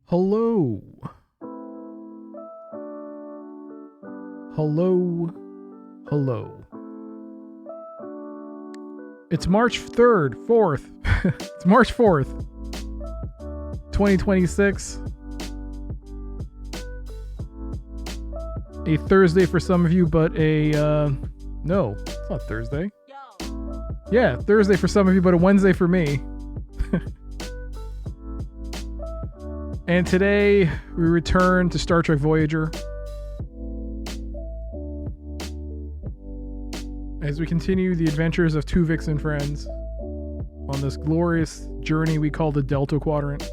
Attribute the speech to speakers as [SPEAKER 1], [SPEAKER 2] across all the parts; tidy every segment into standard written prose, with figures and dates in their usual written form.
[SPEAKER 1] Hello. Hello. Hello. It's March 3rd, 4th. It's March 4th, 2026. A Thursday for some of you, but no, it's not Thursday. Yeah, Thursday for some of you, but a Wednesday for me. And today we return to Star Trek Voyager as we continue the adventures of Tuvix and friends on this glorious journey we call the Delta Quadrant.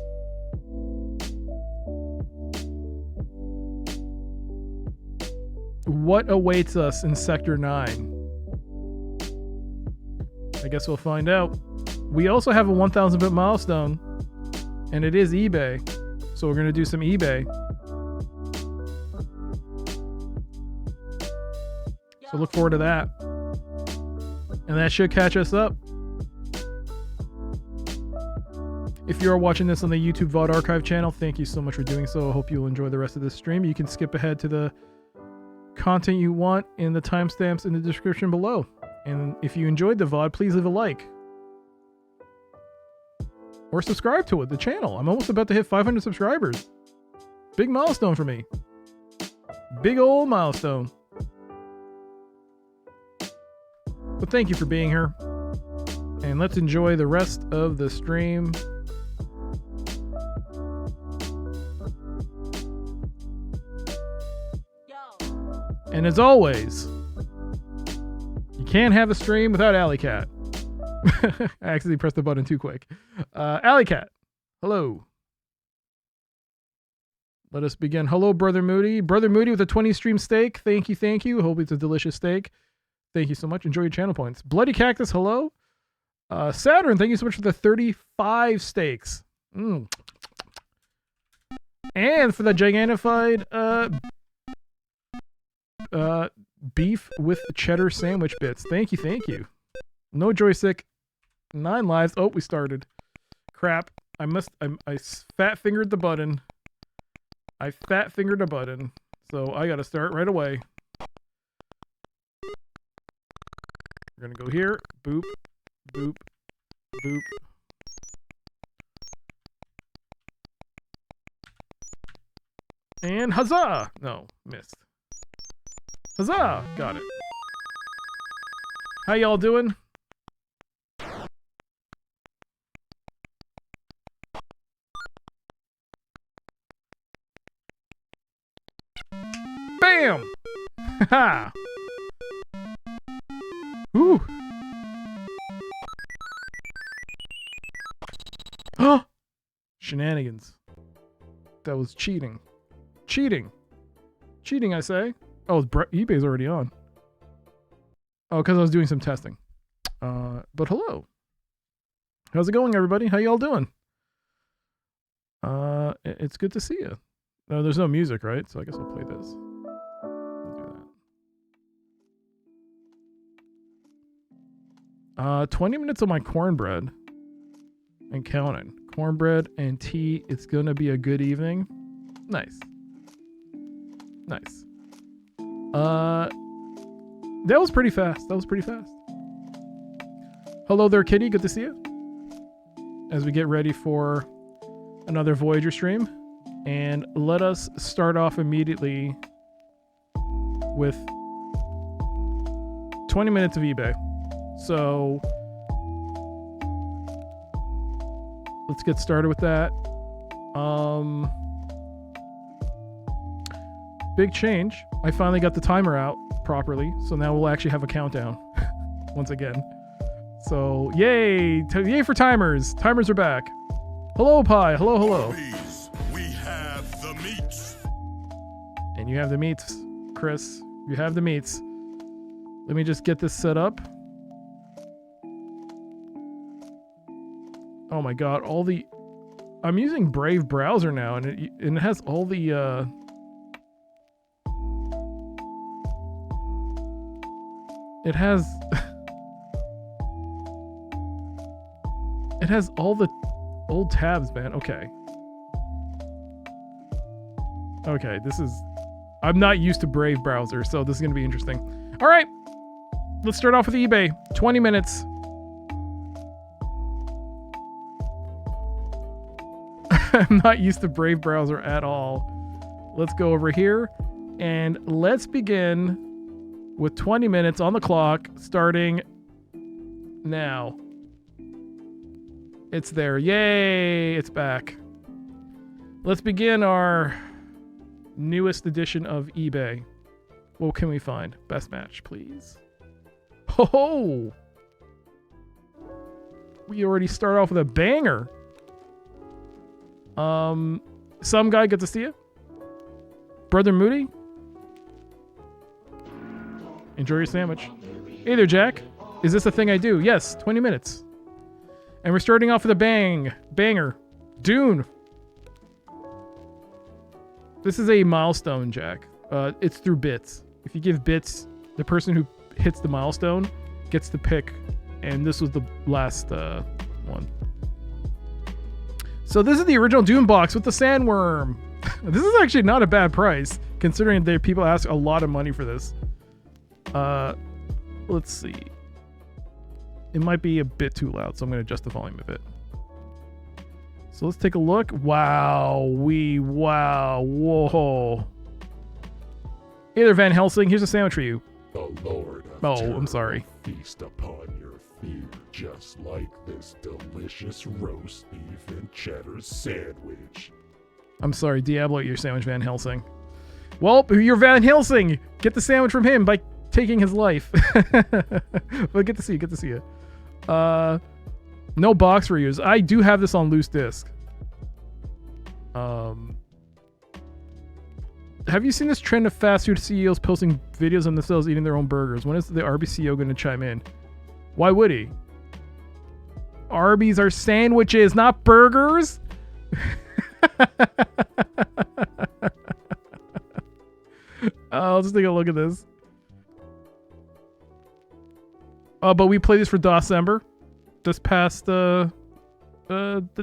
[SPEAKER 1] What awaits us in Sector 9? I guess we'll find out. We also have a 1,000-bit milestone, and it is eBay. So we're going to do some eBay. So look forward to that. And that should catch us up. If you are watching this on the YouTube VOD Archive channel, thank you so much for doing so. I hope you'll enjoy the rest of this stream. You can skip ahead to the content you want in the timestamps in the description below. And if you enjoyed the VOD, please leave a like. Or subscribe to the channel. I'm almost about to hit 500 subscribers. Big milestone for me. Big old milestone. But thank you for being here. And let's enjoy the rest of the stream. And as always, you can't have a stream without Alley Cat. I accidentally pressed the button too quick. Alley Cat, hello. Let us begin. Hello, Brother Moody. Brother Moody with a 20 stream steak. Thank you, thank you. Hope it's a delicious steak. Thank you so much. Enjoy your channel points. Bloody Cactus, hello. Saturn, thank you so much for the 35 steaks. And for the gigantified beef with cheddar sandwich bits. Thank you, thank you. No joystick. 9 lives. Oh, we started. Crap. I fat fingered the button. I fat fingered a button. So I gotta start right away. We're gonna go here. Boop. Boop. Boop. And huzzah! No, missed. Huzzah! Got it. How y'all doing? Bam! Haha! Ooh! Oh! Shenanigans. That was cheating. Cheating! Cheating, I say. Oh, eBay's already on. Oh, because I was doing some testing. But hello. How's it going, everybody? How y'all doing? It's good to see you. No, there's no music, right? So I guess I'll play this. We'll do that. 20 minutes of my cornbread. And counting. Cornbread and tea. It's gonna be a good evening. Nice. Nice. That was pretty fast. That was pretty fast. Hello there, Kitty. Good to see you. As we get ready for another Voyager stream. And let us start off immediately with 20 minutes of eBay. So let's get started with that. Big change. I finally got the timer out properly, so now we'll actually have a countdown once again. So yay! Yay for timers! Timers are back. Hello, Pi. Hello, hello.
[SPEAKER 2] We have the meats.
[SPEAKER 1] And you have the meats, Chris. You have the meats. Let me just get this set up. Oh my god, I'm using Brave browser now, and it has all the it has it has all the old tabs, man. Okay. Okay, I'm not used to Brave browser, so this is gonna be interesting. All right, let's start off with eBay. 20 minutes. I'm not used to Brave browser at all. Let's go over here and let's begin with 20 minutes on the clock starting now. It's there. Yay, it's back. Let's begin our newest edition of eBay. What can we find? Best match, please. Ho! We already start off with a banger. Some guy, good to see you. Brother Moody. Enjoy your sandwich. Hey there, Jack. Is this a thing I do? Yes, 20 minutes. And we're starting off with a banger. Dune. This is a milestone, Jack. It's through bits. If you give bits, the person who hits the milestone gets to pick. And this was the last one. So this is the original Dune box with the sandworm. This is actually not a bad price, considering that people ask a lot of money for this. Let's see. It might be a bit too loud, so I'm going to adjust the volume a bit. So let's take a look. Wow. Whoa. Hey there, Van Helsing. Here's a sandwich for you.
[SPEAKER 2] The Lord of
[SPEAKER 1] Oh,
[SPEAKER 2] Terror
[SPEAKER 1] I'm sorry.
[SPEAKER 2] will feast upon your fear, just like this delicious roast beef and cheddar sandwich.
[SPEAKER 1] I'm sorry, Diablo, your sandwich, Van Helsing. Well, you're Van Helsing. Get the sandwich from him by taking his life. Well, good to see you. No box reviews. I do have this on loose disc. Have you seen this trend of fast food CEOs posting videos of themselves eating their own burgers? When is the Arby's CEO going to chime in? Why would he? Arby's are sandwiches, not burgers. I'll just take a look at this. But we played this for December, this past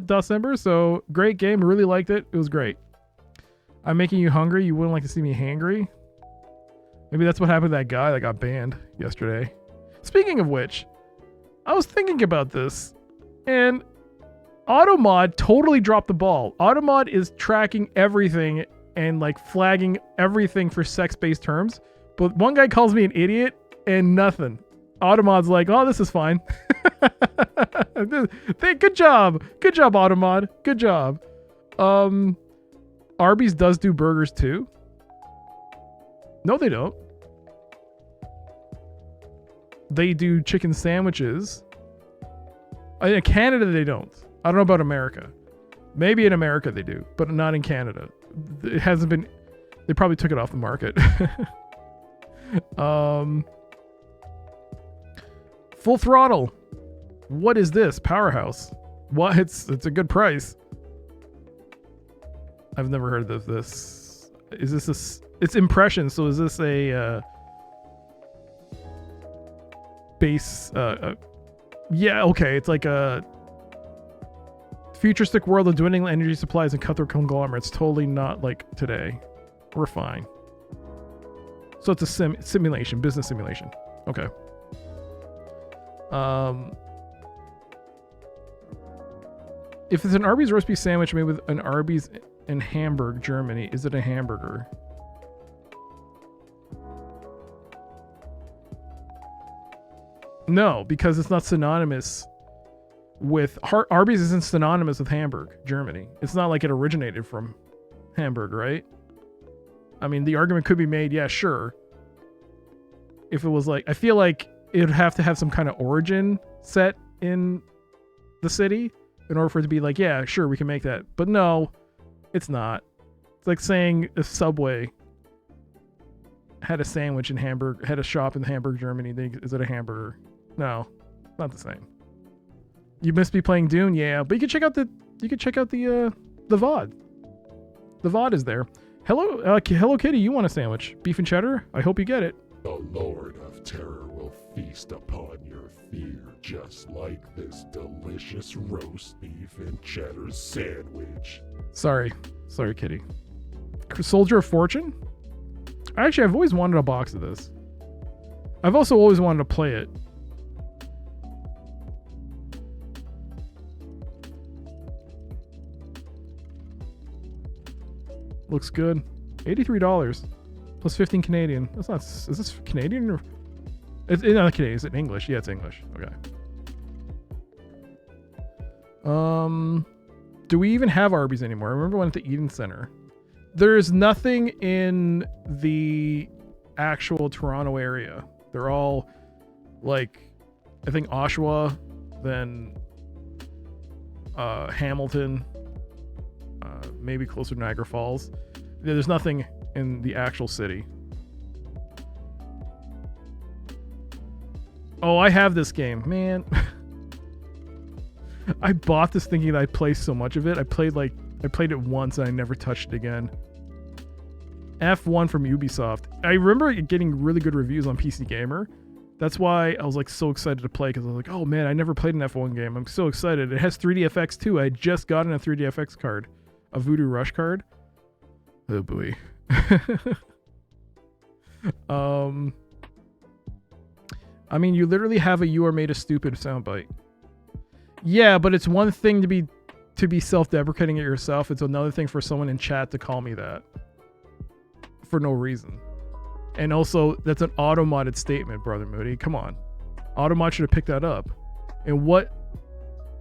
[SPEAKER 1] December. So great game, really liked it. It was great. I'm making you hungry. You wouldn't like to see me hangry. Maybe that's what happened to that guy that got banned yesterday. Speaking of which, I was thinking about this, and Automod totally dropped the ball. Automod is tracking everything and like flagging everything for sex-based terms, but one guy calls me an idiot and nothing. Automod's like, oh, this is fine. Good job, Automod. Good job. Arby's does do burgers too. No, they don't. They do chicken sandwiches. In Canada, they don't. I don't know about America. Maybe in America they do, but not in Canada. It hasn't been. They probably took it off the market. Full Throttle. What is this? Powerhouse. What? It's a good price. I've never heard of this. Is this a... It's impressions, so is this a base... yeah, okay. It's like a futuristic world of dwindling energy supplies and cutthroat conglomerates. Totally not like today. We're fine. So it's a simulation, business simulation. Okay. If it's an Arby's roast beef sandwich made with an Arby's in Hamburg, Germany, is it a hamburger? No, because it's not synonymous with... Arby's isn't synonymous with Hamburg, Germany. It's not like it originated from Hamburg, right? I mean, the argument could be made, yeah, sure. If it was like... I feel like it would have to have some kind of origin set in the city in order for it to be like, yeah, sure, we can make that. But no, it's not. It's like saying if Subway had a sandwich in Hamburg, had a shop in Hamburg, Germany, then is it a hamburger? No, not the same. You must be playing Dune, yeah, but you can check out the VOD. The VOD is there. Hello Kitty, you want a sandwich? Beef and cheddar? I hope you get it.
[SPEAKER 2] The Lord of Terror will feast upon your fear, just like this delicious roast beef and cheddar sandwich.
[SPEAKER 1] Sorry, Kitty. Soldier of Fortune? Actually, I've always wanted a box of this. I've also always wanted to play it. Looks good. $83 plus 15 Canadian. That's not. Is this Canadian or? It's not Canadian. Is it English? Yeah, it's English. Okay. Do we even have Arby's anymore? I remember one at the Eden Center. There's nothing in the actual Toronto area. They're all like, I think Oshawa, then Hamilton, maybe closer to Niagara Falls. There's nothing in the actual city. Oh, I have this game, man. I bought this thinking that I'd play so much of it. I played it once and I never touched it again. F1 from Ubisoft. I remember getting really good reviews on PC Gamer. That's why I was like so excited to play, because I was like, oh man, I never played an F1 game. I'm so excited. It has 3DFX too. I had just gotten a 3DFX card, a Voodoo Rush card. Oh boy. I mean, you literally have a "you are made of stupid" soundbite. Yeah, but it's one thing to be self-deprecating it yourself. It's another thing for someone in chat to call me that for no reason. And also, that's an auto-modded statement, Brother Moody. Come on. Automod should have picked that up. And what...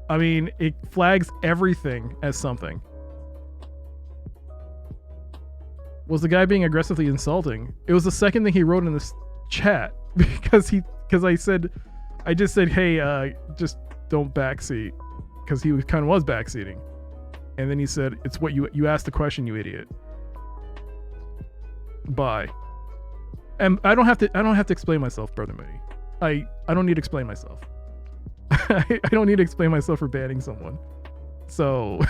[SPEAKER 1] I mean, it flags everything as something. Was the guy being aggressively insulting? It was the second thing he wrote in this chat. Because I just said, hey, just don't backseat. Because he kind of was backseating. And then he said, it's what you asked the question, you idiot. Bye. And I don't have to explain myself, Brother Moody. I don't need to explain myself. I don't need to explain myself for banning someone. So,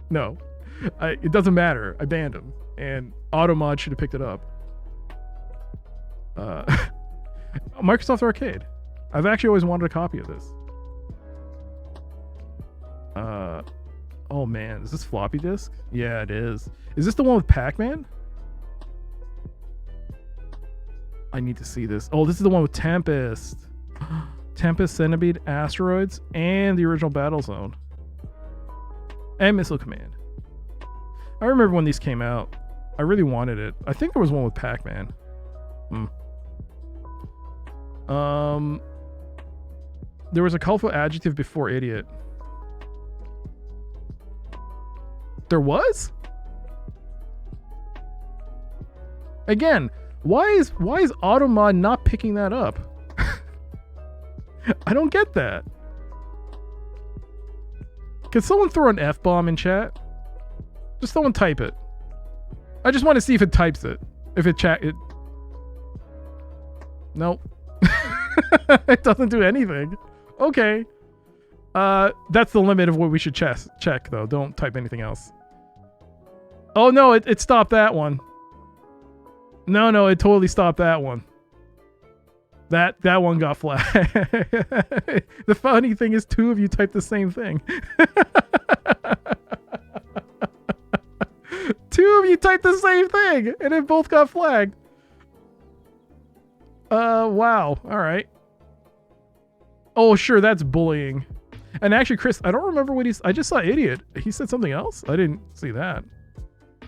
[SPEAKER 1] no. It doesn't matter. I banned him. And Automod should have picked it up. Microsoft Arcade. I've actually always wanted a copy of this. Oh man, is this floppy disk? Yeah, it is. Is this the one with Pac-Man? I need to see this. Oh, this is the one with Tempest. Tempest, Centipede, Asteroids, and the original Battlezone. And Missile Command. I remember when these came out. I really wanted it. I think there was one with Pac-Man. There was a colorful adjective before idiot. There was? Again, why is Automod not picking that up? I don't get that. Could someone throw an F-bomb in chat? Just someone type it. I just want to see if it types it. If it chat it. Nope. It doesn't do anything. Okay. That's the limit of what we should check though. Don't type anything else. Oh no, it stopped that one. No, it totally stopped that one. That one got flagged. The funny thing is 2 of you typed the same thing. 2 of you typed the same thing and it both got flagged. Wow. All right. Oh, sure, that's bullying. And actually, Chris, I don't remember what I just saw idiot. He said something else? I didn't see that.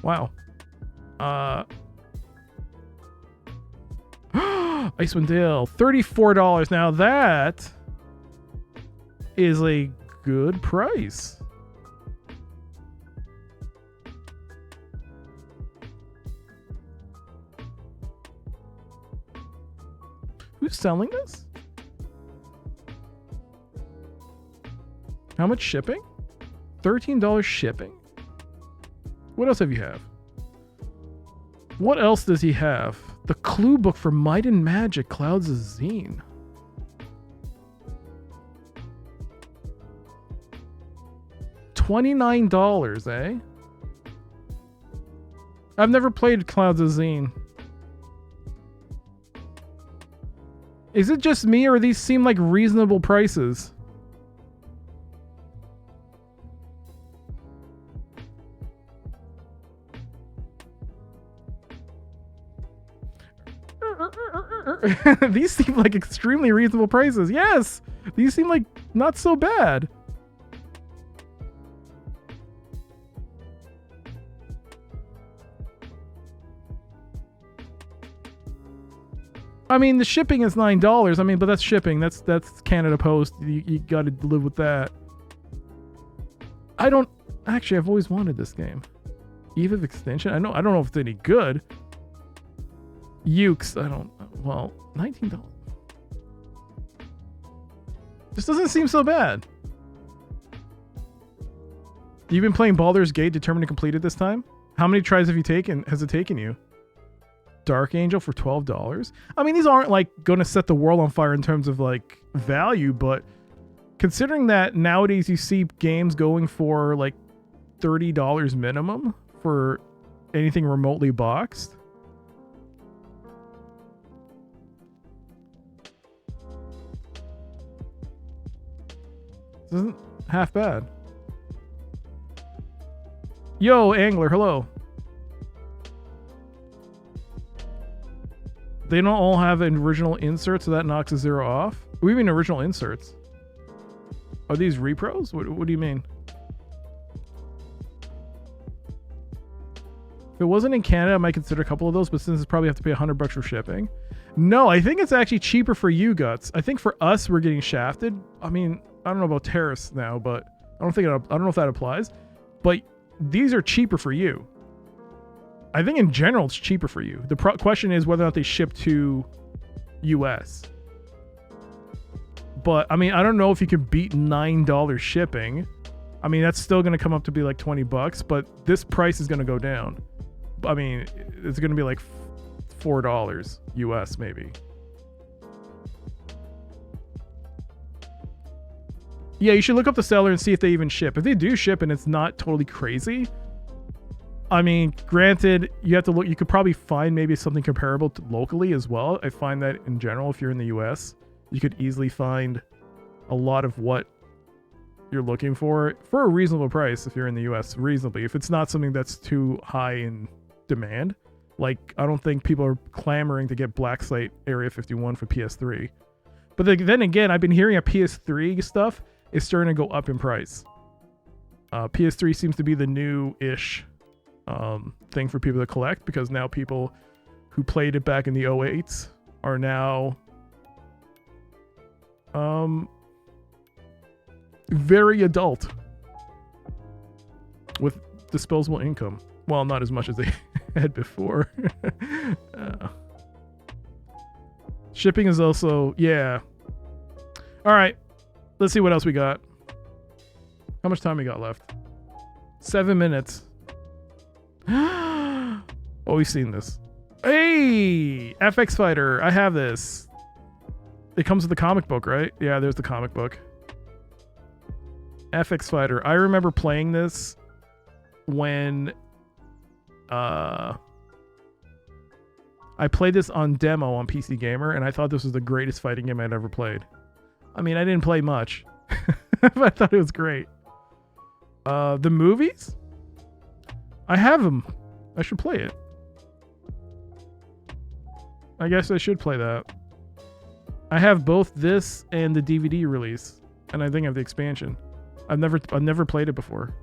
[SPEAKER 1] Wow. Icewind Dale, $34. Now that is a good price. Who's selling this? How much shipping? $13 shipping? What else have you have? What else does he have? The clue book for Might and Magic Clouds of Zine. $29, eh? I've never played Clouds of Zine. Is it just me or these seem like reasonable prices? These seem like extremely reasonable prices. Yes! These seem like not so bad. I mean, the shipping is $9. I mean, but that's shipping. That's Canada Post. You got to live with that. I've always wanted this game. Eve of Extinction. I don't know if it's any good. Ukes. Well, $19. This doesn't seem so bad. You've been playing Baldur's Gate, determined to complete it this time? How many tries has it taken you? Dark Angel for $12. I mean, these aren't like going to set the world on fire in terms of like value, but considering that nowadays you see games going for like $30 minimum for anything remotely boxed. This isn't half bad. Yo, Angler, hello. They don't all have an original insert, so that knocks a 0 off. What do you mean original inserts? Are these repros? What do you mean? If it wasn't in Canada, I might consider a couple of those, but since it's probably have to pay $100 for shipping. No, I think it's actually cheaper for you, Guts. I think for us, we're getting shafted. I mean, I don't know about terrorists now, but I don't know if that applies. But these are cheaper for you. I think in general, it's cheaper for you. The question is whether or not they ship to US. But I mean, I don't know if you can beat $9 shipping. I mean, that's still going to come up to be like $20, but this price is going to go down. I mean, it's going to be like $4 US maybe. Yeah, you should look up the seller and see if they even ship. If they do ship and it's not totally crazy, I mean, granted, you have to look. You could probably find maybe something comparable to locally as well. I find that in general, if you're in the US, you could easily find a lot of what you're looking for a reasonable price if you're in the US, reasonably. If it's not something that's too high in demand, like I don't think people are clamoring to get Blacksite Area 51 for PS3. But then again, I've been hearing a PS3 stuff is starting to go up in price. PS3 seems to be the new-ish thing for people to collect because now people who played it back in the 08s are now very adult with disposable income. Well, not as much as they had before. Shipping is also, yeah. All right, let's see what else we got. How much time we got left? 7 minutes. Oh, we've seen this. Hey, FX Fighter. I have this. It comes with the comic book, right? Yeah, there's the comic book. FX Fighter. I remember playing this when I played this on demo on PC Gamer, and I thought this was the greatest fighting game I'd ever played. I mean, I didn't play much, but I thought it was great. The movies? I have them. I should play it. I guess I should play that. I have both this and the DVD release, and I think I have the expansion. I've never played it before.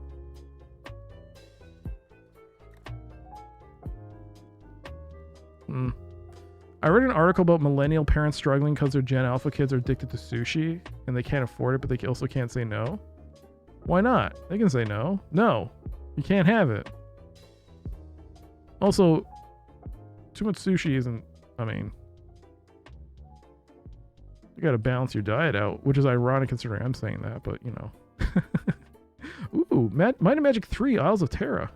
[SPEAKER 1] I read an article about millennial parents struggling because their Gen Alpha kids are addicted to sushi and they can't afford it, but they also can't say no. Why not? They can say no. No, you can't have it. Also, too much sushi isn't, I mean, you gotta balance your diet out, which is ironic considering I'm saying that, but you know. Ooh, Might and Magic 3 Isles of Terra.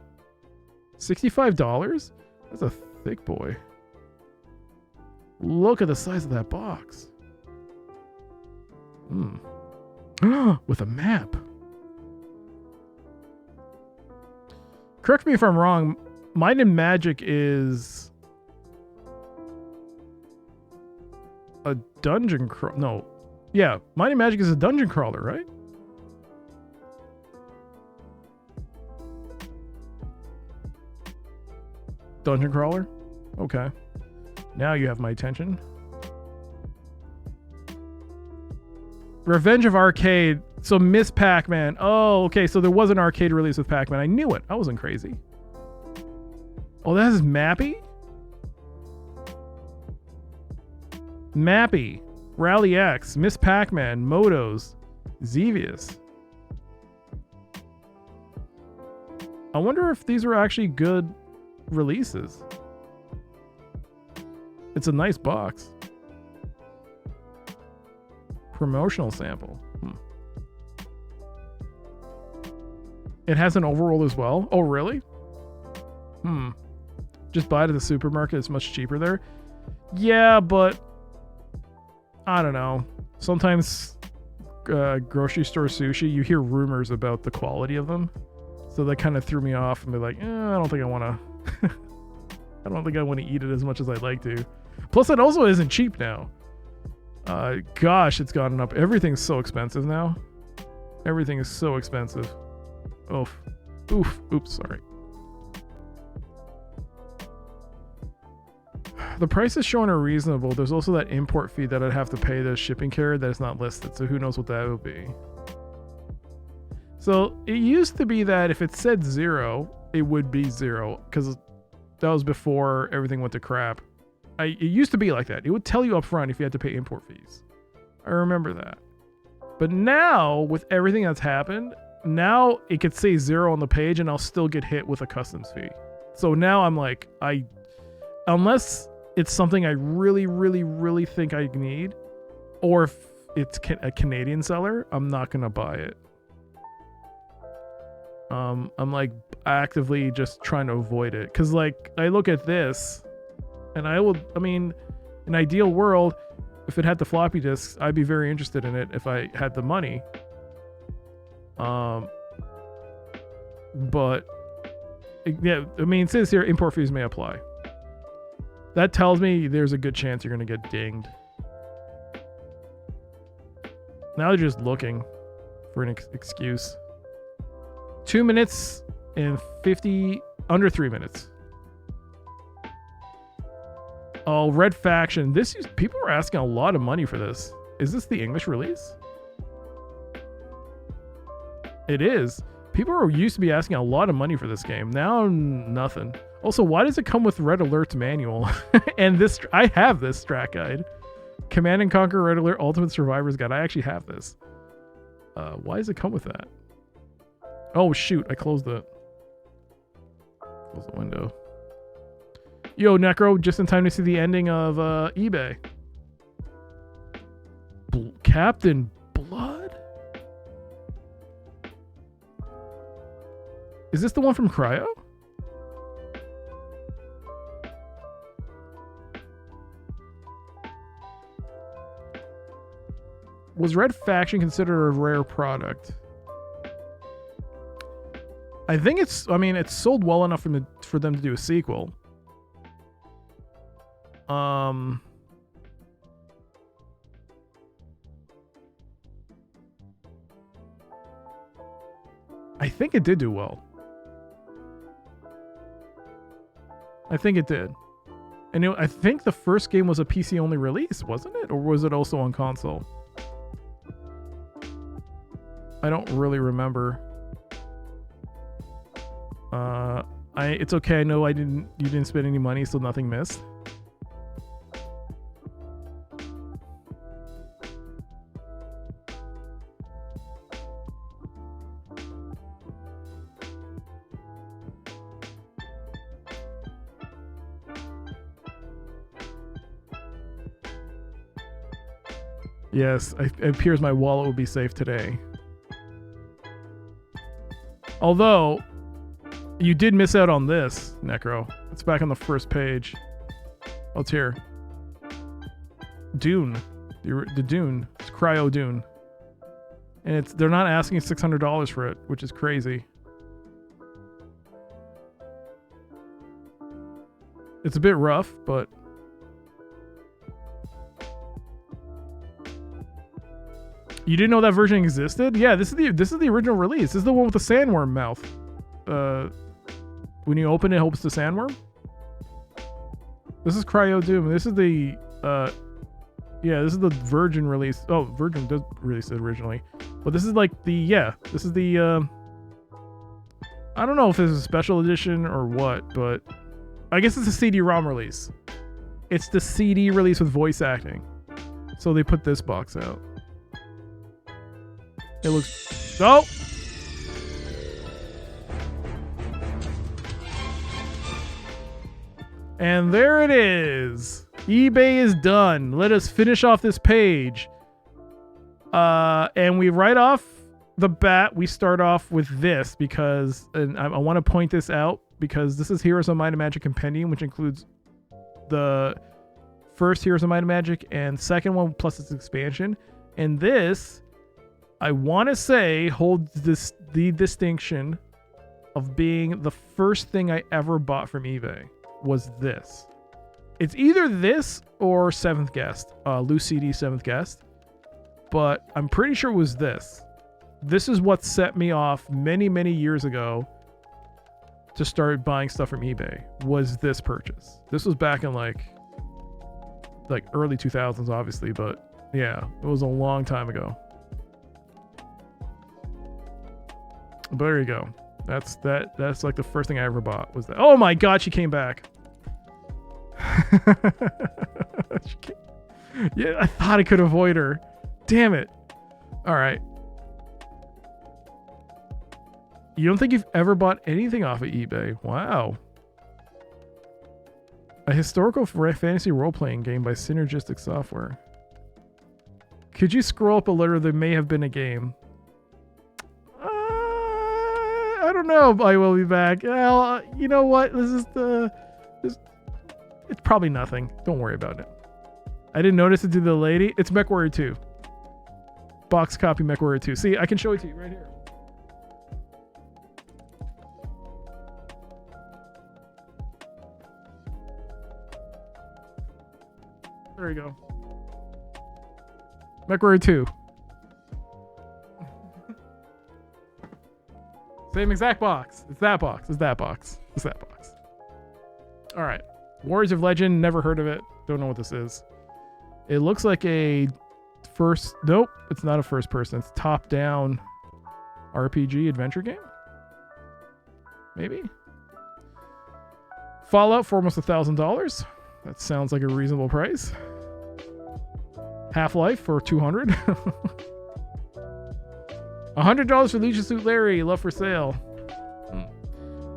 [SPEAKER 1] $65? That's a thick boy. Look at the size of that box. With a map. Correct me if I'm wrong. Might and Magic is a dungeon crawler. No. Yeah, Might and Magic is a dungeon crawler, right? Dungeon crawler? Okay. Now you have my attention. Revenge of Arcade. So Miss Pac-Man. Oh, okay. So there was an arcade release with Pac-Man. I knew it. I wasn't crazy. Oh, that is Mappy? Mappy. Rally X. Miss Pac-Man. Motos. Xevious. I wonder if these were actually good releases. It's a nice box. Promotional sample. It has an overroll as well. Oh, really? Just buy it at the supermarket. It's much cheaper there. Yeah, but I don't know. Sometimes grocery store sushi, you hear rumors about the quality of them. So that kind of threw me off and be like, I don't think I want to I don't think I want to eat it as much as I'd like to. Plus, it also isn't cheap now. Gosh, it's gotten up. Everything's so expensive now. Everything is so expensive. Oof. Oof. Oops, sorry. The prices shown are reasonable. There's also that import fee that I'd have to pay the shipping carrier that is not listed, so who knows what that would be. So it used to be that if it said 0, it would be 0, because that was before everything went to crap. It used to be like that. It would tell you up front if you had to pay import fees. I remember that. But now, with everything that's happened, now it could say 0 on the page and I'll still get hit with a customs fee. So now I'm like, unless it's something I really, really, really think I need, or if it's a Canadian seller, I'm not going to buy it. I'm like actively just trying to avoid it. Cause like I look at this and I mean, in ideal world, if it had the floppy disks, I'd be very interested in it if I had the money. But yeah, I mean, it says here import fees may apply. That tells me there's a good chance you're going to get dinged. Now they're just looking for an excuse. 2 minutes and 50, under 3 minutes. Oh, Red Faction. People are asking a lot of money for this. Is this the English release? It is. People used to be asking a lot of money for this game. Now, nothing. Also, why does it come with Red Alert's manual? And this, I have this strat guide. Command and Conquer Red Alert Ultimate Survivor's Guide. I actually have this. Why does it come with that? Oh, shoot. I closed the window. Yo, Necro, just in time to see the ending of eBay. Captain Blood? Is this the one from Cryo? Was Red Faction considered a rare product? I think it's sold well enough for them to do a sequel. I think it did do well. I think it did. And I think the first game was a PC only release, wasn't it? Or was it also on console? I don't really remember. It's okay. I know you didn't spend any money, so nothing missed. Yes, it appears my wallet will be safe today. Although, you did miss out on this, Necro. It's back on the first page. Oh, it's here. Dune. The Dune. It's Cryo Dune. And they're not asking $600 for it, which is crazy. It's a bit rough, but... You didn't know that version existed? Yeah, this is the original release. This is the one with the sandworm mouth. When you open it, it opens the sandworm. This is Cryo Doom. This is the this is the Virgin release. Oh, Virgin does release it originally, but this is like this is the I don't know if this is a special edition or what, but I guess it's a CD-ROM release. It's the CD release with voice acting, so they put this box out. It looks... Oh! And there it is. eBay is done. Let us finish off this page. And we right off the bat, we start off with this because... And I want to point this out because this is Heroes of Might and Magic Compendium, which includes the first Heroes of Might and Magic and second one plus its expansion. And this... I want to say holds the distinction of being the first thing I ever bought from eBay was this. It's either this or Seventh Guest, Loose CD Seventh Guest, but I'm pretty sure it was this. This is what set me off many, many years ago to start buying stuff from eBay, was this purchase. This was back in like like early 2000s, obviously, but yeah, it was a long time ago. But there you go. That's like the first thing I ever bought was that. Oh my god, she came back. Yeah, I thought I could avoid her. Damn it. All right. You don't think you've ever bought anything off of eBay? Wow. A historical fantasy role-playing game by Synergistic Software. Could you scroll up a letter? There may have been a game. I don't know. I will be back. Well, you know what? It's probably nothing. Don't worry about it. I didn't notice it to the lady. It's MechWarrior 2. Box copy MechWarrior 2. See, I can show it to you right here. There you go. MechWarrior 2. Same exact box. It's that box. It's that box. It's that box. All right. Warriors of Legend. Never heard of it. Don't know what this is. It looks like a first... Nope. It's not a first person. It's top-down RPG adventure game. Maybe. Fallout for almost $1,000. That sounds like a reasonable price. Half-Life for $200. $100 for Leisure Suit Larry. Love for sale.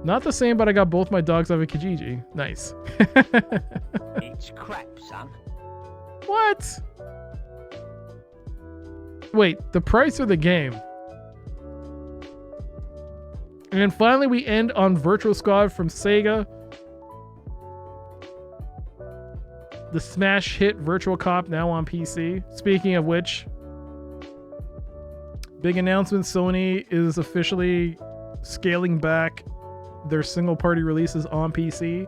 [SPEAKER 1] Not the same, but I got both my dogs off of Kijiji. Nice.
[SPEAKER 3] It's crap, son.
[SPEAKER 1] What? Wait, the price or the game? And finally we end on Virtual Squad from Sega. The smash hit Virtual Cop now on PC. Speaking of which, big announcement, Sony is officially scaling back their single party releases on PC.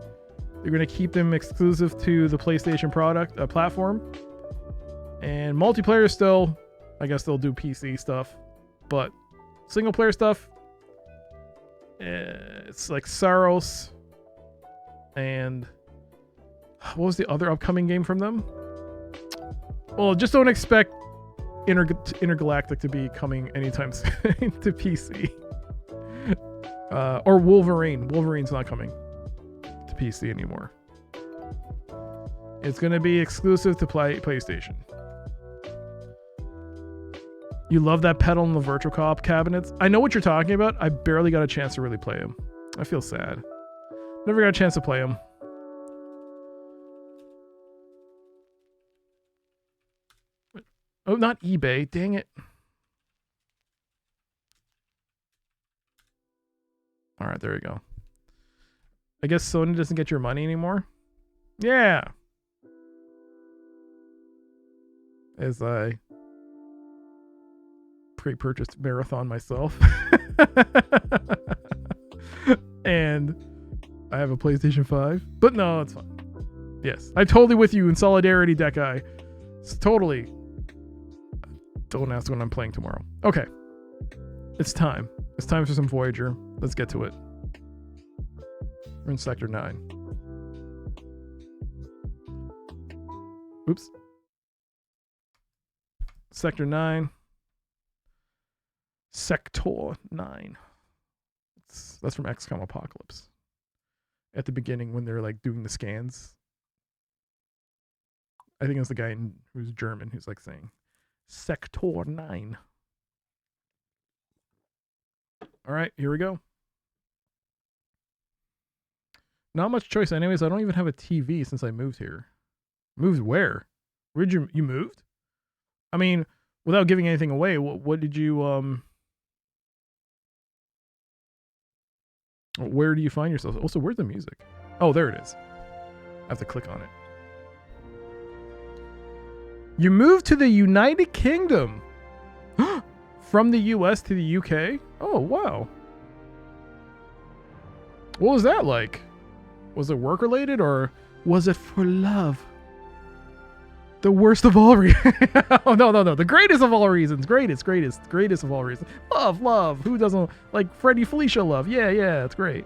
[SPEAKER 1] They're going to keep them exclusive to the PlayStation platform. And multiplayer still, I guess they'll do PC stuff. But single player stuff, it's like Saros and what was the other upcoming game from them? Well, just don't expect Intergalactic to be coming anytime soon to PC. Or Wolverine. Wolverine's not coming to PC anymore. It's going to be exclusive to PlayStation. You love that pedal in the Virtual Cop cabinets? I know what you're talking about. I barely got a chance to really play them. I feel sad. Never got a chance to play them. Oh, not eBay. Dang it. All right, there we go. I guess Sony doesn't get your money anymore. Yeah. As I pre-purchased Marathon myself. And I have a PlayStation 5. But no, it's fine. Yes, I'm totally with you in solidarity, Dekai. It's totally. Don't ask when I'm playing tomorrow. Okay. It's time. It's time for some Voyager. Let's get to it. We're in Sector 9. Oops. Sector 9. Sector 9. That's from XCOM Apocalypse. At the beginning when they're like doing the scans. I think it's the guy who's German who's like saying Sector 9. All right, here we go. Not much choice anyways. I don't even have a TV since I moved here. Moved where? Where'd you moved? I mean, without giving anything away, what did you where do you find yourself? Also, where's the music? Oh, there it is. I have to click on it. You moved to the United Kingdom. From the US to the UK? Oh, wow. What was that like? Was it work related or was it for love? The worst of all reasons. Oh, no. The greatest of all reasons. Greatest of all reasons. Love. Who doesn't like Freddie Felicia love? Yeah, it's great.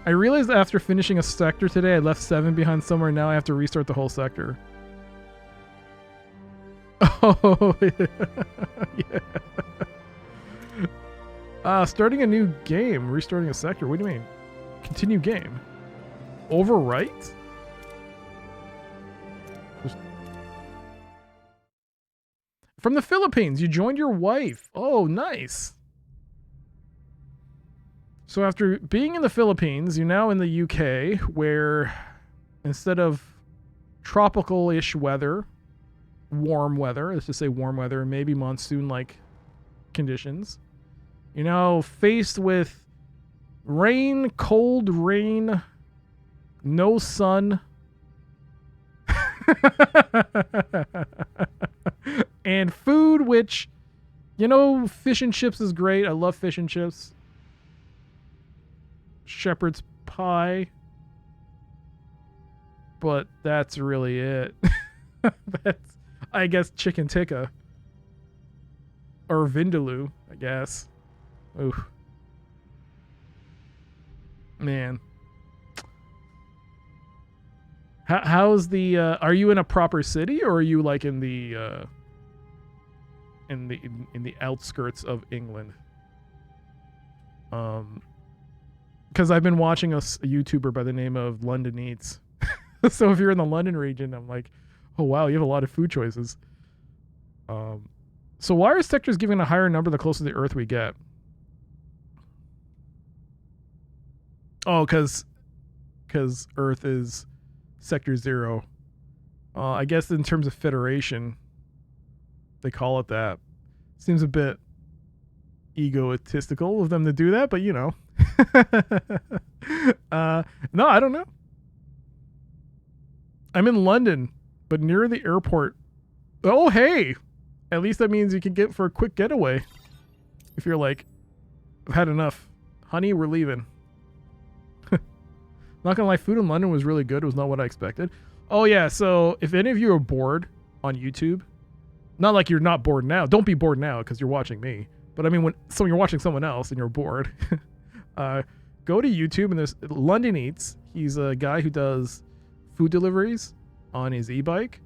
[SPEAKER 1] I realized after finishing a sector today, I left 7 behind somewhere. Now I have to restart the whole sector. Oh, yeah. Starting a new game, restarting a sector. What do you mean? Continue game. Overwrite? From the Philippines, you joined your wife. Oh, nice. So after being in the Philippines, you're now in the UK, where instead of tropical-ish weather, warm weather, let's just say warm weather, maybe monsoon-like conditions, you're now faced with rain, cold rain, no sun, and food, which, you know, fish and chips is great. I love fish and chips. Shepherd's pie. But that's really it. That's, I guess, chicken tikka. Or vindaloo, I guess. Ooh. Man. How's the are you in a proper city, or are you like in the outskirts of England? Because I've been watching a YouTuber by the name of London Eats. So if you're in the London region, I'm like, oh wow, you have a lot of food choices. So why are sectors giving a higher number the closer to the Earth we get? Oh, because Earth is Sector 0. I guess in terms of Federation, they call it that. Seems a bit egotistical of them to do that, but you know. No, I don't know. I'm in London, but near the airport. Oh, hey! At least that means you can get for a quick getaway. If you're like, I've had enough. Honey, we're leaving. Not gonna lie, food in London was really good. It was not what I expected. Oh yeah, so if any of you are bored on YouTube, not like you're not bored now. Don't be bored now because you're watching me. But I mean, when you're watching someone else and you're bored, go to YouTube and there's London Eats. He's a guy who does food deliveries on his e-bike,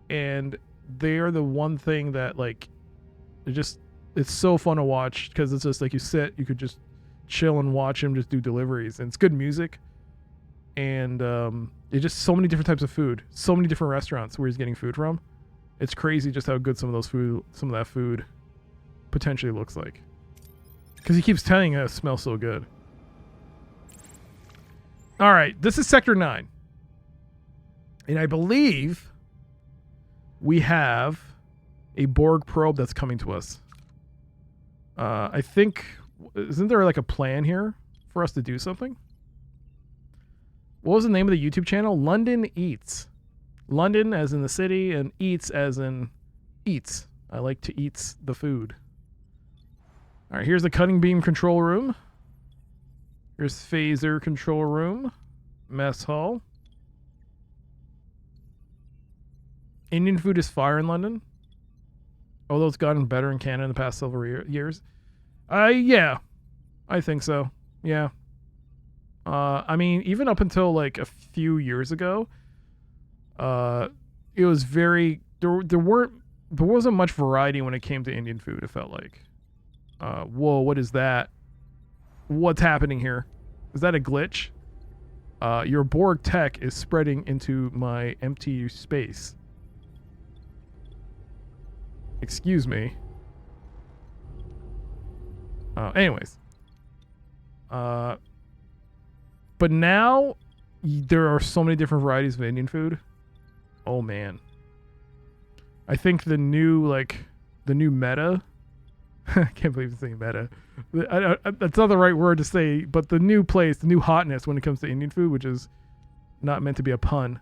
[SPEAKER 1] and they are the one thing that like, it's so fun to watch because it's just like you could just chill and watch him just do deliveries, and it's good music. And it's just so many different types of food, so many different restaurants where he's getting food from. It's crazy just how good some of that food potentially looks like. Because he keeps telling us it smells so good. All right, this is Sector 9. And I believe we have a Borg probe that's coming to us. I think, isn't there like a plan here for us to do something? What was the name of the YouTube channel? London Eats. London as in the city, and Eats as in eats. I like to eat the food. All right, here's the cutting beam control room. Here's phaser control room. Mess hall. Indian food is fire in London. Although it's gotten better in Canada in the past several years. Yeah. I think so. Yeah. I mean, even up until like a few years ago, it was very there wasn't much variety when it came to Indian food. It felt like, whoa, what is that? What's happening here? Is that a glitch? Your Borg tech is spreading into my empty space. Excuse me. Anyways. But now there are so many different varieties of Indian food. Oh man. I think the new meta. I can't believe I'm saying meta. That's not the right word to say, but the new hotness when it comes to Indian food, which is not meant to be a pun,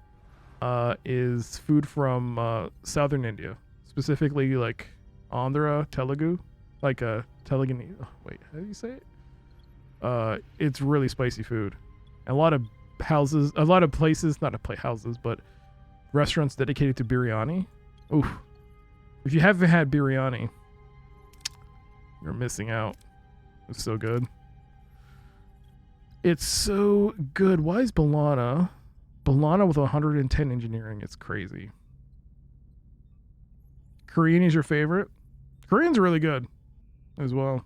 [SPEAKER 1] is food from southern India. Specifically like Andhra, Telugu. Like Telugu. Oh, wait, how do you say it? It's really spicy food. A lot of houses, a lot of places, not houses, but restaurants dedicated to biryani. Oof. If you haven't had biryani, you're missing out. It's so good. It's so good. Why is Balana with 110 engineering? It's crazy. Korean is your favorite? Korean's really good as well.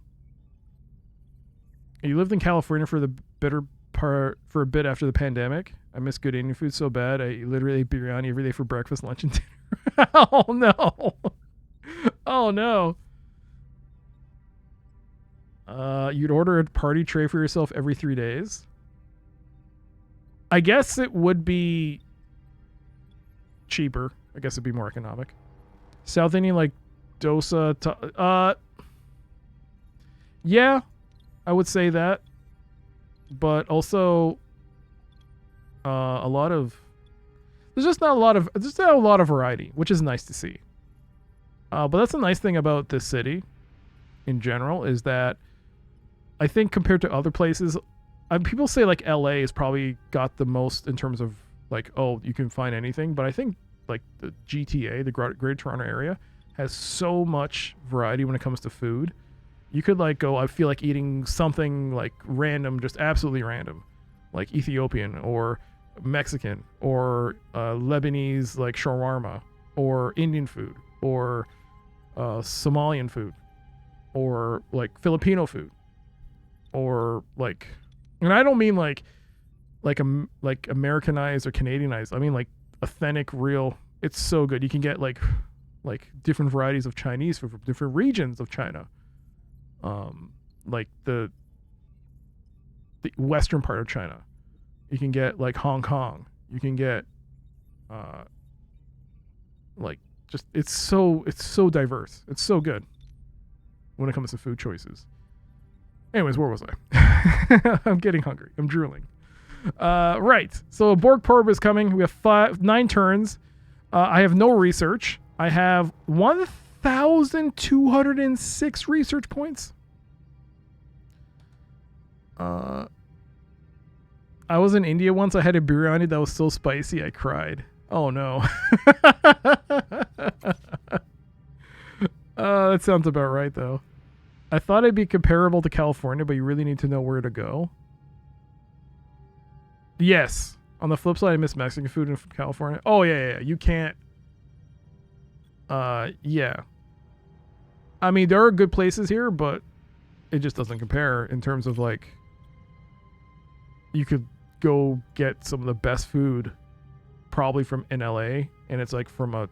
[SPEAKER 1] You lived in California for the better part for a bit after the pandemic. I miss good Indian food so bad. I literally ate biryani every day for breakfast, lunch, and dinner. Oh no. Oh no. You'd order a party tray for yourself every 3 days. I guess it would be cheaper. I guess it'd be more economic. South Indian like dosa. Yeah, I would say that. But also, a lot of there's just not a lot of variety, which is nice to see. But that's the nice thing about this city, in general, is that I think compared to other places, people say like LA has probably got the most in terms of like, oh, you can find anything. But I think like the GTA, the Greater Toronto Area, has so much variety when it comes to food. You could like go, I feel like eating something like random, just absolutely random, like Ethiopian or Mexican or Lebanese like shawarma or Indian food or Somalian food or like Filipino food or like, and I don't mean like Americanized or Canadianized. I mean like authentic, real. It's so good. You can get like different varieties of Chinese food from different regions of China. Like the western part of China. You can get like Hong Kong. You can get like just it's so diverse. It's so good when it comes to food choices. Anyways, where was I? I'm getting hungry. I'm drooling. Right. So Borg probe is coming. We have 9 turns. I have no research. I have 1,206 research points. I was in India once. I had a biryani that was so spicy I cried. Oh no. That sounds about right though. I thought it'd be comparable to California, but you really need to know where to go. Yes. On the flip side, I miss Mexican food in California. Oh yeah. You can't. Yeah. I mean, there are good places here, but it just doesn't compare in terms of like, you could go get some of the best food probably from in LA, and it's like from a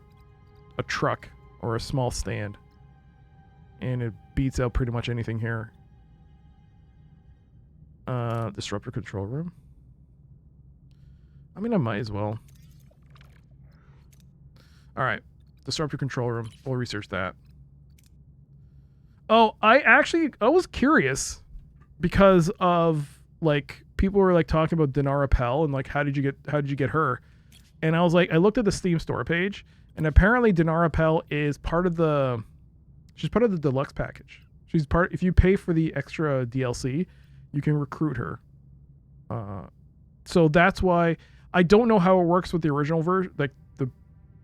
[SPEAKER 1] truck or a small stand, and it beats out pretty much anything here. Disruptor control room. I mean, I might as well. All right, disruptor control room. We'll research that. Oh, I was curious because of like people were like talking about Dinara Pell and like how did you get her? And I was like, I looked at the Steam store page, and apparently Dinara Pell is part of the deluxe package. She's part, if you pay for the extra DLC, you can recruit her. So that's why I don't know how it works with the original version, like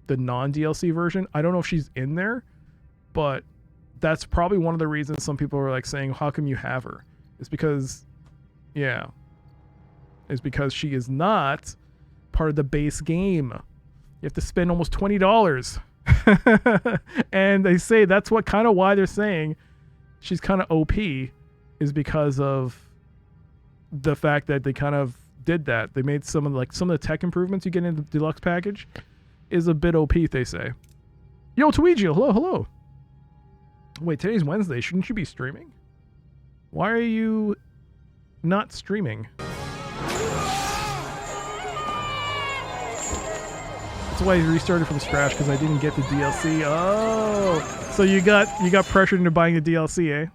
[SPEAKER 1] the non-DLC version. I don't know if she's in there, but that's probably one of the reasons some people are like saying, how come you have her? It's because, yeah. It's because she is not part of the base game. You have to spend almost $20. And they say that's what kind of why they're saying she's kind of OP, is because of the fact that they kind of did that. They made some of the tech improvements you get in the deluxe package is a bit OP, they say. Yo, Tuigi, hello. Wait, today's Wednesday. Shouldn't you be streaming? Why are you not streaming? That's why I restarted from scratch, because I didn't get the DLC. Oh, so you got pressured into buying the DLC, eh?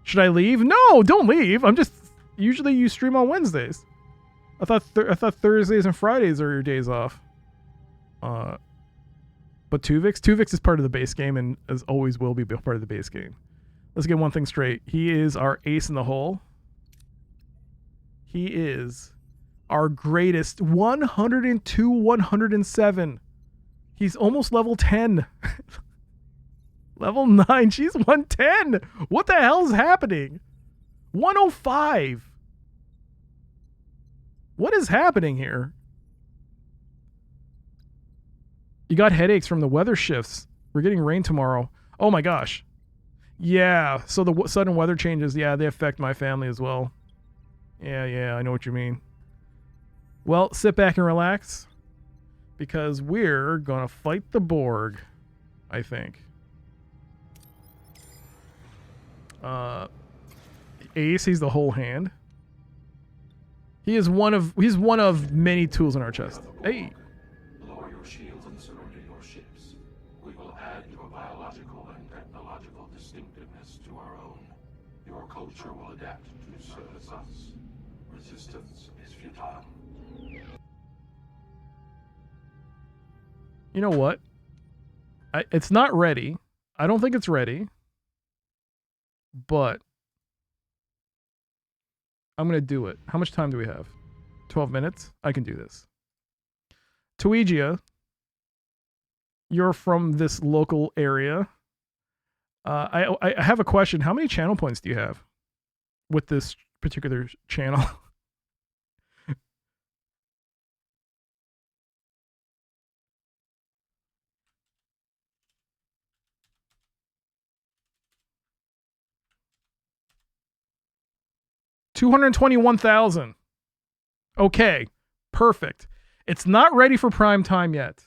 [SPEAKER 1] Should I leave? No, don't leave. I'm just, usually you stream on Wednesdays. I thought Thursdays and Fridays are your days off. But Tuvix is part of the base game, and as always will be part of the base game. Let's get one thing straight. He is our ace in the hole. He is our greatest. 102, 107. He's almost level 10. Level 9. She's 110. What the hell is happening? 105. What is happening here? You got headaches from the weather shifts. We're getting rain tomorrow. Oh my gosh. Yeah, so the sudden weather changes, yeah, they affect my family as well. Yeah, I know what you mean. Well, sit back and relax, because we're gonna fight the Borg, I think. Ace, he's the whole hand. He's one of many tools in our chest. Hey.
[SPEAKER 2] Lower your shields and surrender your ships. We will add your biological and technological distinctiveness to our own. Your culture will adapt to service us. Resistance is futile.
[SPEAKER 1] You know what? It's not ready. I don't think it's ready. But I'm going to do it. How much time do we have? 12 minutes? I can do this. Tuigia, you're from this local area. I have a question. How many channel points do you have with this particular channel? $221,000. Okay, perfect. It's not ready for prime time yet.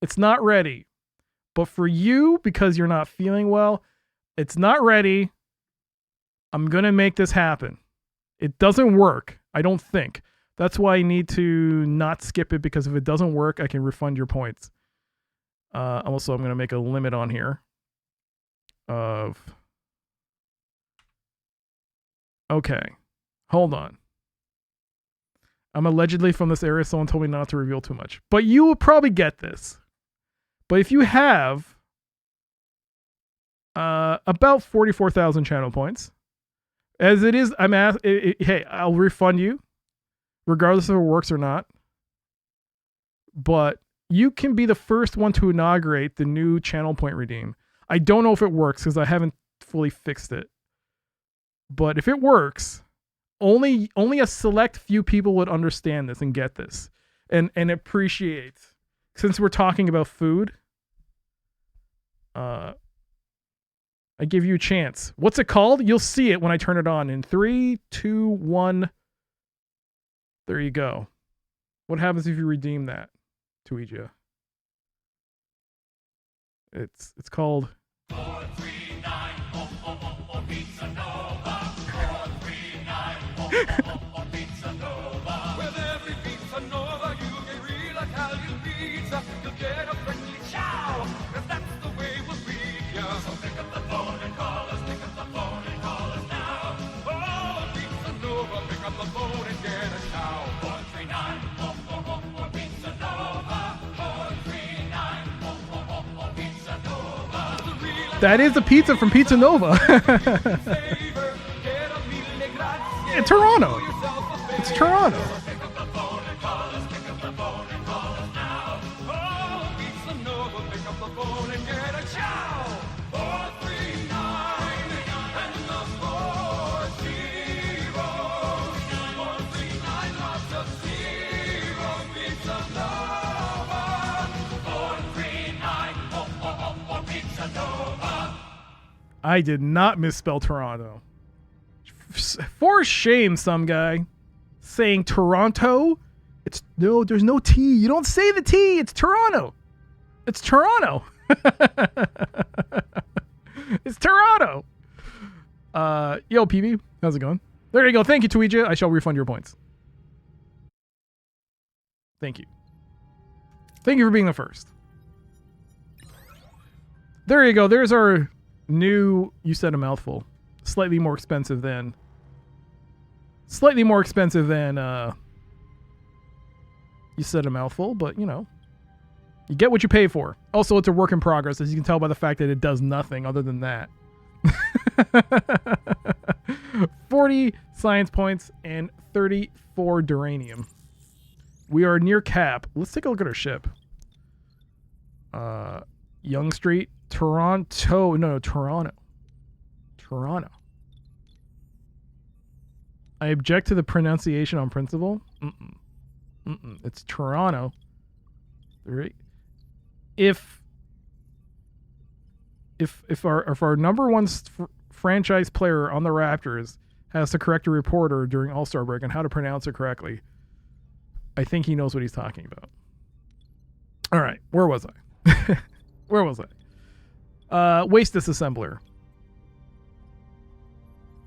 [SPEAKER 1] It's not ready. But for you, because you're not feeling well, it's not ready. I'm going to make this happen. It doesn't work, I don't think. That's why I need to not skip it, because if it doesn't work, I can refund your points. Also, I'm going to make a limit on here of... Okay, hold on. I'm allegedly from this area. Someone told me not to reveal too much. But you will probably get this. But if you have about 44,000 channel points, as it is, hey, I'll refund you, regardless if it works or not. But you can be the first one to inaugurate the new channel point redeem. I don't know if it works because I haven't fully fixed it. But if it works, only a select few people would understand this and get this and appreciate. Since we're talking about food, I give you a chance. What's it called? You'll see it when I turn it on in 3, 2, 1. There you go. What happens if you redeem that, Tuigia? It's called...
[SPEAKER 4] 439 Pizza Nova. 439 Pizza Nova. With every Pizza Nova, you get real Italian pizza. You'll get a friendly chow, and that's the way we'll treat ya. So pick up the phone and call us. Pick up the phone and call us now. Oh, Pizza Nova, pick up the phone and get a chow. 439 Pizza Nova. 439 Pizza Nova.
[SPEAKER 1] That is a pizza from Pizza Nova. In Toronto. It's Toronto. I did not misspell Toronto. For shame, some guy saying Toronto. No, there's no T. You don't say the T. It's Toronto. It's Toronto. It's Toronto. Yo, PB, how's it going? There you go. Thank you, Tuigia. I shall refund your points. Thank you. Thank you for being the first. There you go. There's our new, you said a mouthful. Slightly more expensive than you said a mouthful, but you know, you get what you pay for. Also, it's a work in progress, as you can tell by the fact that it does nothing other than that. 40 science points and 34 duranium. We are near cap. Let's take a look at our ship. Young Street, Toronto. No, Toronto. I object to the pronunciation on principle. It's Toronto. Right? If our number one franchise player on the Raptors has to correct a reporter during All-Star break on how to pronounce it correctly, I think he knows what he's talking about. All right, where was I? Where was I? Waste disassembler.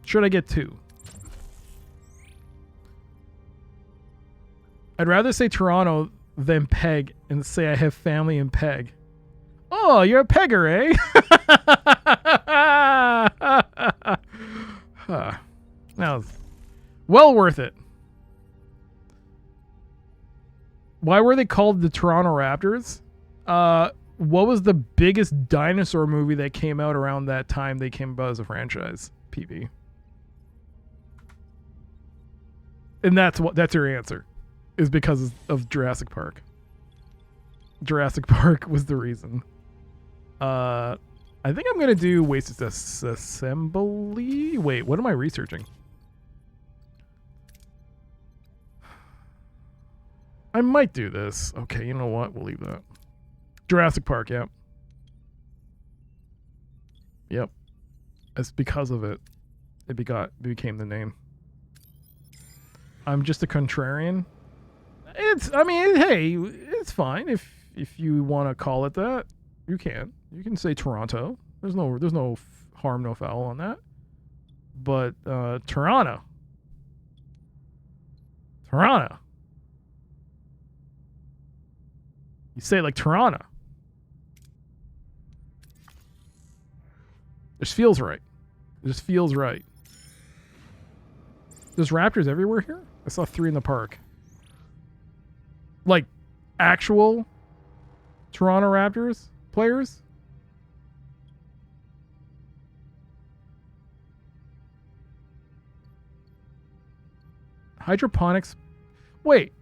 [SPEAKER 1] Should I get 2? I'd rather say Toronto than Peg and say I have family in Peg. Oh, you're a Pegger, eh? That was well worth it. Why were they called the Toronto Raptors? What was the biggest dinosaur movie that came out around that time they came about as a franchise? PB. And that's your answer. Is because of Jurassic Park. Jurassic Park was the reason. I think I'm gonna do waste assembly. Wait, what am I researching? I might do this. Okay, you know what? We'll leave that. Jurassic Park, yep. Yep. It's because of it. It became the name. I'm just a contrarian. Hey, it's fine if you want to call it that. You can. You can say Toronto. There's no harm, no foul on that. But Toronto. You say it like Toronto. It just feels right. It just feels right. There's Raptors everywhere here? I saw 3 in the park. Like, actual Toronto Raptors players? Hydroponics. Wait,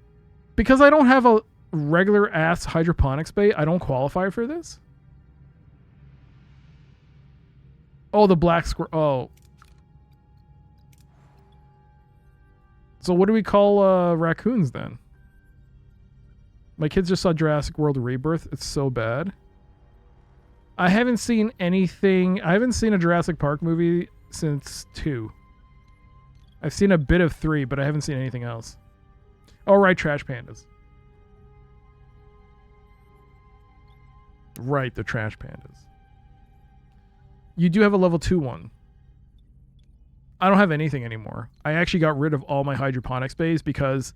[SPEAKER 1] because I don't have a regular ass hydroponics bay, I don't qualify for this? Oh, the black squirrel. Oh. So what do we call raccoons then? My kids just saw Jurassic World Rebirth. It's so bad. I haven't seen anything. I haven't seen a Jurassic Park movie since 2. I've seen a bit of 3, but I haven't seen anything else. Oh, right, Trash Pandas. Right, the Trash Pandas. You do have a level 2 one. I don't have anything anymore. I actually got rid of all my hydroponics bays because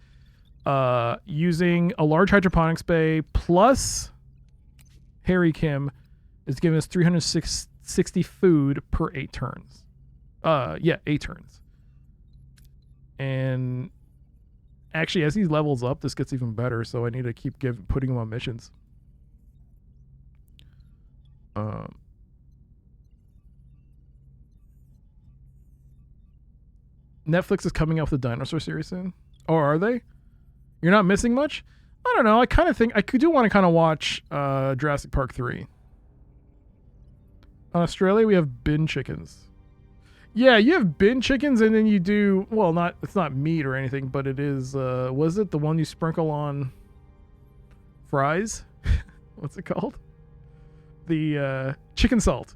[SPEAKER 1] using a large hydroponics bay plus Harry Kim is giving us 360 food per 8 turns. 8 turns. And actually, as he levels up, this gets even better, so I need to keep putting him on missions. Netflix is coming out with a dinosaur series soon. Oh, are they? You're not missing much? I don't know. I kind of think I do want to kind of watch Jurassic Park 3. In Australia, we have bin chickens. Yeah, you have bin chickens, and then you do, well, it's not meat or anything, but it is, was it the one you sprinkle on fries? What's it called? The chicken salt.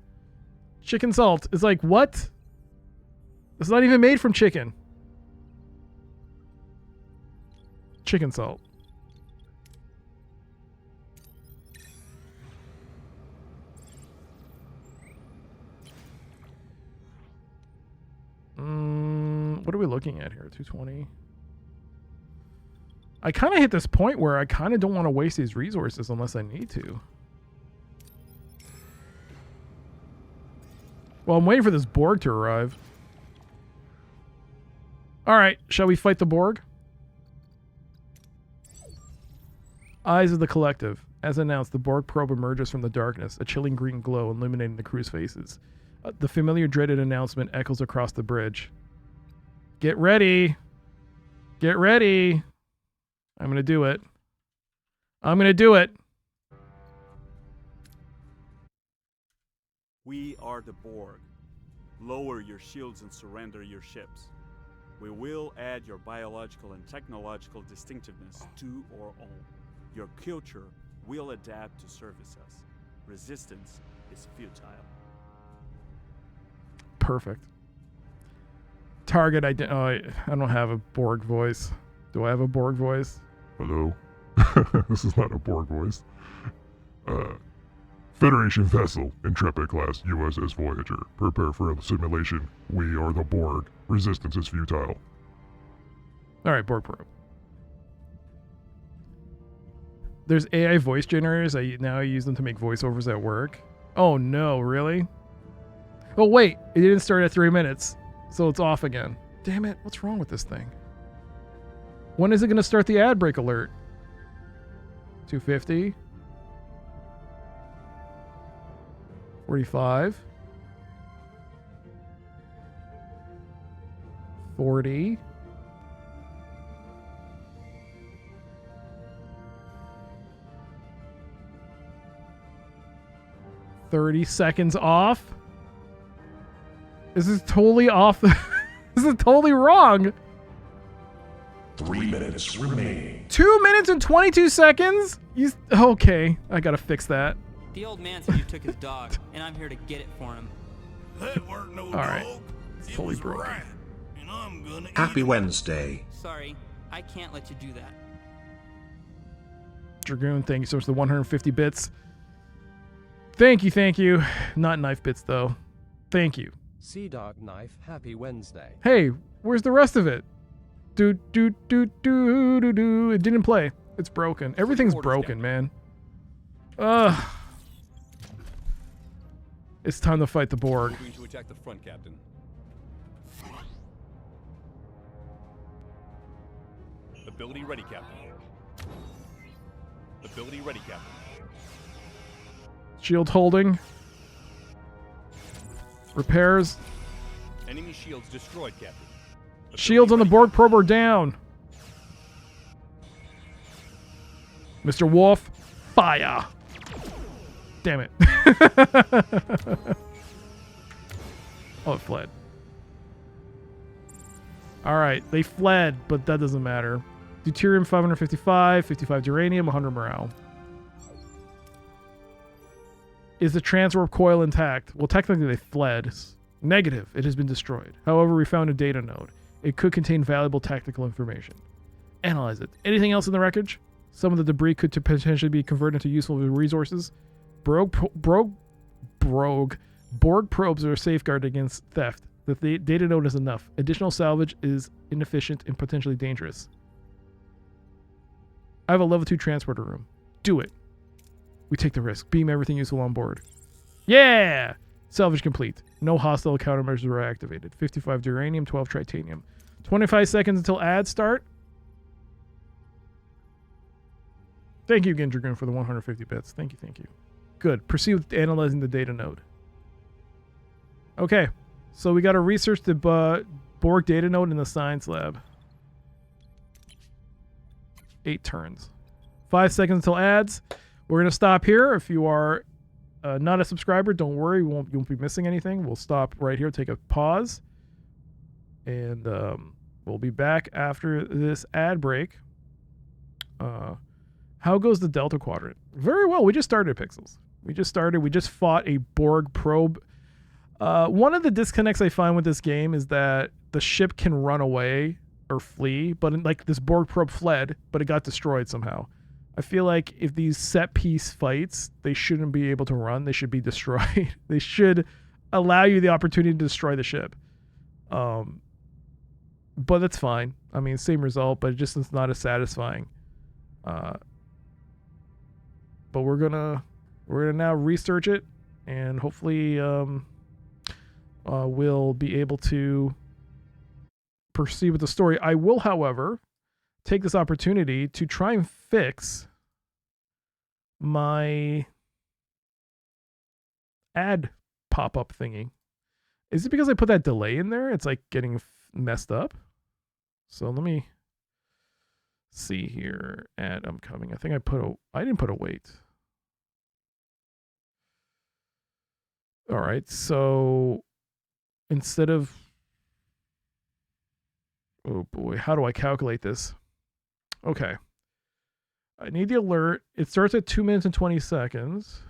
[SPEAKER 1] Chicken salt is like, what? It's not even made from chicken. Chicken salt. What are we looking at here? 220. I kind of hit this point where I kind of don't want to waste these resources unless I need to. Well, I'm waiting for this Borg to arrive. All right, shall we fight the Borg? Eyes of the Collective. As announced, the Borg probe emerges from the darkness, a chilling green glow illuminating the crew's faces. The familiar dreaded announcement echoes across the bridge. Get ready. Get ready. I'm going to do it. I'm going to do it.
[SPEAKER 5] We are the Borg. Lower your shields and surrender your ships. We will add your biological and technological distinctiveness to or all. Your culture will adapt to service us. Resistance is futile.
[SPEAKER 1] Perfect. Target I don't have a Borg voice. Do I have a Borg voice?
[SPEAKER 6] Hello? This is not a Borg voice. Federation vessel, Intrepid class, USS Voyager. Prepare for a simulation. We are the Borg. Resistance is futile.
[SPEAKER 1] All right, Borg probe. There's AI voice generators. I use them to make voiceovers at work. Oh no, really? Oh wait, it didn't start at 3 minutes, so it's off again. Damn it, what's wrong with this thing? When is it gonna start the ad break alert? 250. 45. 40. 30 seconds off. This is totally off. This is totally wrong.
[SPEAKER 6] 3 minutes remaining.
[SPEAKER 1] 2 minutes and 22 seconds? Okay, I gotta fix that.
[SPEAKER 7] The old man said you took his dog, and I'm here to get it for him.
[SPEAKER 4] That weren't no
[SPEAKER 1] All right.
[SPEAKER 4] dog.
[SPEAKER 1] It's
[SPEAKER 4] It
[SPEAKER 1] fully
[SPEAKER 4] was
[SPEAKER 1] broken.
[SPEAKER 4] rat, and I'm gonna
[SPEAKER 8] Happy
[SPEAKER 4] eat it.
[SPEAKER 8] Wednesday.
[SPEAKER 7] Sorry, I can't let you do that.
[SPEAKER 1] Dragoon, thank you so much for the 150 bits. Thank you. Not knife bits, though. Thank you.
[SPEAKER 9] Sea Dog Knife, happy Wednesday.
[SPEAKER 1] Hey, where's the rest of it? Do. It didn't play. It's broken. Everything's broken, man. Ugh. It's time to fight the Borg.
[SPEAKER 10] Moving to attack the front, Captain. Ability ready, Captain. Ability ready, Captain.
[SPEAKER 1] Shield holding. Repairs.
[SPEAKER 10] Enemy shields destroyed, Captain.
[SPEAKER 1] Shields on the Borg probe are down. Mr. Wolf, fire. Damn it. Oh, it fled. All right, they fled, but that doesn't matter. Deuterium 555, 55 uranium, 100 morale. Is the transwarp coil intact? Well, technically they fled. Negative. It has been destroyed. However, we found a data node. It could contain valuable tactical information. Analyze it. Anything else in the wreckage? Some of the debris could potentially be converted into useful resources. Borg probes are safeguarded against theft. The data node is enough. Additional salvage is inefficient and potentially dangerous. I have a level 2 transporter room. Do it. We take the risk. Beam everything useful on board. Yeah! Salvage complete. No hostile countermeasures were activated. 55 uranium, 12 tritanium. 25 seconds until ads start. Thank you again, Dragoon, for the 150 bits. Thank you. Good. Proceed with analyzing the data node. Okay. So we got to research the Borg data node in the science lab. 8 turns. 5 seconds until ads. We're going to stop here. If you are not a subscriber, don't worry. You won't be missing anything. We'll stop right here, take a pause. And we'll be back after this ad break. How goes the Delta Quadrant? Very well. We just started, Pixels. We just fought a Borg probe. One of the disconnects I find with this game is that the ship can run away or flee, but like this Borg probe fled, but it got destroyed somehow. I feel like if these set piece fights, they shouldn't be able to run. They should be destroyed. They should allow you the opportunity to destroy the ship. But that's fine. I mean, same result, but it just is not as satisfying. But we're gonna now research it, and hopefully we'll be able to proceed with the story. I will, however, take this opportunity to try and fix my ad pop-up thingy. Is it because I put that delay in there? It's like getting messed up. So let me see here. Ad upcoming. I think I didn't put a wait. All right. So instead of Oh boy, how do I calculate this? Okay. I need the alert. It starts at 2 minutes and 20 seconds.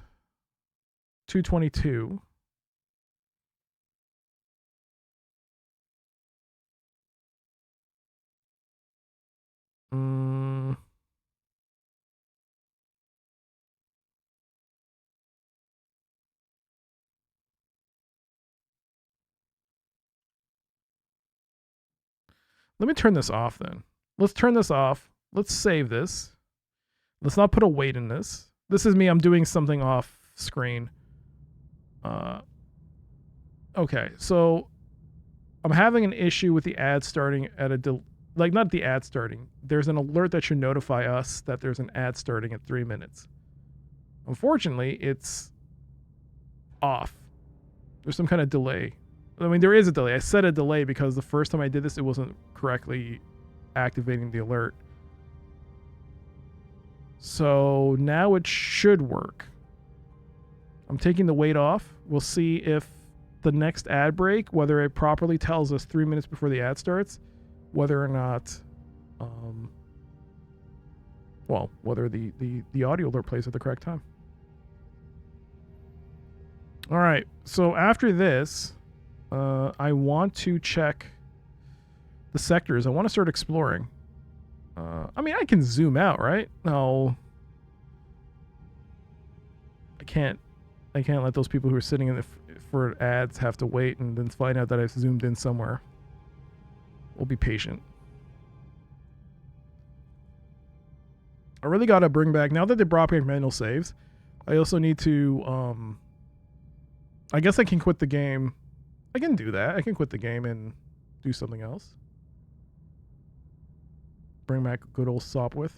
[SPEAKER 1] 2:22. Let me turn this off then. Let's turn this off. Let's save this. Let's not put a weight in this. This is me. I'm doing something off screen. Okay, so I'm having an issue with the ad starting at like not the ad starting. There's an alert that should notify us that there's an ad starting at 3 minutes. Unfortunately, it's off. There's some kind of delay. I mean, there is a delay. I said a delay because the first time I did this, it wasn't correctly activating the alert. So now it should work. I'm taking the weight off. We'll see if the next ad break, whether it properly tells us 3 minutes before the ad starts, whether or not, whether the audio alert plays at the correct time. All right. So after this, I want to check the sectors. I want to start exploring. I mean, I can zoom out, right? No. I can't let those people who are sitting in for ads have to wait and then find out that I've zoomed in somewhere. We'll be patient. I really got to bring back, now that they brought back manual saves, I also need to, I guess I can quit the game. I can do that. I can quit the game and do something else. Bring back good old Sopwith.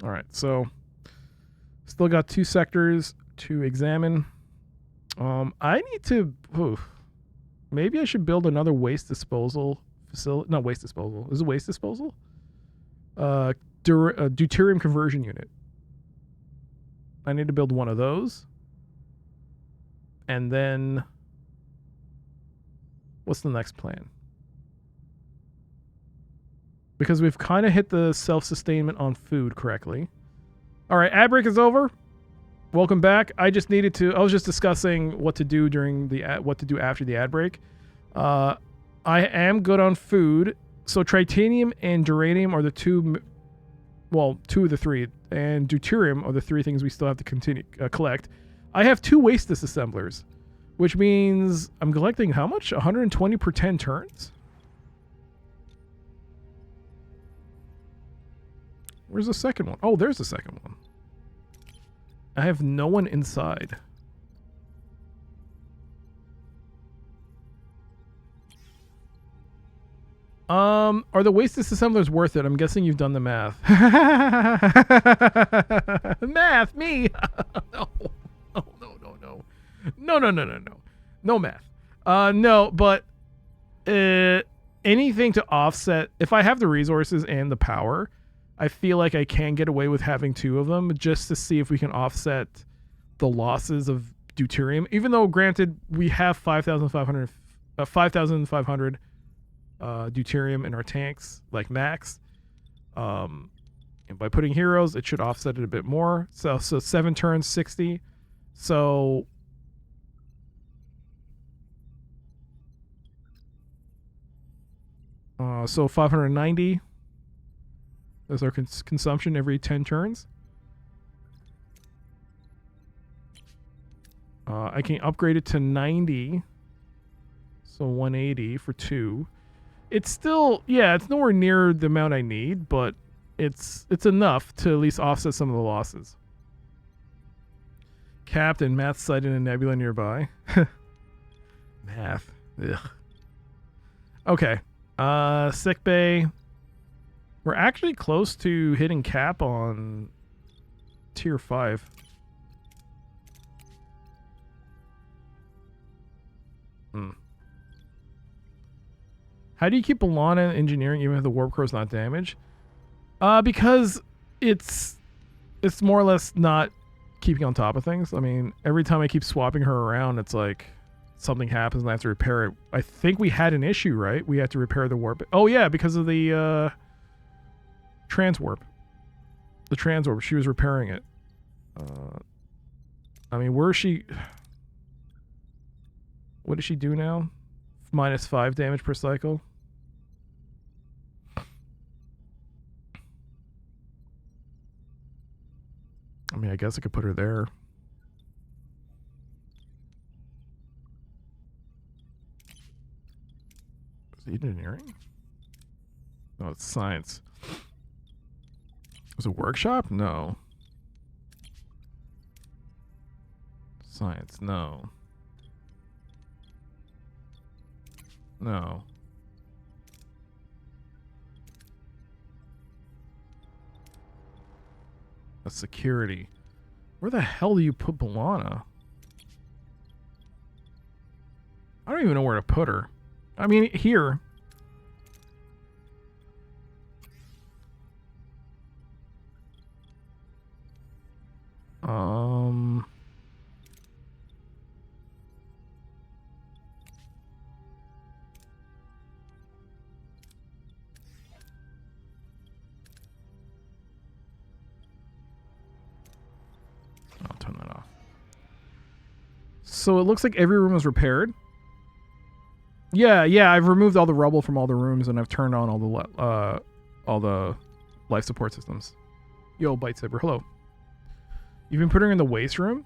[SPEAKER 1] All right, so still got 2 sectors to examine. I need to, maybe I should build another waste disposal facility. Not waste disposal. Is it waste disposal? Deuterium conversion unit. I need to build one of those. And then, what's the next plan? Because we've kind of hit the self-sustainment on food correctly. All right, ad break is over. Welcome back. I was just discussing what to do what to do after the ad break. I am good on food. So tritanium and duranium are the two of the 3, and deuterium are the 3 things we still have to collect. I have 2 waste disassemblers, which means I'm collecting how much? 120 per 10 turns? Where's the second one? Oh, there's the second one. I have no one inside. Are the waste disassemblers worth it? I'm guessing you've done the math. Math, me. No. No math. No, but anything to offset. If I have the resources and the power, I feel like I can get away with having 2 of them just to see if we can offset the losses of deuterium. Even though, granted, we have 5,500 deuterium in our tanks, like max. And by putting heroes, it should offset it a bit more. So 7 turns, 60. So so 590. That's our consumption every 10 turns. I can upgrade it to 90. So 180 for 2. It's still, it's nowhere near the amount I need, but it's enough to at least offset some of the losses. Captain, math sighted in a nebula nearby. Math. Ugh. Okay. Sick bay. We're actually close to hitting cap on tier 5. How do you keep Alana in engineering even if the warp core is not damaged? Because it's more or less not keeping on top of things. I mean, every time I keep swapping her around, it's like something happens and I have to repair it. I think we had an issue, right? We had to repair the warp. Oh yeah, because of the transwarp. The transwarp. She was repairing it. I mean, where is she? What does she do now? -5 damage per cycle. I mean, I guess I could put her there. Is it engineering? No, it's science. Was it workshop? No. Science, no. No. A security. Where the hell do you put Balana? I don't even know where to put her. I mean, here. I'll turn that off. So it looks like every room was repaired. Yeah, I've removed all the rubble from all the rooms and I've turned on all the life support systems. Yo, Bite Saber, hello. You've been putting her in the waste room?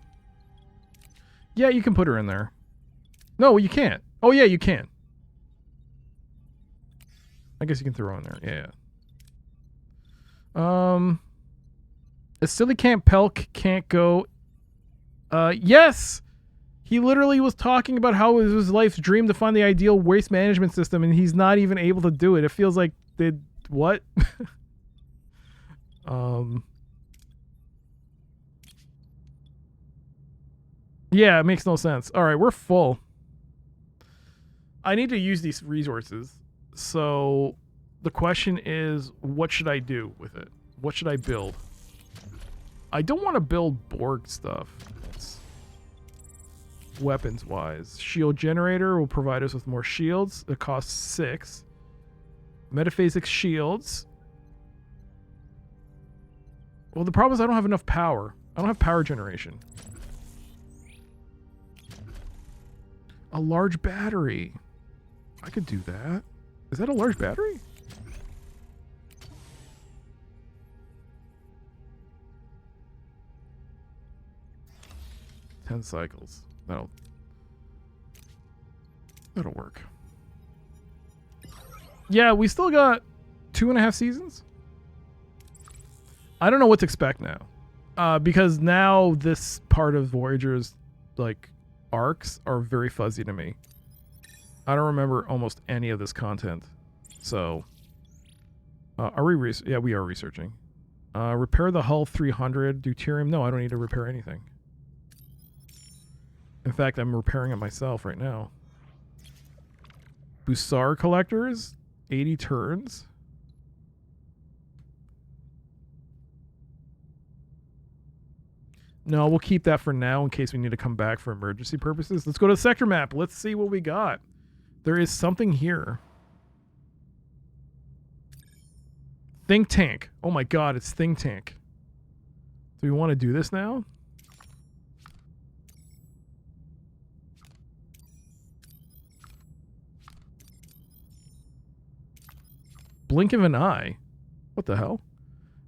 [SPEAKER 1] Yeah, you can put her in there. No, you can't. Oh yeah, you can. I guess you can throw her in there. Yeah. A silly Camp Pelk can't go. Yes! He literally was talking about how it was his life's dream to find the ideal waste management system, and he's not even able to do it. It feels like they... What? Yeah, it makes no sense. Alright, we're full. I need to use these resources. So, the question is, what should I do with it? What should I build? I don't want to build Borg stuff. Weapons-wise. Shield generator will provide us with more shields. It costs 6. Metaphasic shields. Well, the problem is I don't have enough power. I don't have power generation. A large battery. I could do that. Is that a large battery? Ten cycles. That'll work. Yeah, we still got 2.5 seasons. I don't know what to expect now. Because now this part of Voyager's like arcs are very fuzzy to me. I don't remember almost any of this content. So are we yeah, we are researching. Repair the hull 300 deuterium. No, I don't need to repair anything. In fact, I'm repairing it myself right now. Busar collectors, 80 turns. No, we'll keep that for now in case we need to come back for emergency purposes. Let's go to the sector map. Let's see what we got. There is something here. Think tank. Oh my god, it's think tank. Do we want to do this now? Blink of an eye. What the hell?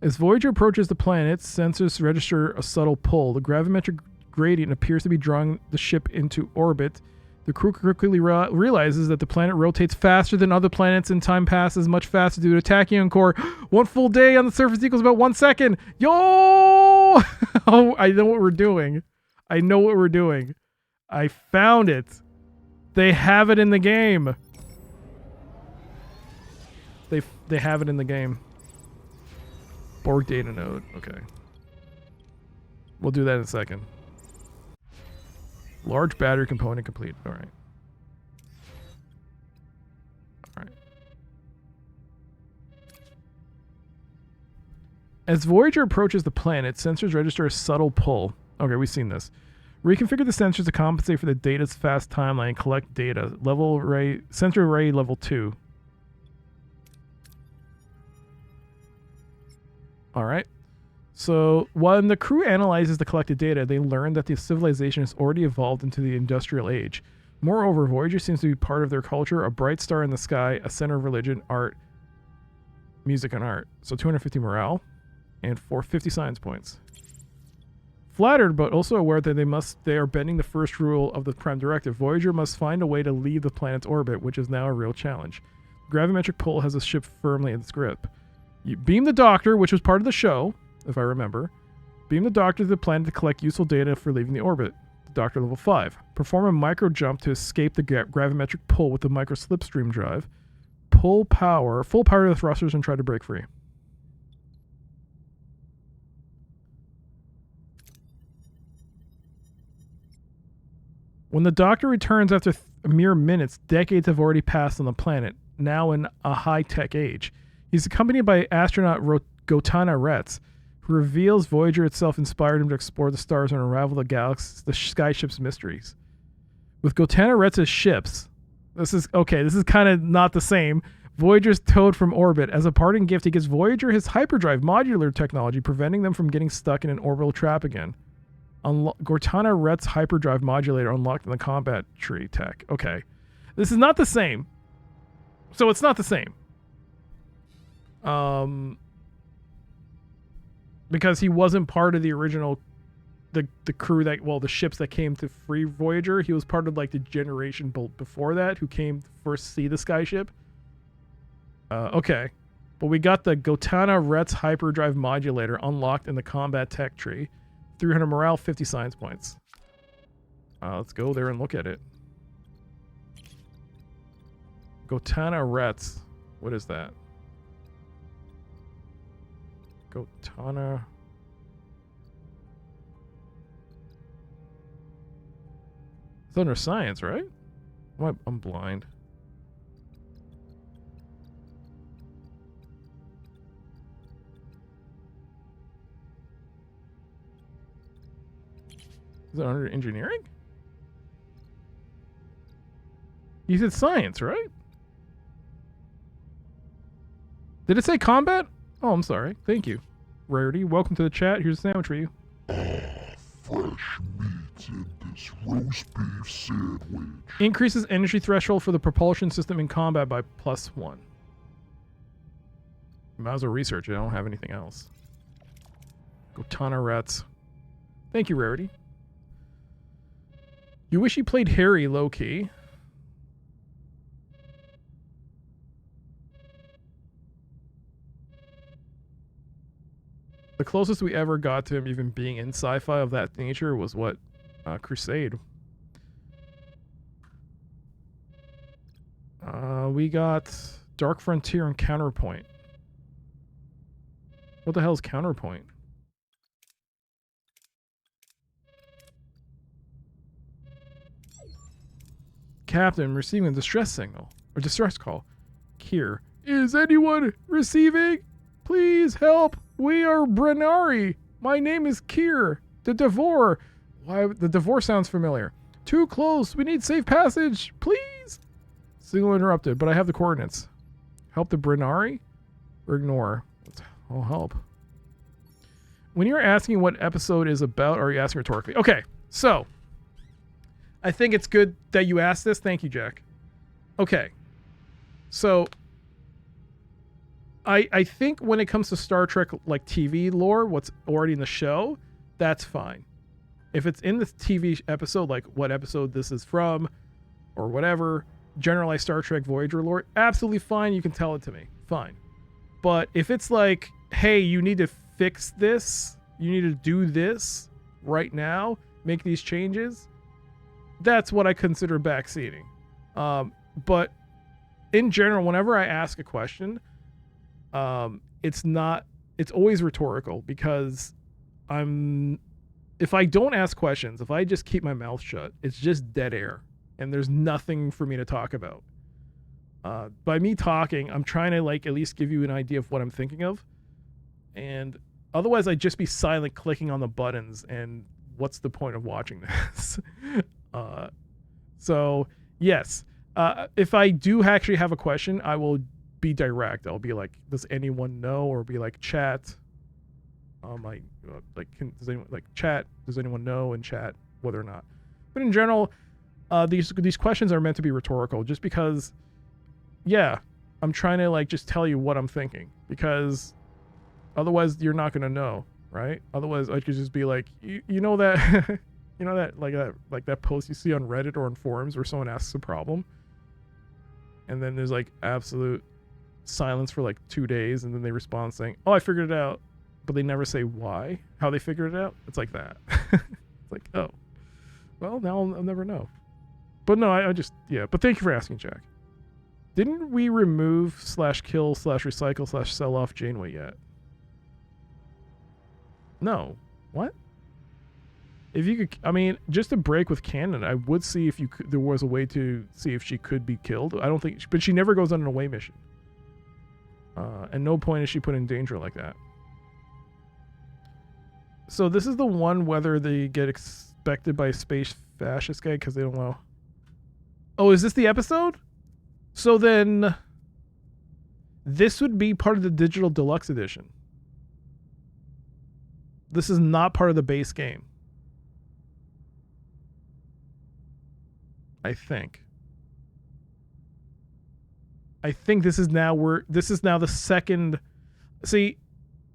[SPEAKER 1] As Voyager approaches the planet, sensors register a subtle pull. The gravimetric gradient appears to be drawing the ship into orbit. The crew quickly realizes that the planet rotates faster than other planets and time passes much faster due to tachyon core. 1 full day on the surface equals about 1 second. Yo! Oh, I know what we're doing. I know what we're doing. I found it. They have it in the game. They have it in the game. Borg data node. Okay. We'll do that in a second. Large battery component complete. All right. All right. As Voyager approaches the planet, sensors register a subtle pull. Okay, we've seen this. Reconfigure the sensors to compensate for the data's fast timeline. Collect data. Level array, sensor array level 2. All right. So when the crew analyzes the collected data, they learn that the civilization has already evolved into the industrial age. Moreover, Voyager seems to be part of their culture, a bright star in the sky, a center of religion, art, music, and art. So 250 morale and 450 science points. Flattered, but also aware that they are bending the first rule of the Prime Directive. Voyager must find a way to leave the planet's orbit, which is now a real challenge. Gravimetric pull has the ship firmly in its grip. You beam the Doctor, which was part of the show, if I remember. Beam the Doctor to the planet to collect useful data for leaving the orbit. Doctor level 5. Perform a micro jump to escape the gravimetric pull with the micro slipstream drive. Full power to the thrusters and try to break free. When the Doctor returns after mere minutes, decades have already passed on the planet, now in a high-tech age. He's accompanied by astronaut Gotana Retz, who reveals Voyager itself inspired him to explore the stars and unravel the skyship's mysteries. With Gotana Retz's ships, this is kind of not the same. Voyager's towed from orbit. As a parting gift, he gives Voyager his hyperdrive modular technology, preventing them from getting stuck in an orbital trap again. Gotana Retz's hyperdrive modulator unlocked in the combat tree tech. Okay. This is not the same. So it's not the same. Because he wasn't part of the original, the crew the ships that came to free Voyager. He was part of like the generation before that who came to first see the skyship. Okay. But we got the Gotana Retz hyperdrive modulator unlocked in the combat tech tree. 300 morale, 50 science points. Let's go there and look at it. Gotana Retz. What is that? Gotana. It's under science, right? I'm blind. Is it under engineering? You said science, right? Did it say combat? Oh, I'm sorry. Thank you. Rarity, welcome to the chat. Here's a sandwich for you.
[SPEAKER 6] Fresh meat in this roast beef sandwich.
[SPEAKER 1] Increases energy threshold for the propulsion system in combat by +1. Might as well research it. I don't have anything else. Gotana Rats. Thank you, Rarity. You wish you played Harry low-key. The closest we ever got to him even being in sci-fi of that nature was what? Crusade. We got Dark Frontier and Counterpoint. What the hell is Counterpoint? Captain, receiving a distress signal. Or distress call. Kier. Is anyone receiving? Please help. We are Brenari. My name is Kier. The Devore. Why, the Devore sounds familiar. Too close. We need safe passage. Please. Signal interrupted, but I have the coordinates. Help the Brenari? Or ignore? I'll help. When you're asking what episode is about, are you asking rhetorically? Okay, so I think it's good that you asked this. Thank you, Jack. Okay. So I think when it comes to Star Trek like TV lore, what's already in the show, that's fine. If it's in the TV episode, like what episode this is from or whatever, generalized Star Trek Voyager lore, absolutely fine. You can tell it to me. Fine. But if it's like, hey, you need to fix this, you need to do this right now, make these changes, that's what I consider backseating. But in general, whenever I ask a question, it's always rhetorical, because if I don't ask questions, if I just keep my mouth shut, it's just dead air and there's nothing for me to talk about. By me talking, I'm trying to like at least give you an idea of what I'm thinking of, and otherwise I'd just be silent clicking on the buttons and what's the point of watching this? So yes, if I do actually have a question, I will be direct. I'll be like, does anyone know? Or be like, chat. Does anyone chat? Does anyone know in chat whether or not? But in general, these questions are meant to be rhetorical, just because, yeah, I'm trying to like just tell you what I'm thinking, because otherwise you're not gonna know, right? Otherwise I could just be like, you know that, you know that like that post you see on Reddit or on forums where someone asks a problem, and then there's like absolute silence for like 2 days, and then they respond saying, "Oh, I figured it out," but they never say why, how they figured it out. It's like that. It's like, oh, well, now I'll never know. But no, I just, yeah. But thank you for asking, Jack. Didn't we remove /kill /recycle /sell off Janeway yet? No. What? If you could, I mean, just to break with canon, I would see if you could, there was a way to see if she could be killed. I don't think, but she never goes on an away mission. And no point is she put in danger like that. So this is the one whether they get expected by a space fascist guy because they don't know. Oh, is this the episode? So then this would be part of the digital deluxe edition. This is not part of the base game, I think. I think this is now the second. See,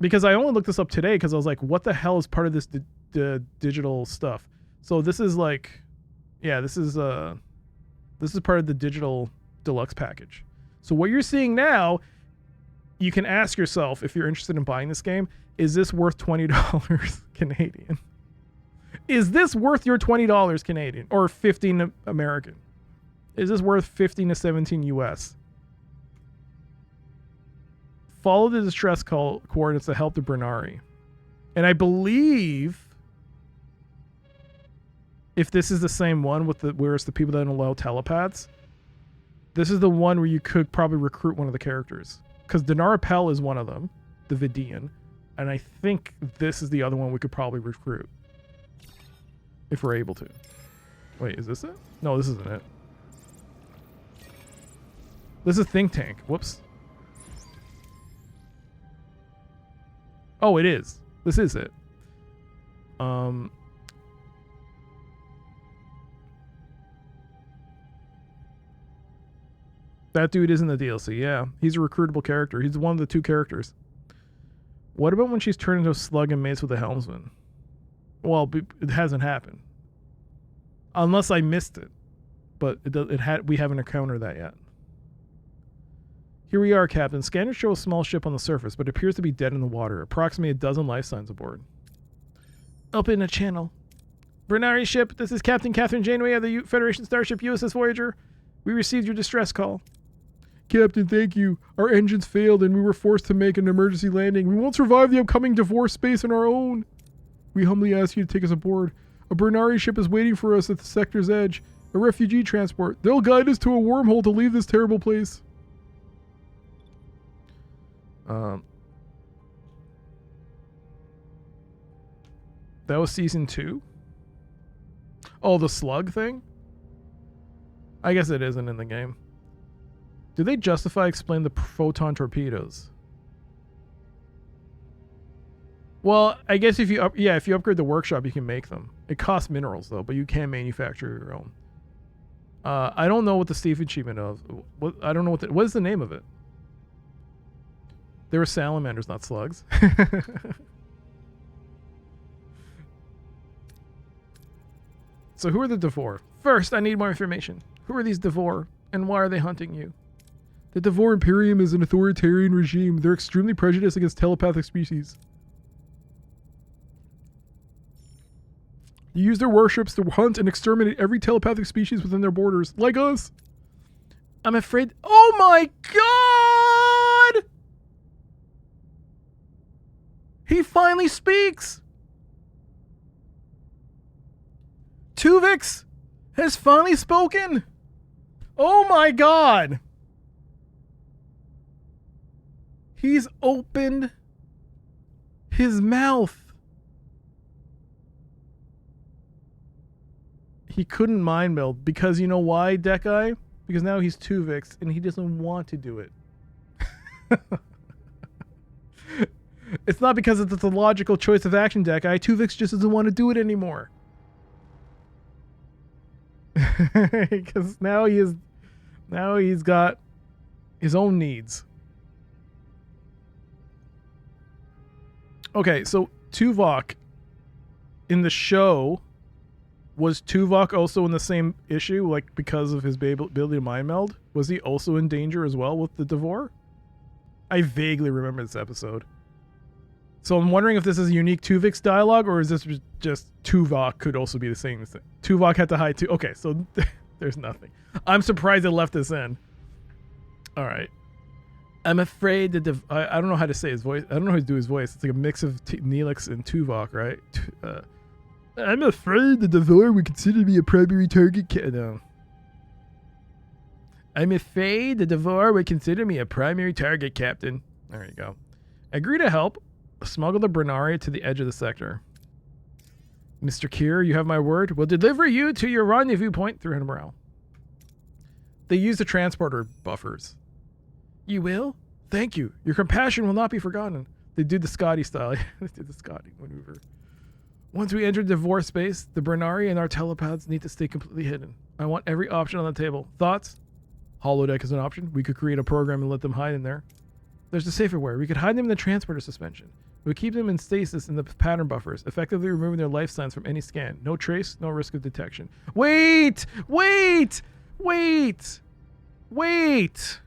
[SPEAKER 1] because I only looked this up today because I was like, what the hell is part of this digital stuff? So this is like, yeah, this is part of the digital deluxe package. So what you're seeing now, you can ask yourself, if you're interested in buying this game, is this worth $20 Canadian? Is this worth your $20 Canadian or 15 American? Is this worth 15 to 17 US? Follow the distress call coordinates to help the Bernari. And I believe if this is the same one with where it's the people that don't allow telepaths, this is the one where you could probably recruit one of the characters. Because Dinara Pell is one of them, the Vidian. And I think this is the other one we could probably recruit. If we're able to. Wait, is this it? No, this isn't it. This is Think Tank. Whoops. Oh, it is. This is it. That dude is in the DLC, yeah. He's a recruitable character. He's one of the two characters. What about when she's turned into a slug and mates with the helmsman? Well, it hasn't happened. Unless I missed it. But we haven't encountered that yet. Here we are, Captain. Scanners show a small ship on the surface, but it appears to be dead in the water. Approximately 12 life signs aboard. Open a channel. Bernari ship, this is Captain Catherine Janeway of the Federation starship USS Voyager. We received your distress call. Captain, thank you. Our engines failed and we were forced to make an emergency landing. We won't survive the upcoming divorce space on our own. We humbly ask you to take us aboard. A Bernari ship is waiting for us at the sector's edge. A refugee transport. They'll guide us to a wormhole to leave this terrible place. That was season 2? Oh, the slug thing? I guess it isn't in the game. Do they explain the photon torpedoes? Well, I guess if you upgrade the workshop, you can make them. It costs minerals though, but you can manufacture your own. I don't know what the Steve achievement of. I don't know what is the name of it. They were salamanders, not slugs. So who are the Devore? First, I need more information. Who are these Devore, and why are they hunting you? The Devore Imperium is an authoritarian regime. They're extremely prejudiced against telepathic species. You use their warships to hunt and exterminate every telepathic species within their borders, like us. I'm afraid... Oh my god! He finally speaks! Tuvix has finally spoken! Oh my god! He's opened his mouth. He couldn't mind meld because you know why, Dekai? Because now he's Tuvix and he doesn't want to do it. It's not because it's a logical choice of action, Dekai. Tuvix just doesn't want to do it anymore. Because now he's got his own needs. Okay, so Tuvok in the show, was Tuvok also in the same issue, like because of his ability to mind meld? Was he also in danger as well with the Devore? I vaguely remember this episode. So I'm wondering if this is a unique Tuvix dialogue, or is this just Tuvok could also be the same thing? Tuvok had to hide too. Okay, so there's nothing. I'm surprised they left this in. All right. I'm afraid that I don't know how to say his voice. I don't know how to do his voice. It's like a mix of Neelix and Tuvok, right? I'm afraid the Devore would consider me a primary target. No. I'm afraid the Devore would consider me a primary target, Captain. There you go. Agree to help. Smuggle the Brenari to the edge of the sector. Mr. Kier, you have my word. We'll deliver you to your rendezvous point. 300 morale. They use the transporter buffers. You will? Thank you. Your compassion will not be forgotten. They do the Scotty style. They did the Scotty maneuver. Once we enter Devore space, the Brenari and our telepaths need to stay completely hidden. I want every option on the table. Thoughts? Holodeck is an option. We could create a program and let them hide in there. There's a safer way. We could hide them in the transporter suspension. We would keep them in stasis in the pattern buffers, effectively removing their life signs from any scan. No trace, no risk of detection. Wait! Wait! Wait! Wait!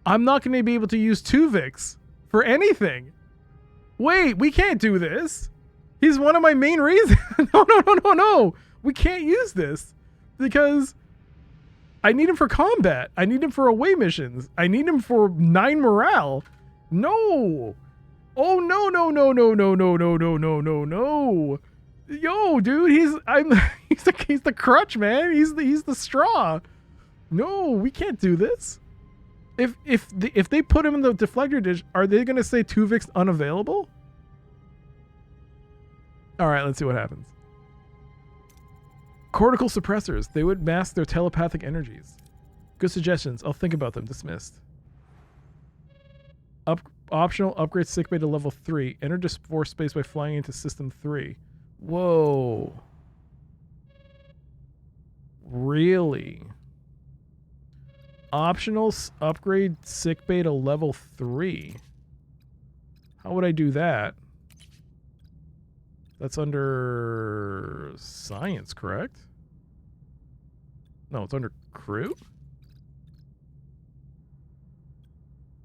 [SPEAKER 1] I'm not going to be able to use Tuvix for anything. Wait, we can't do this. He's one of my main reasons. No. We can't use this because I need him for combat. I need him for away missions. I need him for 9 morale. No. Oh, no. Yo, dude, he's the crutch, man. He's the straw. No, we can't do this. If they put him in the deflector dish, are they going to say Tuvix unavailable? All right, let's see what happens. Cortical suppressors. They would mask their telepathic energies. Good suggestions. I'll think about them. Dismissed. Optional upgrade sickbay to level 3. Enter Devore space by flying into system 3. Whoa. Really? Optional upgrade sickbay to level 3. How would I do that? That's under science, correct? No, it's under crew?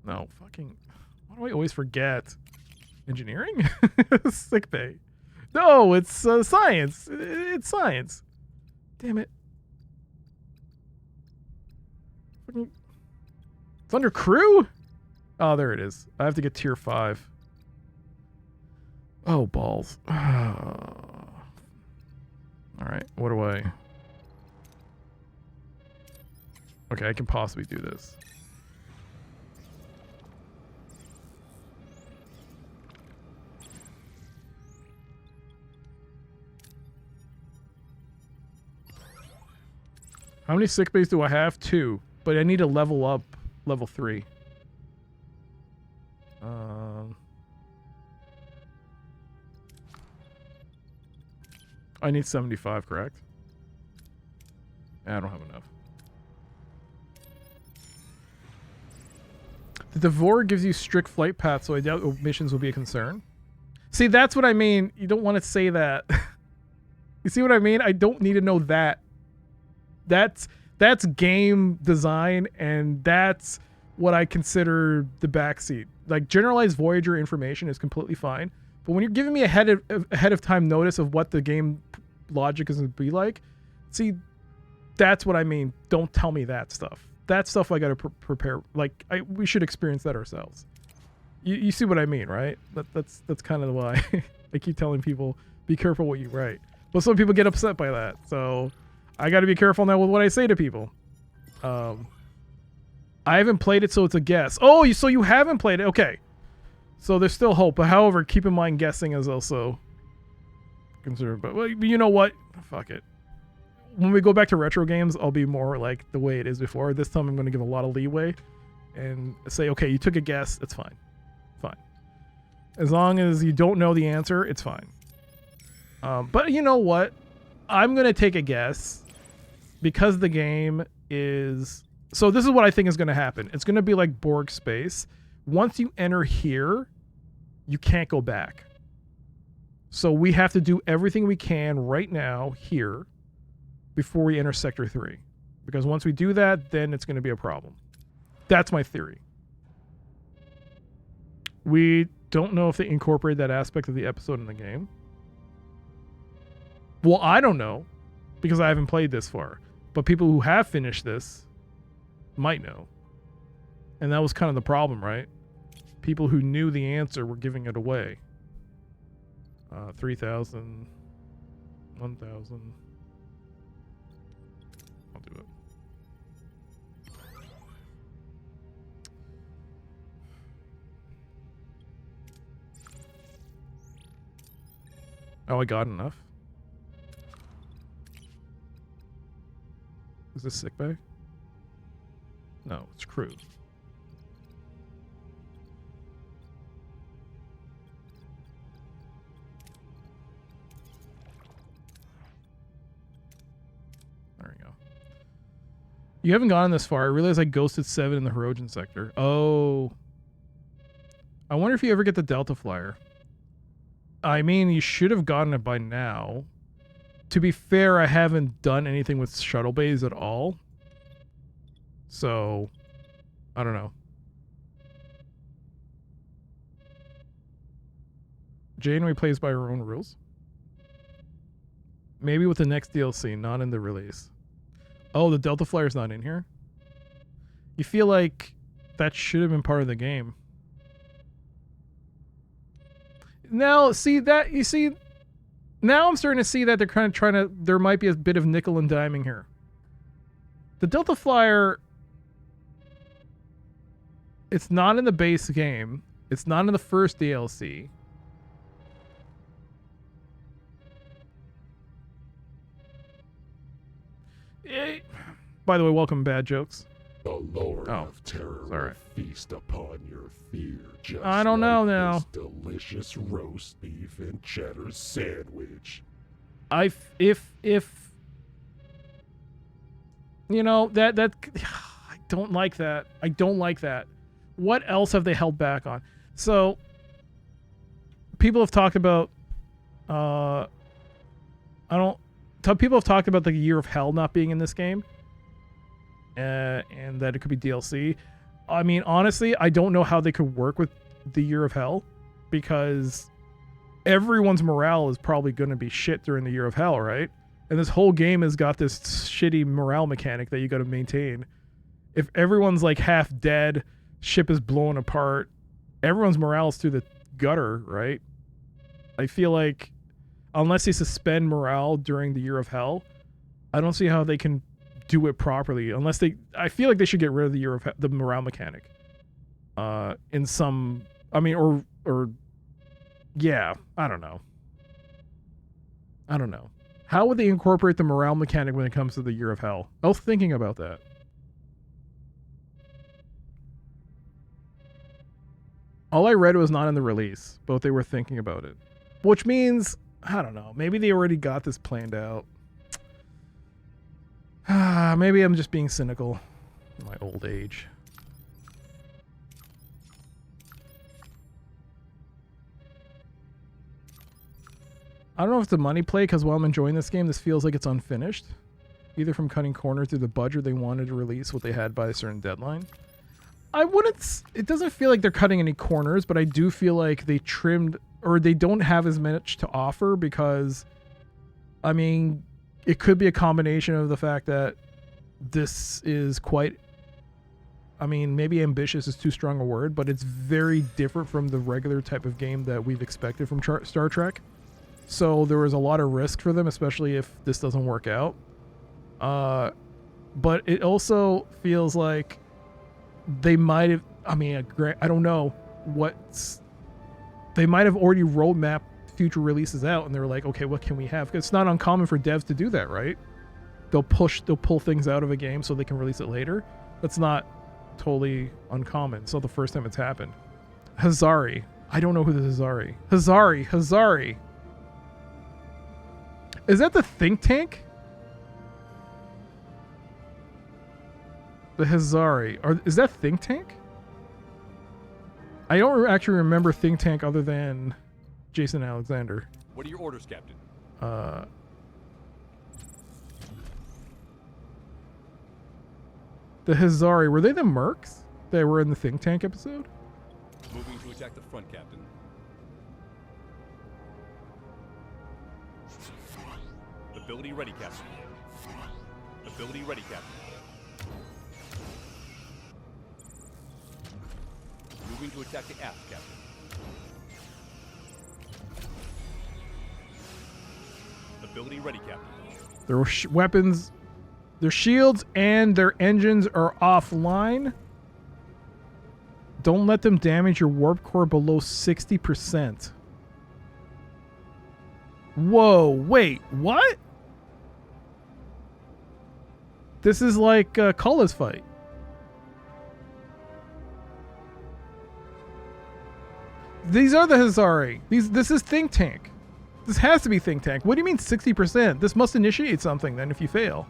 [SPEAKER 1] No, fucking... Why do I always forget? Engineering? Sickbay. No, it's science. It's science. Damn it. It's under crew? Oh, there it is. I have to get tier 5. Oh, balls. Alright, what do I... Okay, I can possibly do this. How many sick bays do I have? 2. But I need to level up level 3. I need 75, correct? I don't have enough. The Devore gives you strict flight paths, so I doubt missions will be a concern. See, that's what I mean. You don't want to say that. You see what I mean? I don't need to know that. That's game design, and that's what I consider the backseat. Like, generalized Voyager information is completely fine, but when you're giving me ahead of time notice of what the game logic is going to be like, see, that's what I mean. Don't tell me that stuff. That stuff I got to prepare. Like, we should experience that ourselves. You see what I mean, right? That's kind of why I keep telling people, be careful what you write. But some people get upset by that, so I got to be careful now with what I say to people. I haven't played it, so it's a guess. Oh, so you haven't played it? Okay. So there's still hope. But however, keep in mind guessing is also concerned. But well, you know what? Fuck it. When we go back to retro games, I'll be more like the way it is before. This time I'm going to give a lot of leeway and say, okay, you took a guess. It's fine. Fine. As long as you don't know the answer, it's fine. But you know what? I'm going to take a guess because the game is... So this is what I think is going to happen. It's going to be like Borg space. Once you enter here, you can't go back. So we have to do everything we can right now here before we enter Sector 3. Because once we do that, then it's going to be a problem. That's my theory. We don't know if they incorporate that aspect of the episode in the game. Well, I don't know because I haven't played this far. But people who have finished this might know. And that was kind of the problem, right? People who knew the answer were giving it away. 3,000, 1,000. I'll do it. Oh, I got enough. Is this sick bay? No, it's crew. There we go. You haven't gotten this far. I realize I ghosted 7 in the Hirogen sector. Oh. I wonder if you ever get the Delta Flyer. I mean, you should have gotten it by now. To be fair, I haven't done anything with shuttle bays at all. So, I don't know. Janeway plays by her own rules. Maybe with the next DLC, not in the release. Oh, the Delta Flyer's not in here? You feel like that should have been part of the game. Now, see that, you see, now I'm starting to see that they're kind of trying to, there might be a bit of nickel and diming here. The Delta Flyer, it's not in the base game. It's not in the first DLC. By the way, welcome Bad Jokes.
[SPEAKER 6] The Lord
[SPEAKER 1] Oh,
[SPEAKER 6] of Terror
[SPEAKER 1] sorry.
[SPEAKER 6] will feast upon your fear. Just
[SPEAKER 1] I don't know
[SPEAKER 6] like
[SPEAKER 1] now.
[SPEAKER 6] this delicious roast beef and cheddar sandwich.
[SPEAKER 1] If you know that I don't like that. I don't like that. What else have they held back on? So people have talked about people have talked about the Year of Hell not being in this game. And that it could be DLC. I mean, honestly, I don't know how they could work with the Year of Hell because everyone's morale is probably going to be shit during the Year of Hell, right? And this whole game has got this shitty morale mechanic that you got to maintain. If everyone's like half dead, ship is blown apart, everyone's morale is through the gutter, right? I feel like unless they suspend morale during the Year of Hell, I don't see how they can do it properly unless they, I feel like they should get rid of the Year of the morale mechanic in some, I mean, or yeah, I don't know how would they incorporate the morale mechanic when it comes to the Year of Hell. I was thinking about that. All I read was not in the release, but they were thinking about it, which means I don't know, maybe they already got this planned out. Maybe I'm just being cynical in my old age. I don't know if it's a money play because while I'm enjoying this game, this feels like it's unfinished. Either from cutting corners through the budget they wanted to release what they had by a certain deadline. I wouldn't... It doesn't feel like they're cutting any corners, but I do feel like they trimmed... Or they don't have as much to offer because... I mean... It could be a combination of the fact that this is quite, I mean, maybe ambitious is too strong a word, but it's very different from the regular type of game that we've expected from Star Trek. So there was a lot of risk for them, especially if this doesn't work out. But it also feels like they might have, I mean, I don't know what's, they might have already roadmapped future releases out, and they're like, okay, what can we have? Because it's not uncommon for devs to do that, right? They'll pull things out of a game so they can release it later. That's not totally uncommon. It's not the first time it's happened. Hazari. I don't know who this is. Hazari. Is that the think tank? The Hazari. Is that think tank? I don't actually remember think tank other than Jason Alexander.
[SPEAKER 10] What are your orders, Captain?
[SPEAKER 1] The Hazari, were they the mercs that were in the think tank episode?
[SPEAKER 10] Moving to attack the front, Captain. Ability ready, Captain. Ability ready, Captain. Moving to attack the aft, Captain. Ability ready, Captain.
[SPEAKER 1] Their weapons, their shields, and their engines are offline. Don't let them damage your warp core below 60%. Whoa, wait, what? This is like Kala's fight. These are the Hazari. This is Think Tank. This has to be Think Tank. What do you mean 60%? This must initiate something then if you fail.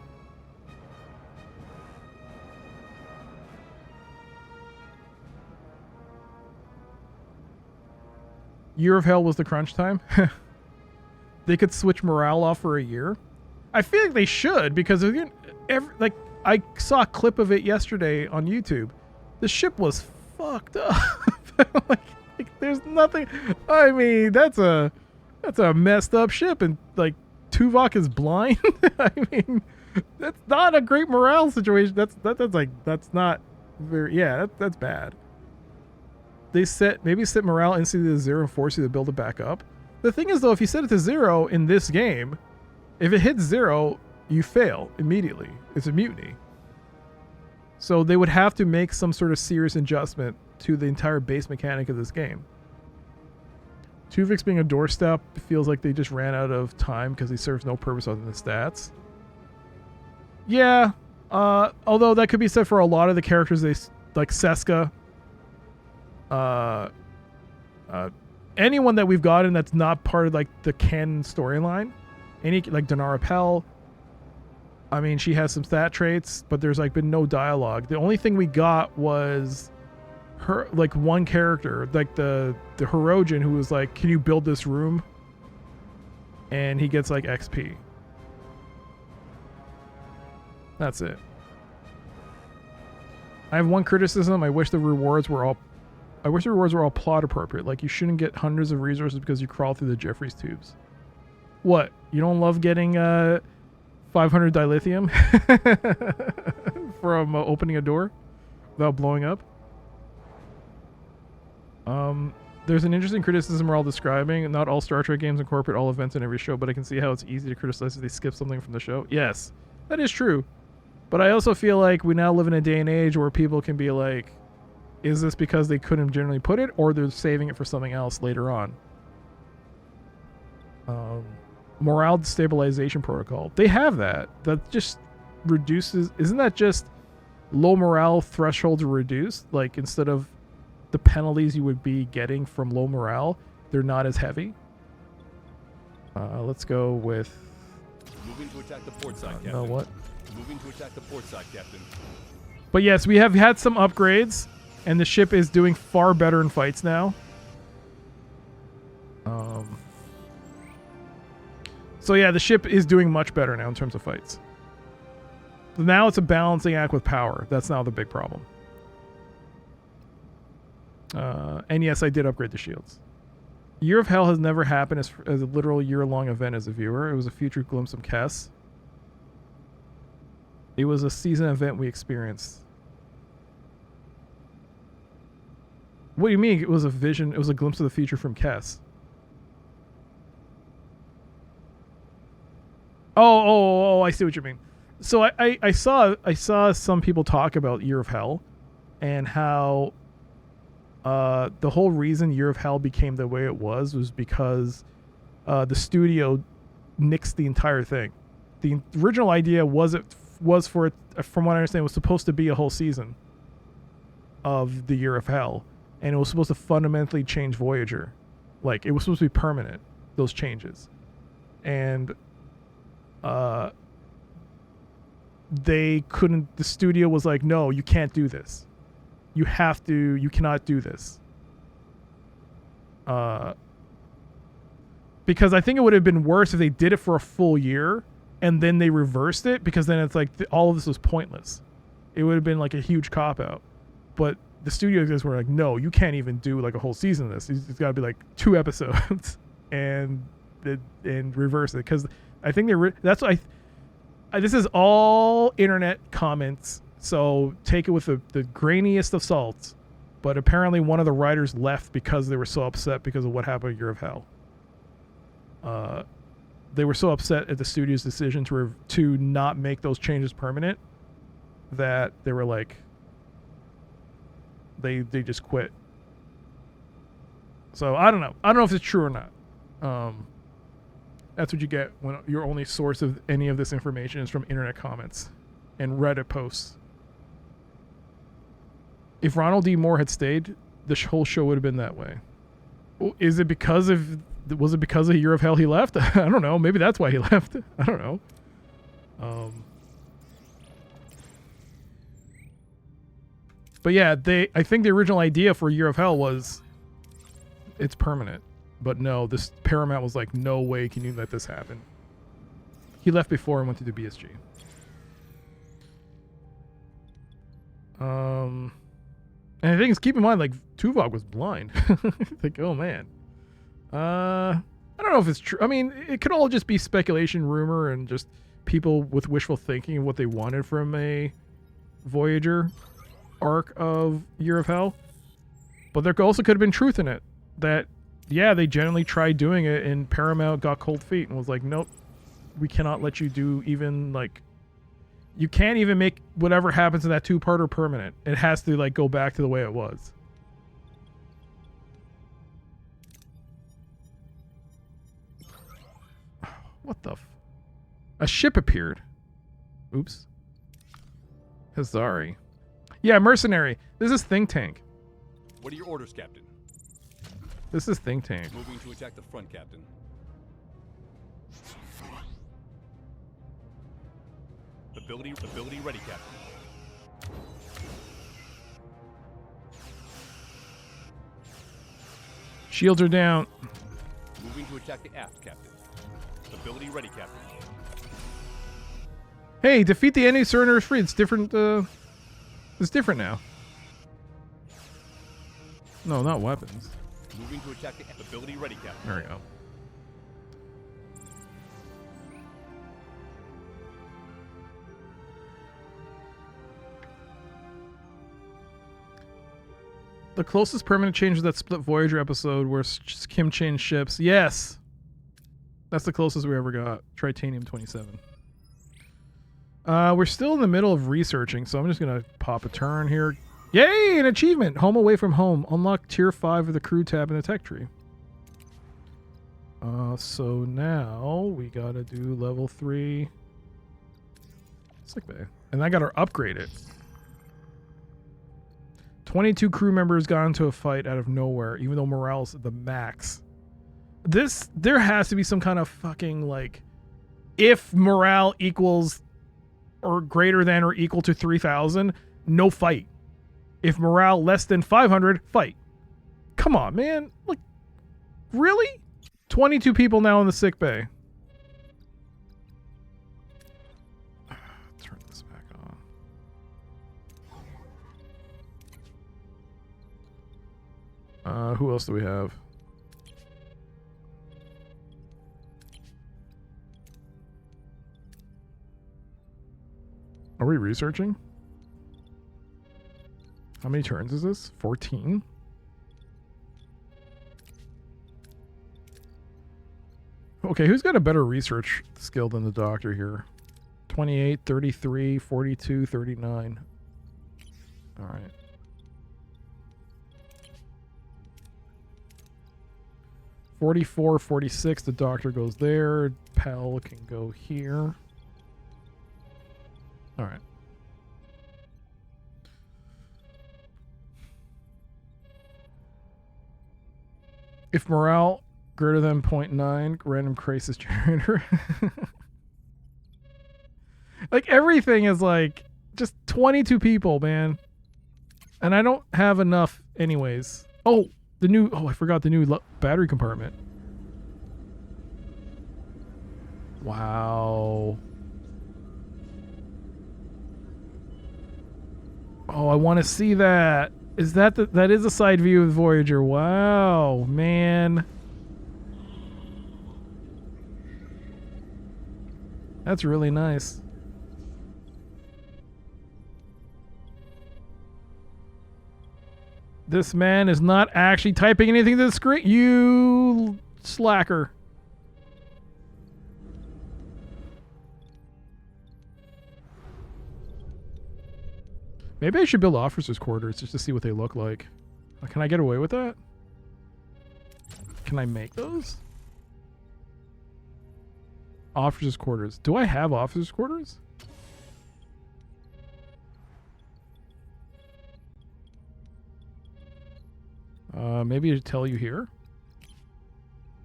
[SPEAKER 1] Year of Hell was the crunch time. They could switch morale off for a year. I feel like they should, because like I saw a clip of it yesterday on YouTube. The ship was fucked up. like there's nothing. I mean, that's a messed up ship, and like Tuvok is blind. I mean, that's not a great morale situation. That's not very. Yeah, that's bad. They maybe set morale instantly to 0 and force you to build it back up. The thing is, though, if you set it to 0 in this game, if it hits 0, you fail immediately. It's a mutiny. So they would have to make some sort of serious adjustment to the entire base mechanic of this game. Tuvix being a doorstep feels like they just ran out of time because he serves no purpose other than stats. Yeah, although that could be said for a lot of the characters, like Seska. Anyone that we've gotten that's not part of like the canon storyline, like Denara Pell. I mean, she has some stat traits, but there's like been no dialogue. The only thing we got was her, like one character, like the Hirogen, who was like, "Can you build this room?" And he gets like XP. That's it. I have one criticism. I wish the rewards were all plot appropriate. Like, you shouldn't get hundreds of resources because you crawl through the Jeffries tubes. What? You don't love getting 500 dilithium from opening a door without blowing up? There's an interesting criticism we're all describing. Not all Star Trek games incorporate all events in every show, but I can see how it's easy to criticize if they skip something from the show. Yes, that is true. But I also feel like we now live in a day and age where people can be like, is this because they couldn't generally put it, or they're saving it for something else later on? Morale stabilization protocol. They have that. That just reduces... Isn't that just low morale thresholds are reduced? Like, instead of the penalties you would be getting from low morale, they're not as heavy. Let's go with...
[SPEAKER 10] Moving to attack the port side, Captain.
[SPEAKER 1] No, what?
[SPEAKER 10] Moving to attack the port side, Captain.
[SPEAKER 1] But yes, we have had some upgrades, and the ship is doing far better in fights now. So yeah, the ship is doing much better now in terms of fights. Now it's a balancing act with power. That's now the big problem. And yes, I did upgrade the shields. Year of Hell has never happened as a literal year-long event as a viewer. It was a future glimpse of Kess. It was a season event we experienced. What do you mean it was a vision? It was a glimpse of the future from Kess. Oh, I see what you mean. So I saw some people talk about Year of Hell and how the whole reason Year of Hell became the way it was because the studio nixed the entire thing. The original idea was for it, from what I understand, was supposed to be a whole season of the Year of Hell, and it was supposed to fundamentally change Voyager. Like, it was supposed to be permanent, those changes. And they couldn't, the studio was like, no, you can't do this. You cannot do this. Because I think it would have been worse if they did it for a full year and then they reversed it, because then it's like all of this was pointless. It would have been like a huge cop-out. But the studio guys were like, no, you can't even do like a whole season of this. It's got to be like 2 episodes and reverse it. Because I think that's what this is all internet comments, so take it with the grainiest of salts. But apparently one of the writers left because they were so upset because of what happened at Year of Hell. They were so upset at the studio's decision to not make those changes permanent that they were like, they just quit. So I don't know. I don't know if it's true or not. That's what you get when your only source of any of this information is from internet comments and Reddit posts. If Ronald D. Moore had stayed, the whole show would have been that way. Was it because of Year of Hell he left? I don't know. Maybe that's why he left. I don't know. But yeah, I think the original idea for Year of Hell was it's permanent. But no, this Paramount was like, no way can you let this happen. He left before and went to do BSG. And the thing is, keep in mind, like, Tuvok was blind. Like, oh man. I don't know if it's true. I mean, it could all just be speculation, rumor, and just people with wishful thinking of what they wanted from a Voyager arc of Year of Hell. But there also could have been truth in it. That, yeah, they generally tried doing it, and Paramount got cold feet and was like, nope, we cannot let you do even, like, you can't even make whatever happens in that 2-parter permanent. It has to, like, go back to the way it was. What the a ship appeared. Oops. Hazari. Yeah, mercenary. This is Think Tank.
[SPEAKER 10] What are your orders, Captain?
[SPEAKER 1] This is Think Tank.
[SPEAKER 10] Moving to attack the front, Captain. Ability ready, Captain.
[SPEAKER 1] Shields are down.
[SPEAKER 10] Moving to attack the aft, Captain. Ability ready, Captain.
[SPEAKER 1] Hey, defeat the enemy, surrender is free. It's different. It's different now. No, not weapons.
[SPEAKER 10] Moving to attack the ability ready, Captain.
[SPEAKER 1] There we go. The closest permanent change was that split Voyager episode where Kim changed ships. Yes! That's the closest we ever got. Tritanium 27. We're still in the middle of researching, so I'm just going to pop a turn here. Yay! An achievement! Home away from home. Unlock tier 5 of the crew tab in the tech tree. So now we got to do level 3 sickbay. And I got to upgrade it. 22 crew members got into a fight out of nowhere, even though morale's the max. There has to be some kind of fucking, like, if morale equals or greater than or equal to 3,000, no fight. If morale less than 500, fight. Come on, man. Like, really? 22 people now in the sick bay. Turn this back on. Who else do we have? Are we researching? How many turns is this? 14? Okay, who's got a better research skill than the doctor here? 28, 33, 42, 39. All right. 44, 46. The doctor goes there. Pell can go here. All right. If morale greater than 0.9, random crisis generator. Like everything is like just 22 people, man. And I don't have enough anyways. Oh, I forgot the new battery compartment. Wow. Oh, I want to see that. Is that that is a side view of Voyager? Wow, man. That's really nice. This man is not actually typing anything to the screen. You slacker. Maybe I should build officers' quarters just to see what they look like. Can I get away with that? Can I make those? Officers' quarters. Do I have officers' quarters? Maybe to tell you here.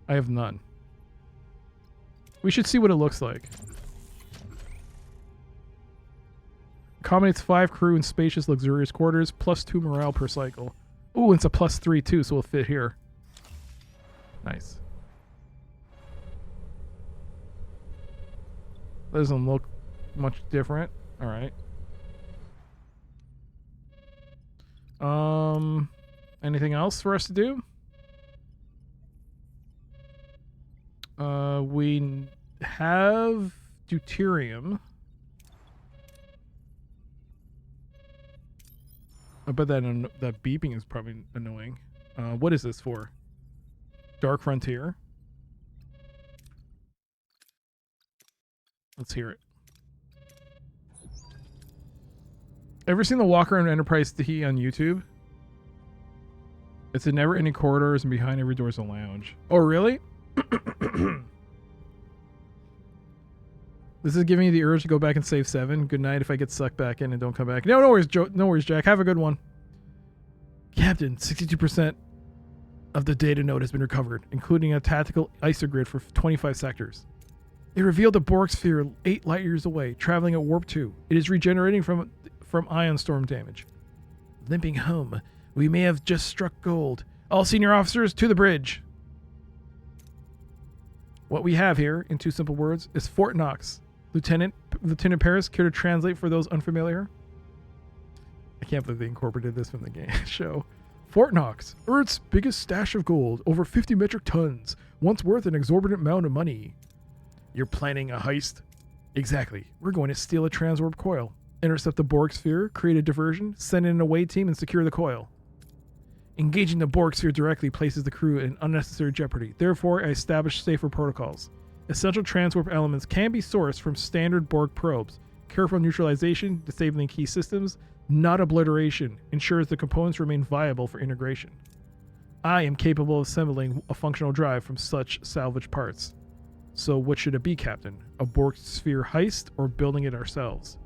[SPEAKER 1] I have none. We should see what it looks like. Accommodates 5 crew in spacious, luxurious quarters, +2 morale per cycle. Ooh, it's a +3 too, so it'll fit here. Nice. Doesn't look much different. All right. Anything else for us to do? We have deuterium. I bet that beeping is probably annoying. What is this for? Dark Frontier. Let's hear it. Ever seen the Walker and Enterprise Tea on YouTube? It's a never-ending corridors, and behind every door is a lounge. Oh, really? This is giving you the urge to go back and save 7. Good night if I get sucked back in and don't come back. No worries, Joe. No worries, Jack. Have a good one. Captain, 62% of the data node has been recovered, including a tactical isogrid for 25 sectors. It revealed a Borg sphere 8 light years away, traveling at warp 2. It is regenerating from ion storm damage. Limping home, we may have just struck gold. All senior officers to the bridge. What we have here, in 2 simple words, is Fort Knox. Lieutenant Paris, care to translate for those unfamiliar? I can't believe they incorporated this from the game show. Fort Knox, Earth's biggest stash of gold, over 50 metric tons, once worth an exorbitant amount of money. You're planning a heist? Exactly. We're going to steal a transwarp coil, intercept the Borg sphere, create a diversion, send in an away team, and secure the coil. Engaging the Borg sphere directly places the crew in unnecessary jeopardy. Therefore, I established safer protocols. Essential transwarp elements can be sourced from standard Borg probes. Careful neutralization, disabling key systems, not obliteration, ensures the components remain viable for integration. I am capable of assembling a functional drive from such salvaged parts. So what should it be, Captain? A Borg sphere heist or building it ourselves?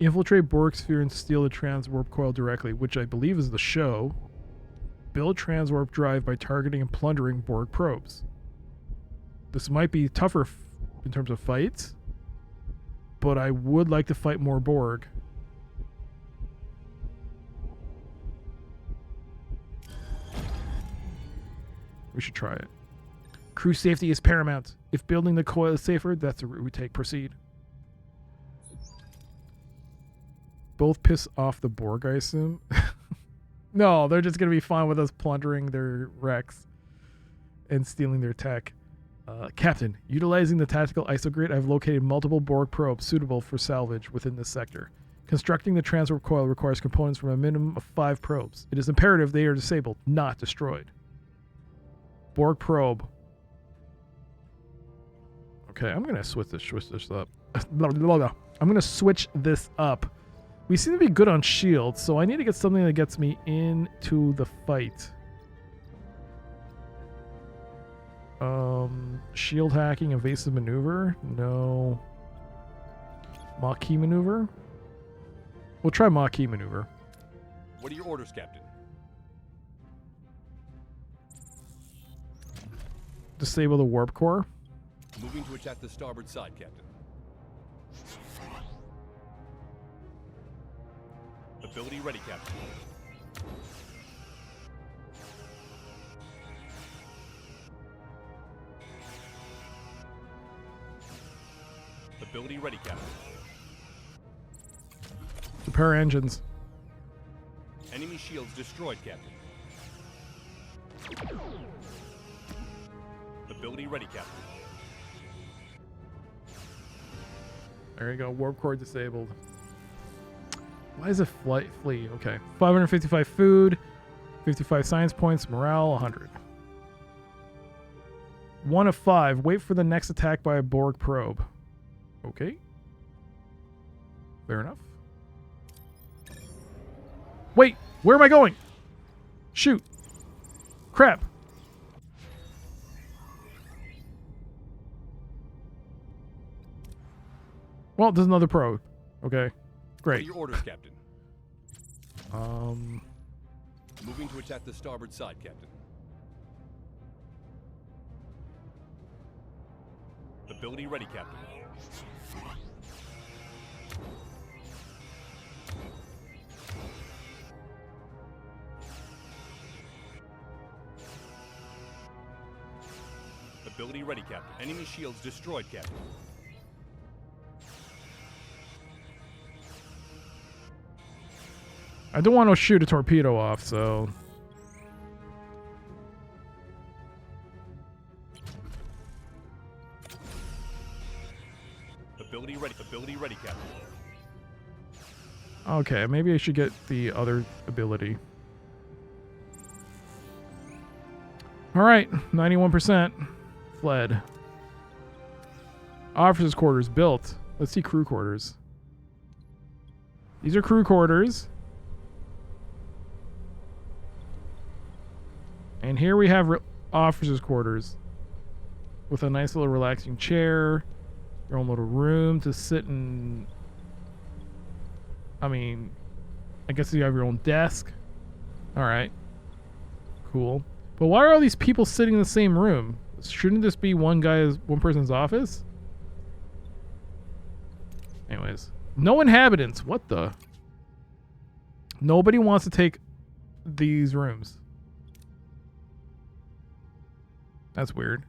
[SPEAKER 1] Infiltrate Borg sphere and steal the transwarp coil directly, which I believe is the show. Build transwarp drive by targeting and plundering Borg probes. This might be tougher in terms of fights, but I would like to fight more Borg. We should try it. Crew safety is paramount. If building the coil is safer, that's the route we take. Proceed. Both piss off the Borg, I assume. No, they're just going to be fine with us plundering their wrecks and stealing their tech. Captain, utilizing the tactical isogrid, I've located multiple Borg probes suitable for salvage within this sector. Constructing the transwarp coil requires components from a minimum of 5 probes. It is imperative they are disabled, not destroyed. Borg probe. Okay, I'm going to switch this up. I'm going to switch this up. We seem to be good on shields, so I need to get something that gets me into the fight. Shield hacking, evasive maneuver. No. Maquis maneuver. We'll try Maquis maneuver.
[SPEAKER 10] What are your orders, Captain?
[SPEAKER 1] Disable the warp core.
[SPEAKER 10] Moving to attack the starboard side, Captain. Ability ready, Captain. Ability ready, Captain.
[SPEAKER 1] Repair engines.
[SPEAKER 10] Enemy shields destroyed, Captain. Ability ready, Captain.
[SPEAKER 1] There you go. Warp core disabled. Why is it flee? Okay. 555 food, 55 science points, morale 100. 1 of 5. Wait for the next attack by a Borg probe. Okay. Fair enough. Wait, where am I going? Shoot. Crap. Well, there's another probe. Okay.
[SPEAKER 10] What are
[SPEAKER 1] Great.
[SPEAKER 10] your orders, Captain? Moving to attack the starboard side, Captain. Ability ready, Captain. Ability ready, Captain. Enemy shields destroyed, Captain.
[SPEAKER 1] I don't want to shoot a torpedo off, so...
[SPEAKER 10] Ability ready, Captain.
[SPEAKER 1] Okay, maybe I should get the other ability. Alright, 91%. Fled. Officers' quarters built. Let's see crew quarters. These are crew quarters. And here we have officers' quarters. With a nice little relaxing chair. Your own little room to sit in. I mean, I guess you have your own desk. Alright. Cool. But why are all these people sitting in the same room? Shouldn't this be one person's office? Anyways. No inhabitants. What the? Nobody wants to take these rooms. That's weird.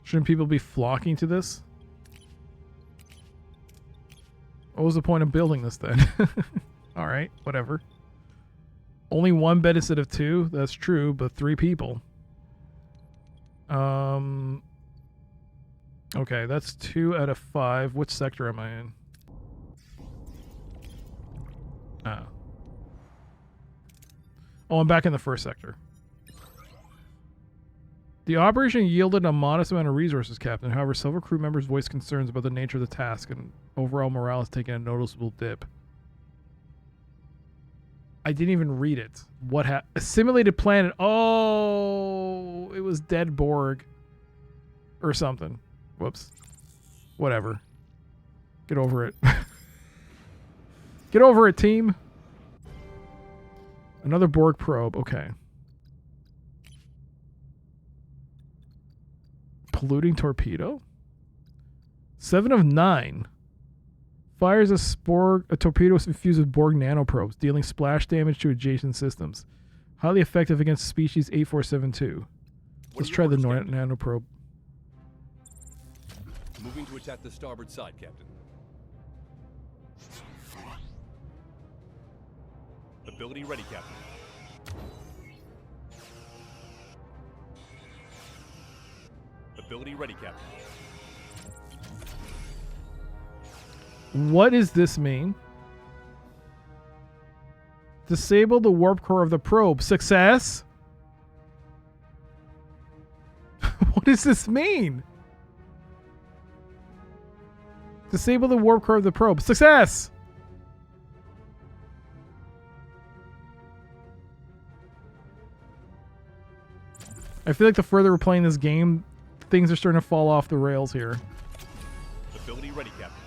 [SPEAKER 1] Shouldn't people be flocking to this? What was the point of building this then? Alright, whatever. Only one bed instead of 2? That's true, but 3 people. Okay, that's 2 out of 5. Which sector am I in? Oh, I'm back in the first sector. The operation yielded a modest amount of resources, Captain. However, several crew members voiced concerns about the nature of the task, and overall morale has taken a noticeable dip. I didn't even read it. What happened? A simulated planet. Oh, it was dead Borg. Or something. Whoops. Whatever. Get over it. Get over it, team. Another Borg probe. Okay. Polluting torpedo? 7 of 9. Fires a torpedo infused with Borg nanoprobes, dealing splash damage to adjacent systems. Highly effective against species 8472. Let's try the nanoprobe.
[SPEAKER 10] Moving to attack the starboard side, Captain. Ability ready, Captain. Ability ready, Captain.
[SPEAKER 1] What does this mean? Disable the warp core of the probe. Success? What does this mean? Disable the warp core of the probe. Success! I feel like the further we're playing this game, things are starting to fall off the rails here.
[SPEAKER 10] Ability ready, Captain.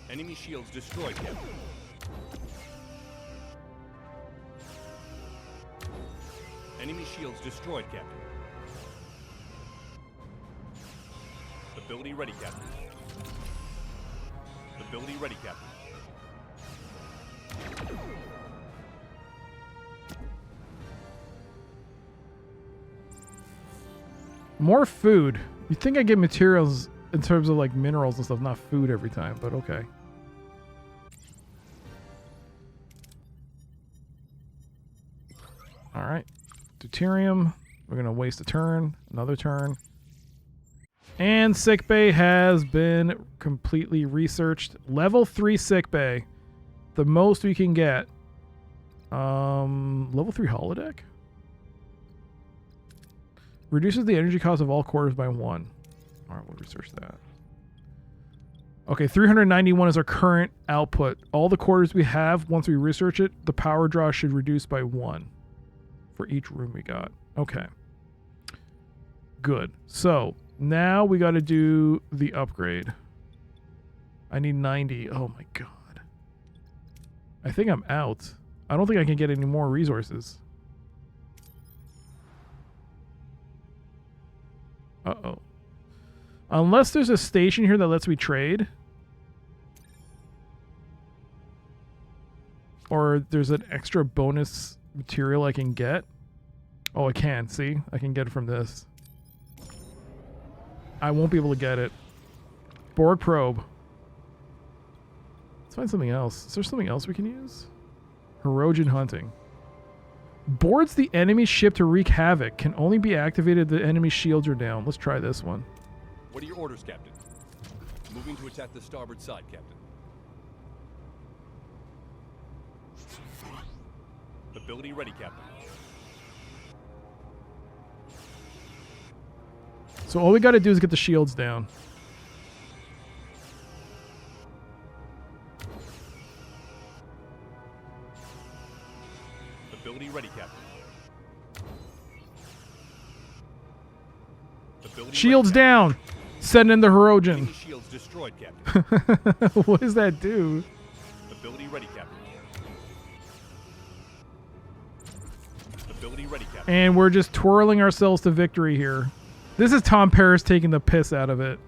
[SPEAKER 10] Enemy shields destroyed, Captain. Enemy shields destroyed, Captain. Ability ready, Captain. Ability ready, Captain.
[SPEAKER 1] More food. You'd think I get materials in terms of like minerals and stuff, not food every time, but okay. Alright. Deuterium. We're going to waste a turn. Another turn. And sickbay has been completely researched. Level 3 sickbay. The most we can get. Level 3 holodeck? Reduces the energy cost of all quarters by 1. Alright, we'll research that. Okay, 391 is our current output. All the quarters we have, once we research it, the power draw should reduce by 1 for each room we got. Okay. Good. So, now we got to do the upgrade. I need 90. Oh my god. I think I'm out. I don't think I can get any more resources. Uh-oh. Unless there's a station here that lets me trade. Or there's an extra bonus material I can get. Oh, I can. See? I can get it from this. I won't be able to get it. Borg probe. Let's find something else. Is there something else we can use? Herogen hunting. Boards the enemy ship to wreak havoc. Can only be activated if the enemy shields are down. Let's try this one.
[SPEAKER 10] What are your orders, Captain? Moving to attack the starboard side, Captain. Ability ready, Captain.
[SPEAKER 1] So all we got to do is get the shields down.
[SPEAKER 10] Ability ready, Captain. Ability
[SPEAKER 1] Shields
[SPEAKER 10] ready,
[SPEAKER 1] down! Send in the Herogen.
[SPEAKER 10] Enemy shields destroyed, Captain.
[SPEAKER 1] What does that do?
[SPEAKER 10] Ability ready, Captain. Ability ready, Captain.
[SPEAKER 1] And we're just twirling ourselves to victory here. This is Tom Paris taking the piss out of it.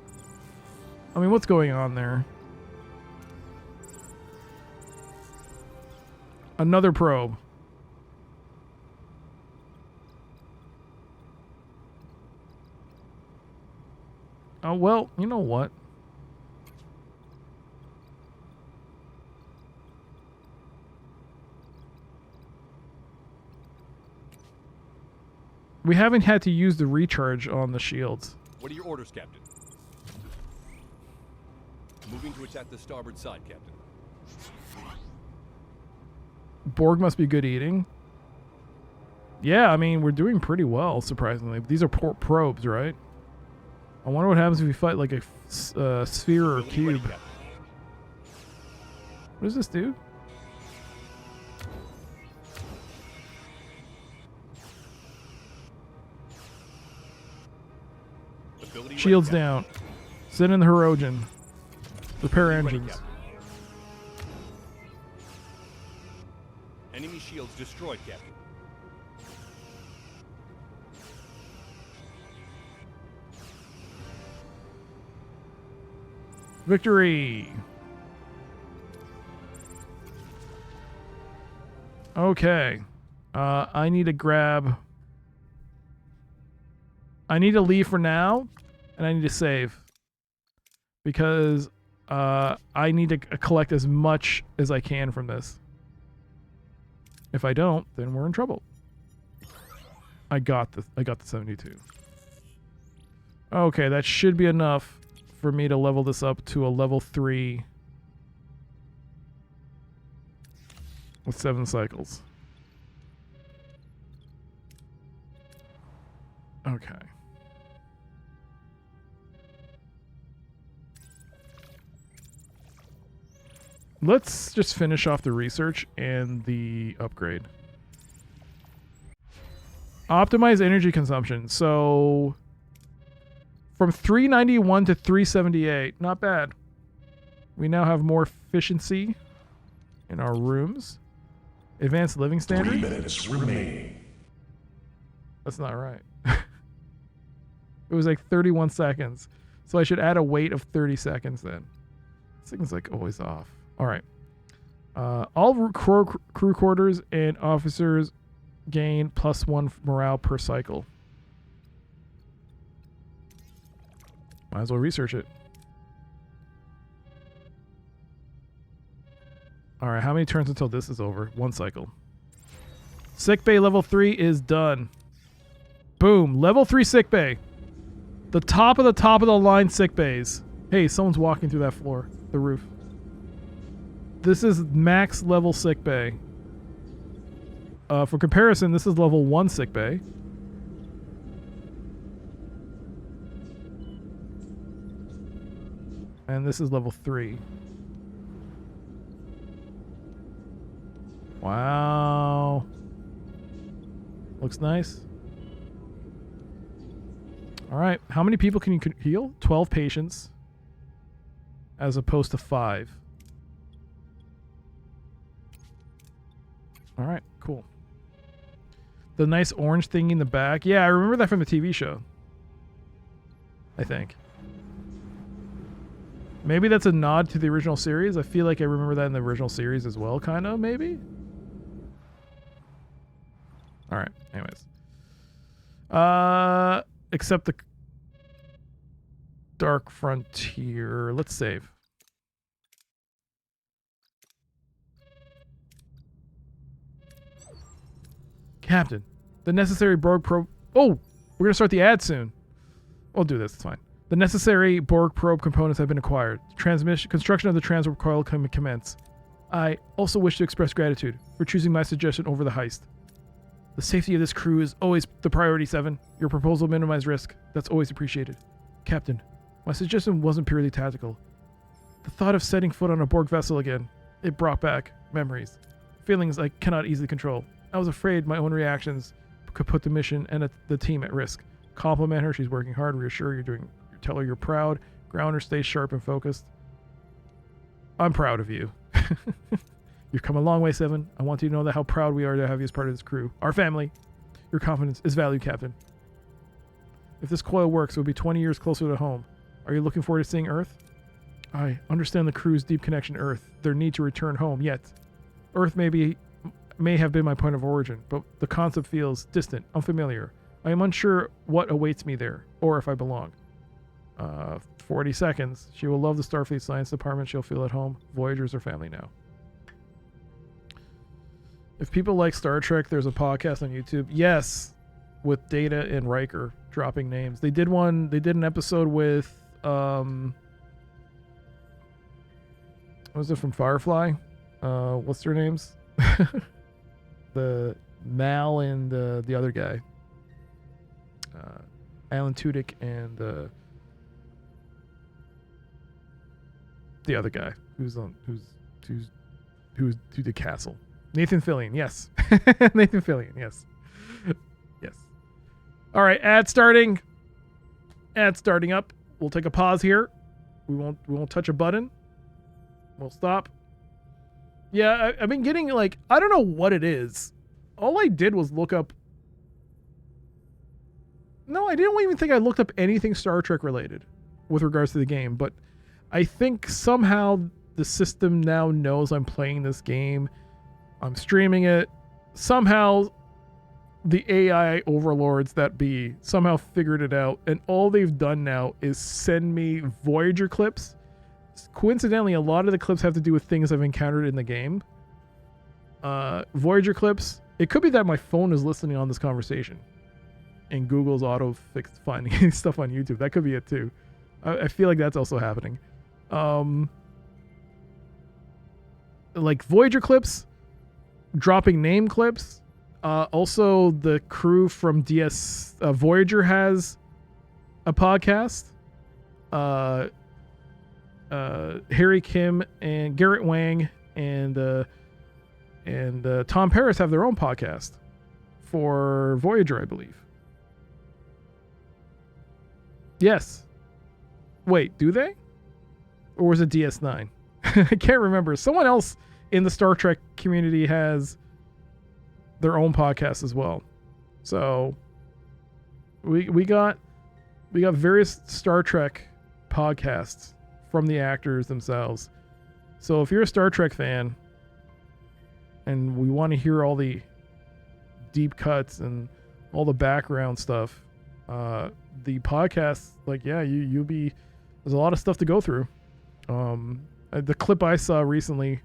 [SPEAKER 1] I mean, what's going on there? Another probe. Oh, well, you know what? We haven't had to use the recharge on the shields.
[SPEAKER 10] What are your orders, Captain? Moving to attack the starboard side, Captain.
[SPEAKER 1] Borg must be good eating. Yeah, I mean, we're doing pretty well, surprisingly. These are probes, right? I wonder what happens if we fight like a sphere or
[SPEAKER 10] Ability ready,
[SPEAKER 1] cube.
[SPEAKER 10] Captain.
[SPEAKER 1] What does this do?
[SPEAKER 10] Ability
[SPEAKER 1] Shields
[SPEAKER 10] ready,
[SPEAKER 1] down. Send in the Herogen. Repair
[SPEAKER 10] Ability ready,
[SPEAKER 1] engines.
[SPEAKER 10] Captain. Enemy shields destroyed, Captain.
[SPEAKER 1] Victory! Okay. I need to grab... I need to leave for now, and I need to save. Because I need to collect as much as I can from this. If I don't, then we're in trouble. I got the 72. Okay, that should be enough for me to level this up to a level 3 with 7 cycles. Okay. Let's just finish off the research and the upgrade. Optimize energy consumption. So from 391 to 378. Not bad. We now have more efficiency in our rooms. Advanced living standard.
[SPEAKER 6] 3 minutes remaining.
[SPEAKER 1] That's not right. It was like 31 seconds. So I should add a wait of 30 seconds then. This thing's like always off. All right. All crew quarters and officers gain +1 morale per cycle. Might as well research it. All right, how many turns until this is over? 1 cycle. Sickbay level 3 is done. Boom, level 3 sickbay. The top of the line sickbays. Hey, someone's walking through that floor, the roof. This is max level sickbay. For comparison, this is level 1 sickbay. And this is level 3. Wow. Looks nice. All right. How many people can you heal? 12 patients. As opposed to 5. All right. Cool. The nice orange thing in the back. Yeah, I remember that from the TV show. I think. Maybe that's a nod to the original series. I feel like I remember that in the original series as well, kind of, maybe? All right. Anyways. Except the Dark Frontier. Let's save. Captain, the necessary Borg probe. Oh, we're gonna start the ad soon. We'll do this. It's fine. The necessary Borg probe components have been acquired. Construction of the transport coil can commence. I also wish to express gratitude for choosing my suggestion over the heist. The safety of this crew is always the priority, 7. Your proposal minimized risk. That's always appreciated. Captain, my suggestion wasn't purely tactical. The thought of setting foot on a Borg vessel again, it brought back memories. Feelings I cannot easily control. I was afraid my own reactions could put the mission and the team at risk. Compliment her, she's working hard, reassure her tell her you're proud, ground her, stay sharp and focused. I'm proud of you. You've come a long way, 7. I want you to know that how proud we are to have you as part of this crew. Our family. Your confidence is valued, Captain. If this coil works, it will be 20 years closer to home. Are you looking forward to seeing Earth? I understand the crew's deep connection to Earth, their need to return home, yet Earth may have been my point of origin, but the concept feels distant, unfamiliar. I am unsure what awaits me there, or if I belong. 40 seconds. She will love the Starfleet Science Department. She'll feel at home. Voyager's her family now. If people like Star Trek, there's a podcast on YouTube. Yes, with Data and Riker dropping names. They did an episode with what was it from Firefly? What's their names? The Mal and the other guy. Alan Tudyk and the other guy who's to the castle. Nathan Fillion, yes. Nathan Fillion, yes. Yes. All right, ad starting up. We'll take a pause here. We won't touch a button. We'll stop. Yeah, I've been getting like, I don't know what it is. All I did was look up. No, I didn't even think I looked up anything Star Trek related with regards to the game, but I think somehow the system now knows I'm playing this game. I'm streaming it. Somehow the AI overlords that be somehow figured it out, and all they've done now is send me Voyager clips. Coincidentally, a lot of the clips have to do with things I've encountered in the game. Voyager clips. It could be that my phone is listening on this conversation and Google's auto-fixed finding stuff on YouTube. That could be it too. I feel like that's also happening. Like Voyager clips, dropping name clips. Also, the crew from DS Voyager has a podcast. Harry Kim and Garrett Wang and Tom Paris have their own podcast for Voyager, I believe. Yes. Wait, do they? Or was it DS9? I can't remember. Someone else in the Star Trek community has their own podcast as well. So we got various Star Trek podcasts from the actors themselves. So if you're a Star Trek fan and we want to hear all the deep cuts and all the background stuff, the podcast, like, yeah, you'll be, there's a lot of stuff to go through. The clip I saw recently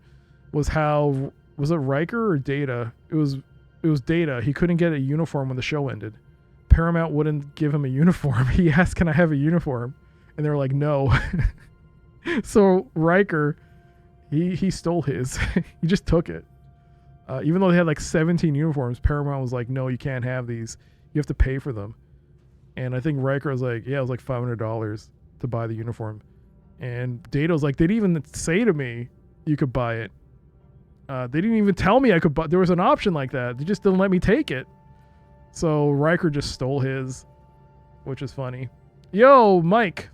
[SPEAKER 1] was how, was it Riker or Data? It was Data. He couldn't get a uniform when the show ended. Paramount wouldn't give him a uniform. He asked, "Can I have a uniform?" And they were like, "No." So Riker, he stole his. He just took it. Even though they had like 17 uniforms, Paramount was like, "No, you can't have these. You have to pay for them." And I think Riker was like, "Yeah, it was like $500 to buy the uniform." And Data was like, "They didn't even say to me you could buy it. They didn't even tell me I could buy. There was an option like that. They just didn't let me take it." So Riker just stole his, which is funny. Yo, Mike,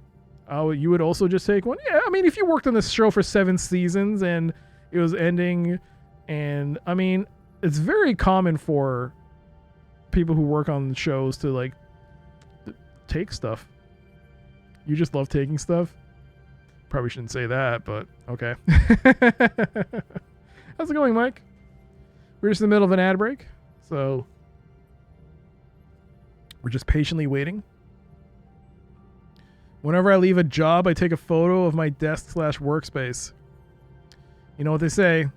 [SPEAKER 1] you would also just take one? Yeah, I mean, if you worked on this show for 7 seasons and it was ending, and I mean, it's very common for people who work on shows to like take stuff. You just love taking stuff? Probably shouldn't say that, but okay. How's it going, Mike? We're just in the middle of an ad break, so we're just patiently waiting. Whenever I leave a job, I take a photo of my desk/workspace. You know what they say?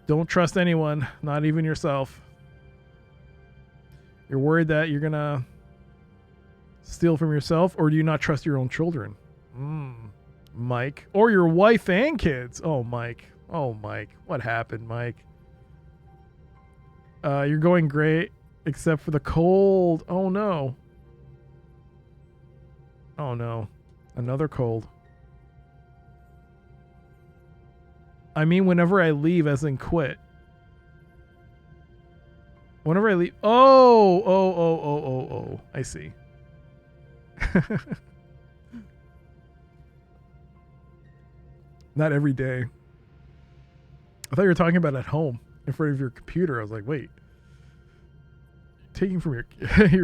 [SPEAKER 1] Don't trust anyone, not even yourself. You're worried that you're gonna steal from yourself, or do you not trust your own children? Mike. Or your wife and kids. Oh, Mike. What happened, Mike? You're going great, except for the cold. Oh, no. Oh, no. Another cold. I mean, whenever I leave, as in quit. Whenever I leave. Oh. I see. Not every day. I thought you were talking about at home in front of your computer. I was like, wait. Taking from your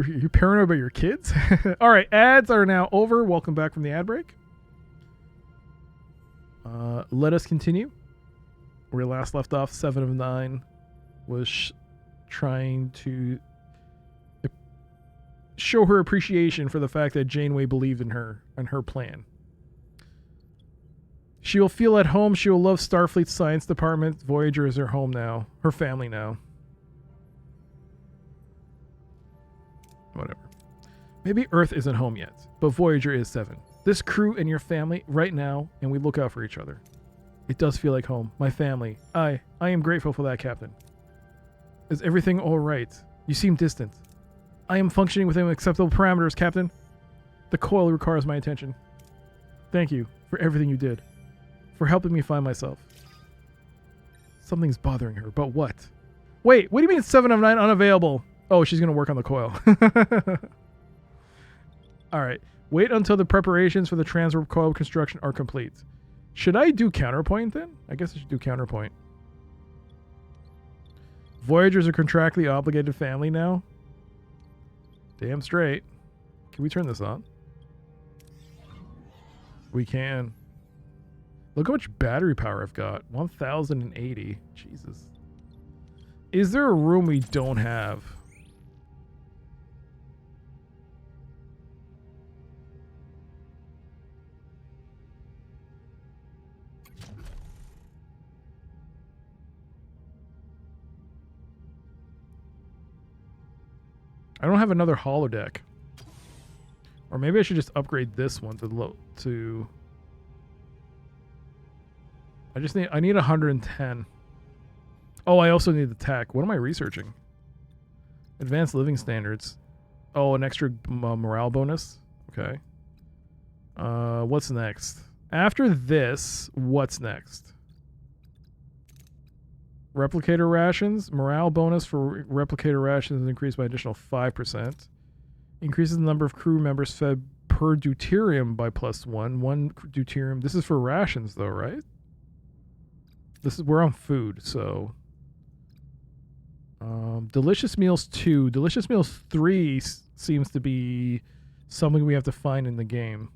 [SPEAKER 1] you paranoid about your kids? All right, ads are now over. Welcome back from the ad break. Let us continue. Where we last left off, 7 of 9 was trying to show her appreciation for the fact that Janeway believed in her and her plan. She will feel at home. She will love Starfleet's science department. Voyager is her home now. Her family now. Whatever. Maybe Earth isn't home yet, but Voyager is 7. This crew and your family right now, and we look out for each other. It does feel like home. My family. I am grateful for that, Captain. Is everything all right? You seem distant. I am functioning within acceptable parameters, Captain. The coil requires my attention. Thank you for everything you did. For helping me find myself. Something's bothering her, but what? Wait, what do you mean 7 of 9 unavailable? Oh, she's going to work on the coil. Alright, wait until the preparations for the transwarp coil construction are complete. Should I do counterpoint then? I guess I should do counterpoint. Voyager's a contractually obligated family now? Damn straight. Can we turn this on? We can. Look how much battery power I've got. 1080. Jesus. Is there a room we don't have? I don't have another holodeck. Or maybe I should just upgrade this one to I need 110. Oh, I also need the tech. What am I researching? Advanced living standards. Oh, an extra morale bonus. Okay. What's next? After this, what's next? Replicator rations. Morale bonus for replicator rations is increased by additional 5%. Increases the number of crew members fed per deuterium by +1. 1 deuterium. This is for rations though, right? We're on food, so delicious meals 2. Delicious meals 3 seems to be something we have to find in the game,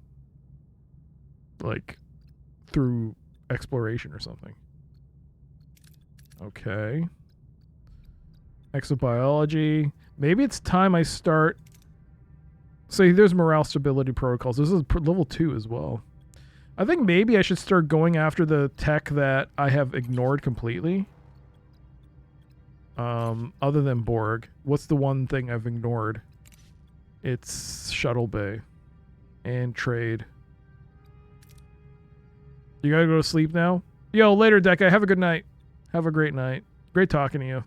[SPEAKER 1] like through exploration or something. Okay. Exobiology. Maybe it's time I start. So there's morale stability protocols. This is level 2 as well. I think maybe I should start going after the tech that I have ignored completely. Other than Borg. What's the one thing I've ignored? It's Shuttle Bay. And trade. You gotta go to sleep now? Yo, later, Deca. Have a good night. Have a great night. Great talking to you.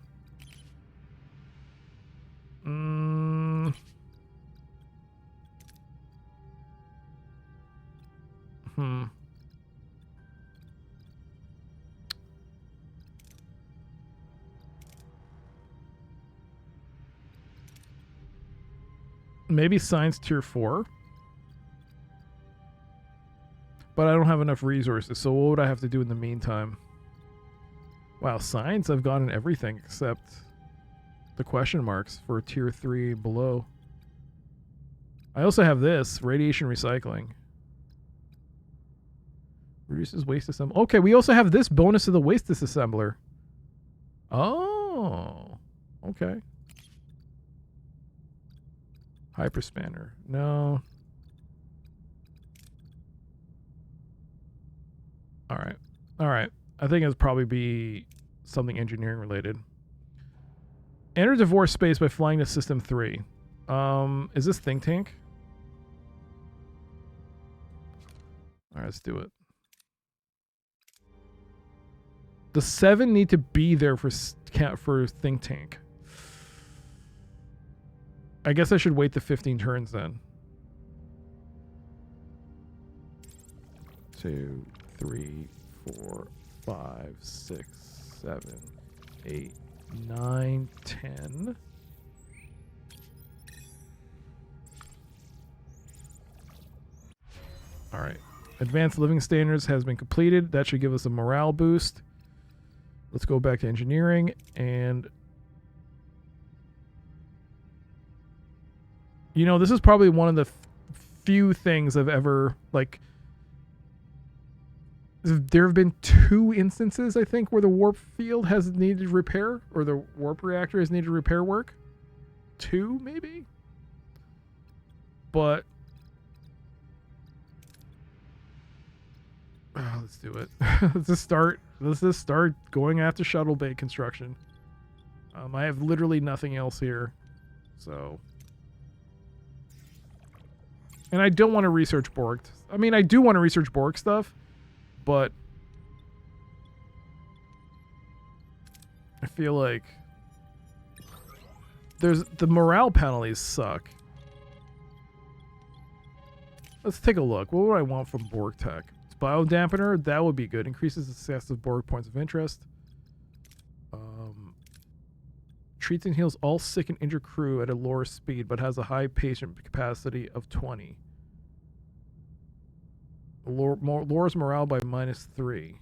[SPEAKER 1] Maybe science tier 4. But I don't have enough resources, so what would I have to do in the meantime? Wow, science I've gotten everything except the question marks for tier 3 below. I also have this, radiation recycling. Reduces waste assembly. Okay, we also have this bonus of the waste disassembler. Oh, okay. Hyperspanner. No. Alright. Alright. I think it'll probably be something engineering related. Enter divorce space by flying to system 3. Is this think tank? Alright, let's do it. The 7 need to be there for think tank. I guess I should wait the 15 turns then. 2, 3, 4, 5, 6, 7, 8, 9, 10. All right. Advanced living standards has been completed. That should give us a morale boost. Let's go back to engineering and you know, this is probably one of the few things I've ever, like, there have been 2 instances, I think, where the warp field has needed repair, or the warp reactor has needed repair work. 2, maybe? But, let's do it. Let's just start going after Shuttle Bay construction. I have literally nothing else here, so... And I don't want to research Borg. I mean, I do want to research Borg stuff, but I feel like the morale penalties suck. Let's take a look. What would I want from Borg tech? It's biodampener. That would be good. Increases the success of Borg points of interest. Treats and heals all sick and injured crew at a lower speed, but has a high patient capacity of 20. Lowers morale by -3.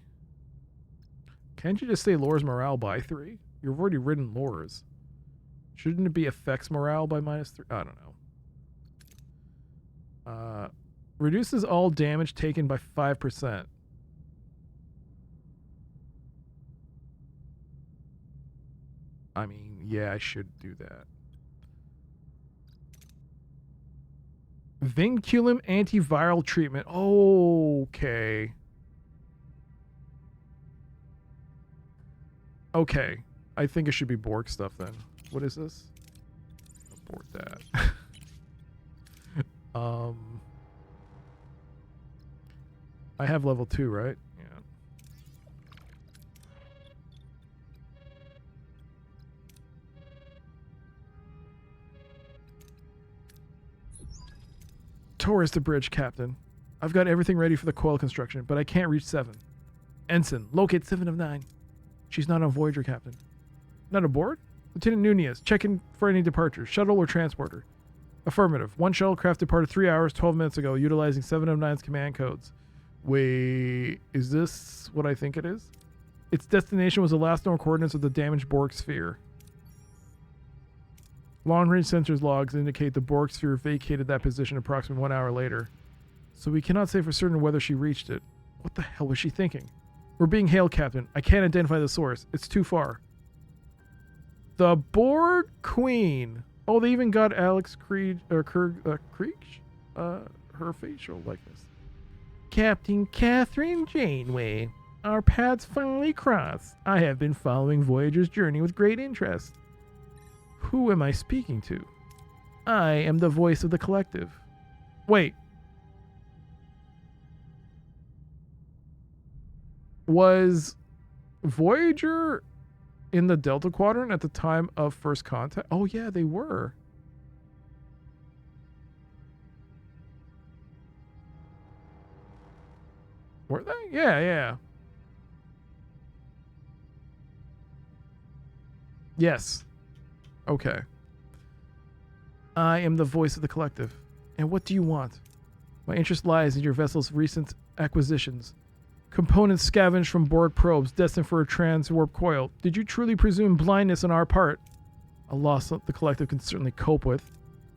[SPEAKER 1] Can't you just say lowers morale by 3? You've already ridden lowers. Shouldn't it be affects morale by -3? I don't know. Reduces all damage taken by 5%. I mean, yeah, I should do that. Vinculum antiviral treatment. Okay. Okay. I think it should be Borg stuff then. What is this? Abort that. I have level 2, right? Yeah. Towards the bridge, Captain. I've got everything ready for the coil construction, but I can't reach 7. Ensign, locate 7 of 9. She's not on Voyager, Captain. Not aboard? Lieutenant Nunez, check in for any departures. Shuttle or transporter? Affirmative. One shuttlecraft departed 3 hours, 12 minutes ago, utilizing 7 of 9's command codes. Wait, is this what I think it is? Its destination was the last known coordinates of the damaged Borg sphere. Long-range sensors logs indicate the Borg sphere vacated that position approximately 1 hour later. So we cannot say for certain whether she reached it. What the hell was she thinking? We're being hailed, Captain. I can't identify the source. It's too far. The Borg Queen. Oh, they even got Alex Creed or Creech? Her facial likeness. Captain Catherine Janeway. Our paths finally cross. I have been following Voyager's journey with great interest. Who am I speaking to? I am the voice of the collective. Wait. Was Voyager in the Delta Quadrant at the time of first contact? Oh yeah, they were. Were they? Yeah. Yes. Okay. I am the voice of the collective. And what do you want? My interest lies in your vessel's recent acquisitions. Components scavenged from Borg probes destined for a transwarp coil. Did you truly presume blindness on our part? A loss the collective can certainly cope with.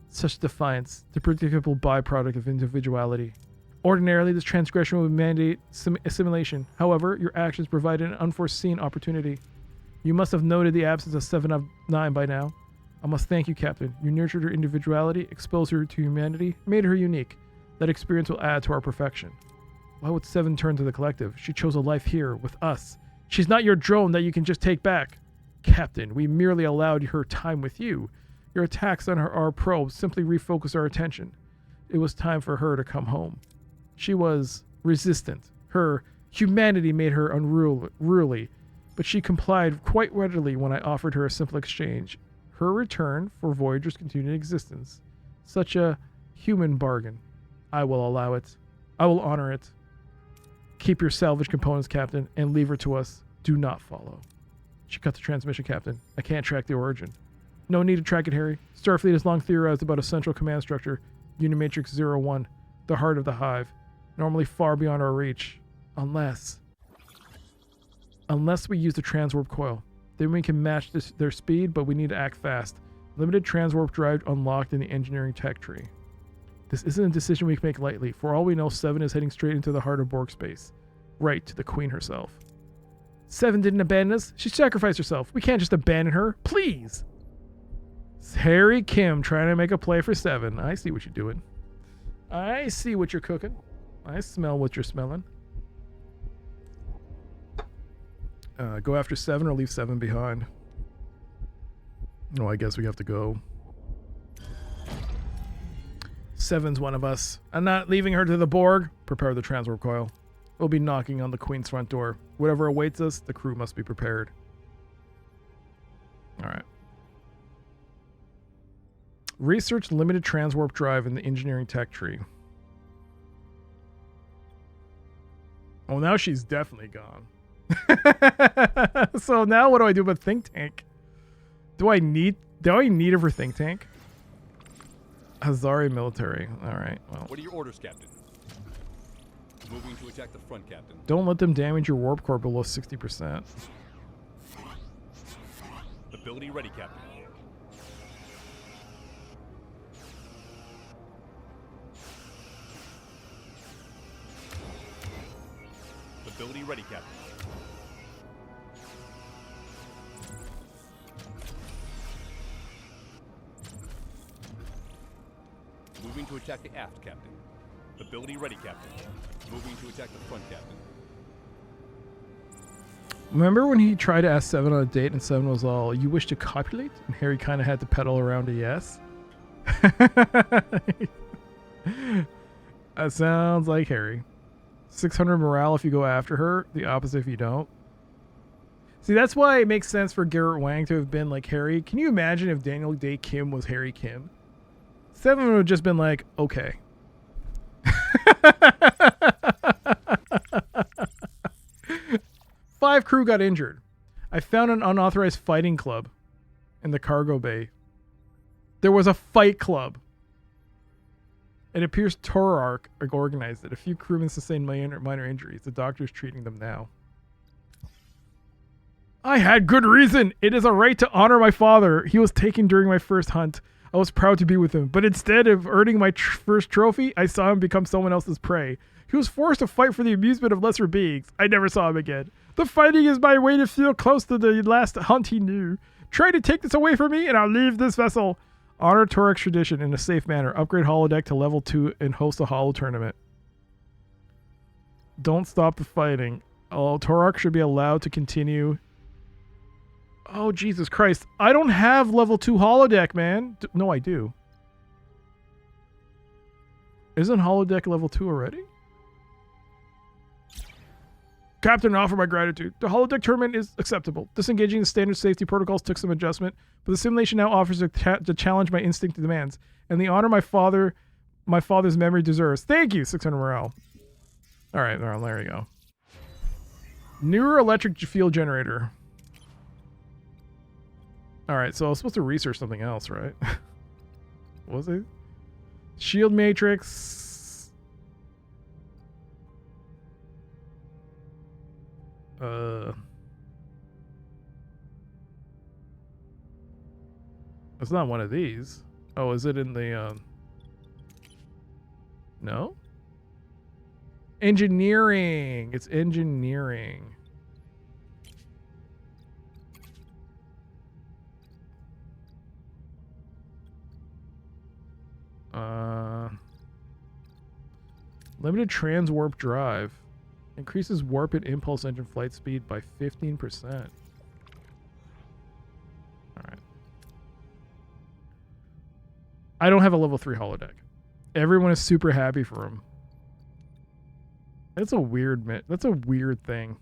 [SPEAKER 1] Such defiance, the predictable byproduct of individuality. Ordinarily, this transgression would mandate assimilation. However, your actions provided an unforeseen opportunity. You must have noted the absence of 7 of 9 by now. I must thank you, Captain. You nurtured her individuality, exposed her to humanity, made her unique. That experience will add to our perfection. Why would 7 turn to the collective? She chose a life here, with us. She's not your drone that you can just take back. Captain, we merely allowed her time with you. Your attacks on our probes simply refocused our attention. It was time for her to come home. She was resistant. Her humanity made her unruly, but she complied quite readily when I offered her a simple exchange. Her return for Voyager's continued existence. Such a human bargain. I will allow it. I will honor it. Keep your salvage components, Captain, and leave her to us. Do not follow. She cut the transmission, Captain. I can't track the origin. No need to track it, Harry. Starfleet has long theorized about a central command structure, Unimatrix 01, the heart of the hive, normally far beyond our reach. Unless we use the transwarp coil. Then we can match their speed, but we need to act fast. Limited transwarp drive unlocked in the engineering tech tree. This isn't a decision we can make lightly. For all we know, 7 is heading straight into the heart of Borg space. Right to the Queen herself. 7 didn't abandon us. She sacrificed herself. We can't just abandon her. Please! It's Harry Kim trying to make a play for 7. I see what you're doing. I see what you're cooking. I smell what you're smelling. Go after 7 or leave 7 behind? Oh, I guess we have to go. 7's one of us. I'm not leaving her to the Borg. Prepare the transwarp coil. We'll be knocking on the Queen's front door. Whatever awaits us, the crew must be prepared. Alright. Research limited transwarp drive in the engineering tech tree. Oh, now she's definitely gone. So now what do I do about think tank? Do I need her for think tank? Hazari military. Alright, well.
[SPEAKER 10] What are your orders, Captain? Moving to attack the front, Captain.
[SPEAKER 1] Don't let them damage your warp core below 60%.
[SPEAKER 10] Ability ready, Captain. Ability ready, Captain. Moving to attack the aft, Captain. Ability ready, Captain. Moving to attack the front, Captain.
[SPEAKER 1] Remember when he tried to ask 7 on a date and 7 was all, "You wish to copulate?" And Harry kind of had to pedal around a yes? That sounds like Harry. 600 morale if you go after her, the opposite if you don't. See, that's why it makes sense for Garrett Wang to have been like Harry. Can you imagine if Daniel Day Kim was Harry Kim? 7 would have just been like, okay. 5 crew got injured. I found an unauthorized fighting club in the cargo bay. There was a fight club. It appears Torark organized it. A few crewmen sustained minor injuries. The doctor's treating them now. I had good reason. It is a right to honor my father. He was taken during my first hunt. I was proud to be with him. But instead of earning my first trophy, I saw him become someone else's prey. He was forced to fight for the amusement of lesser beings. I never saw him again. The fighting is my way to feel close to the last hunt he knew. Try to take this away from me and I'll leave this vessel. Honor Torak's tradition in a safe manner. Upgrade holodeck to level 2 and host a holo tournament. Don't stop the fighting. Oh, Torak should be allowed to continue. Oh, Jesus Christ. I don't have level 2 holodeck, man. No, I do. Isn't holodeck level 2 already? Captain, offer my gratitude. The holodeck tournament is acceptable. Disengaging the standard safety protocols took some adjustment, but the simulation now offers to challenge my instinct demands, and the honor my father's memory deserves. Thank you, 600 morale. All right, there we go. Newer electric field generator. All right, so I was supposed to research something else, right? Was it? Shield matrix. It's not one of these. Oh, is it in the, no? Engineering. It's engineering. Limited transwarp drive. Increases warp and impulse engine flight speed by 15%. Alright. I don't have a level 3 holodeck. Everyone is super happy for him. That's a weird thing.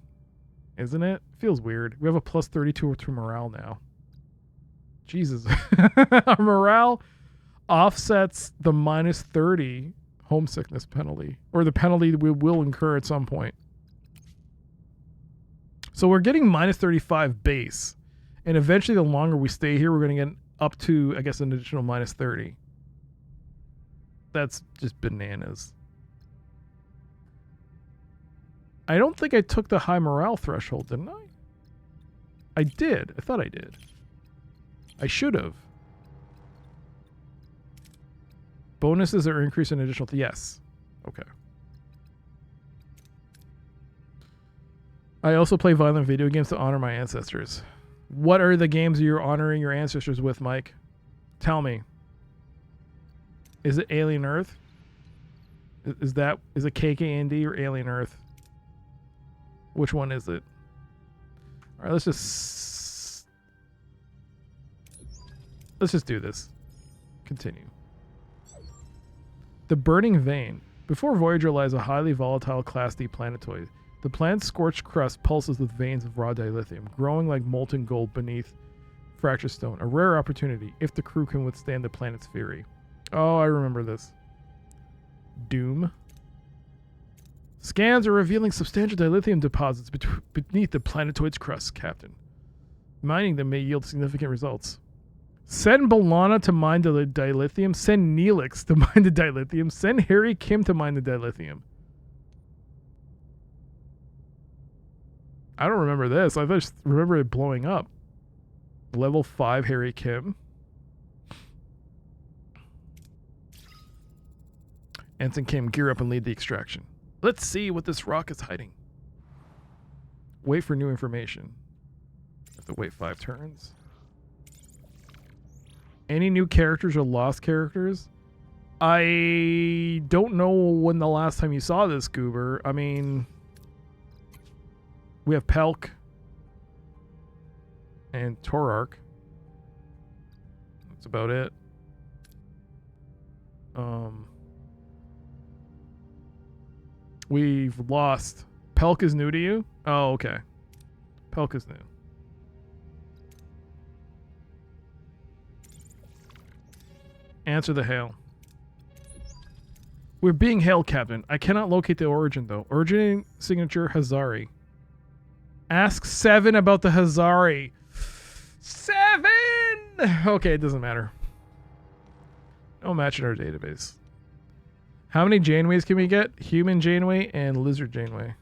[SPEAKER 1] Isn't it? Feels weird. We have a plus 32 to morale now. Jesus. Our morale offsets the minus 30 homesickness penalty. Or the penalty we will incur at some point. So we're getting minus 35 base. And eventually the longer we stay here, we're going to get up to, I guess, an additional minus 30. That's just bananas. I don't think I took the high morale threshold, didn't I? I did. I thought I did. I should have. Bonuses are increased in additional... Yes. Okay. I also play violent video games to honor my ancestors. What are the games you're honoring your ancestors with, Mike? Tell me. Is it Alien Earth? Is it KKND or Alien Earth? Which one is it? All right, let's just do this. Continue. The Burning Vein. Before Voyager lies a highly volatile Class D planetoid. The planet's scorched crust pulses with veins of raw dilithium, growing like molten gold beneath fractured stone. A rare opportunity, if the crew can withstand the planet's fury. Oh, I remember this. Doom. Scans are revealing substantial dilithium deposits beneath the planetoid's crust, Captain. Mining them may yield significant results. Send B'Elanna to mine the dilithium. Send Neelix to mine the dilithium. Send Harry Kim to mine the dilithium. I don't remember this. I just remember it blowing up. Level 5 Harry Kim. Ensign Kim, gear up and lead the extraction. Let's see what this rock is hiding. Wait for new information. Have to wait 5 turns. Any new characters or lost characters? I don't know when the last time you saw this, Goober. I mean, we have Pelk and Torark. That's about it. We've lost. Pelk is new to you? Oh, okay. Pelk is new. Answer the hail. We're being hailed, Captain. I cannot locate the origin, though. Originating signature Hazari. Ask 7 about the Hazari. 7! Okay, it doesn't matter. No match in our database. How many Janeways can we get? Human Janeway and Lizard Janeway.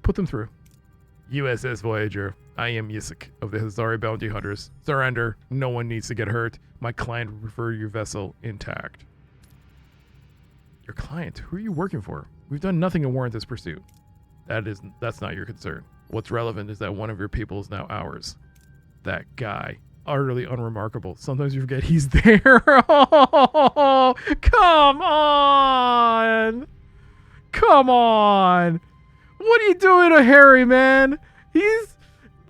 [SPEAKER 1] Put them through. USS Voyager. I am Yisik of the Hazari Bounty Hunters. Surrender. No one needs to get hurt. My client will prefer your vessel intact. Your client? Who are you working for? We've done nothing to warrant this pursuit. That's not your concern. What's relevant is that one of your people is now ours. That guy. Utterly unremarkable. Sometimes you forget he's there. Oh, come on. Come on. What are you doing to Harry, man?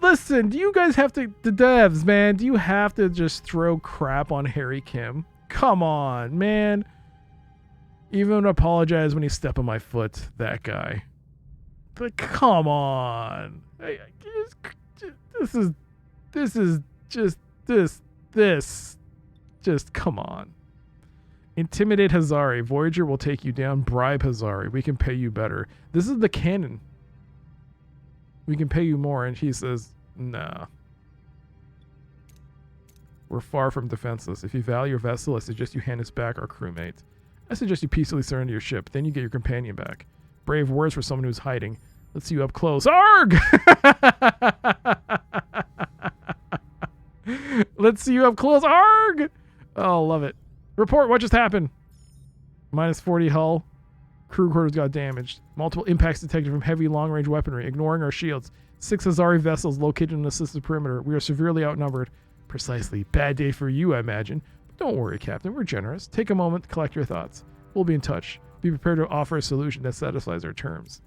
[SPEAKER 1] Listen, do you guys have to, the devs, man, do you have to just throw crap on Harry Kim? Come on, man. Even apologize when he stepped on my foot, that guy. But come on. Just come on. Intimidate Hazari. Voyager will take you down. Bribe Hazari. We can pay you better. This is the canon. We can pay you more. And he says, nah. We're far from defenseless. If you value your vessel, I suggest you hand us back our crewmate. I suggest you peacefully surrender your ship. Then you get your companion back. Brave words for someone who's hiding. Let's see you up close. Arg! Let's see you up close. Arg! Oh, love it. Report, what just happened? -40 hull. Crew quarters got damaged. Multiple impacts detected from heavy long-range weaponry, ignoring our shields. 6 Hazari vessels located in the system perimeter. We are severely outnumbered. Precisely. Bad day for you, I imagine. But don't worry, Captain. We're generous. Take a moment to collect your thoughts. We'll be in touch. Be prepared to offer a solution that satisfies our terms.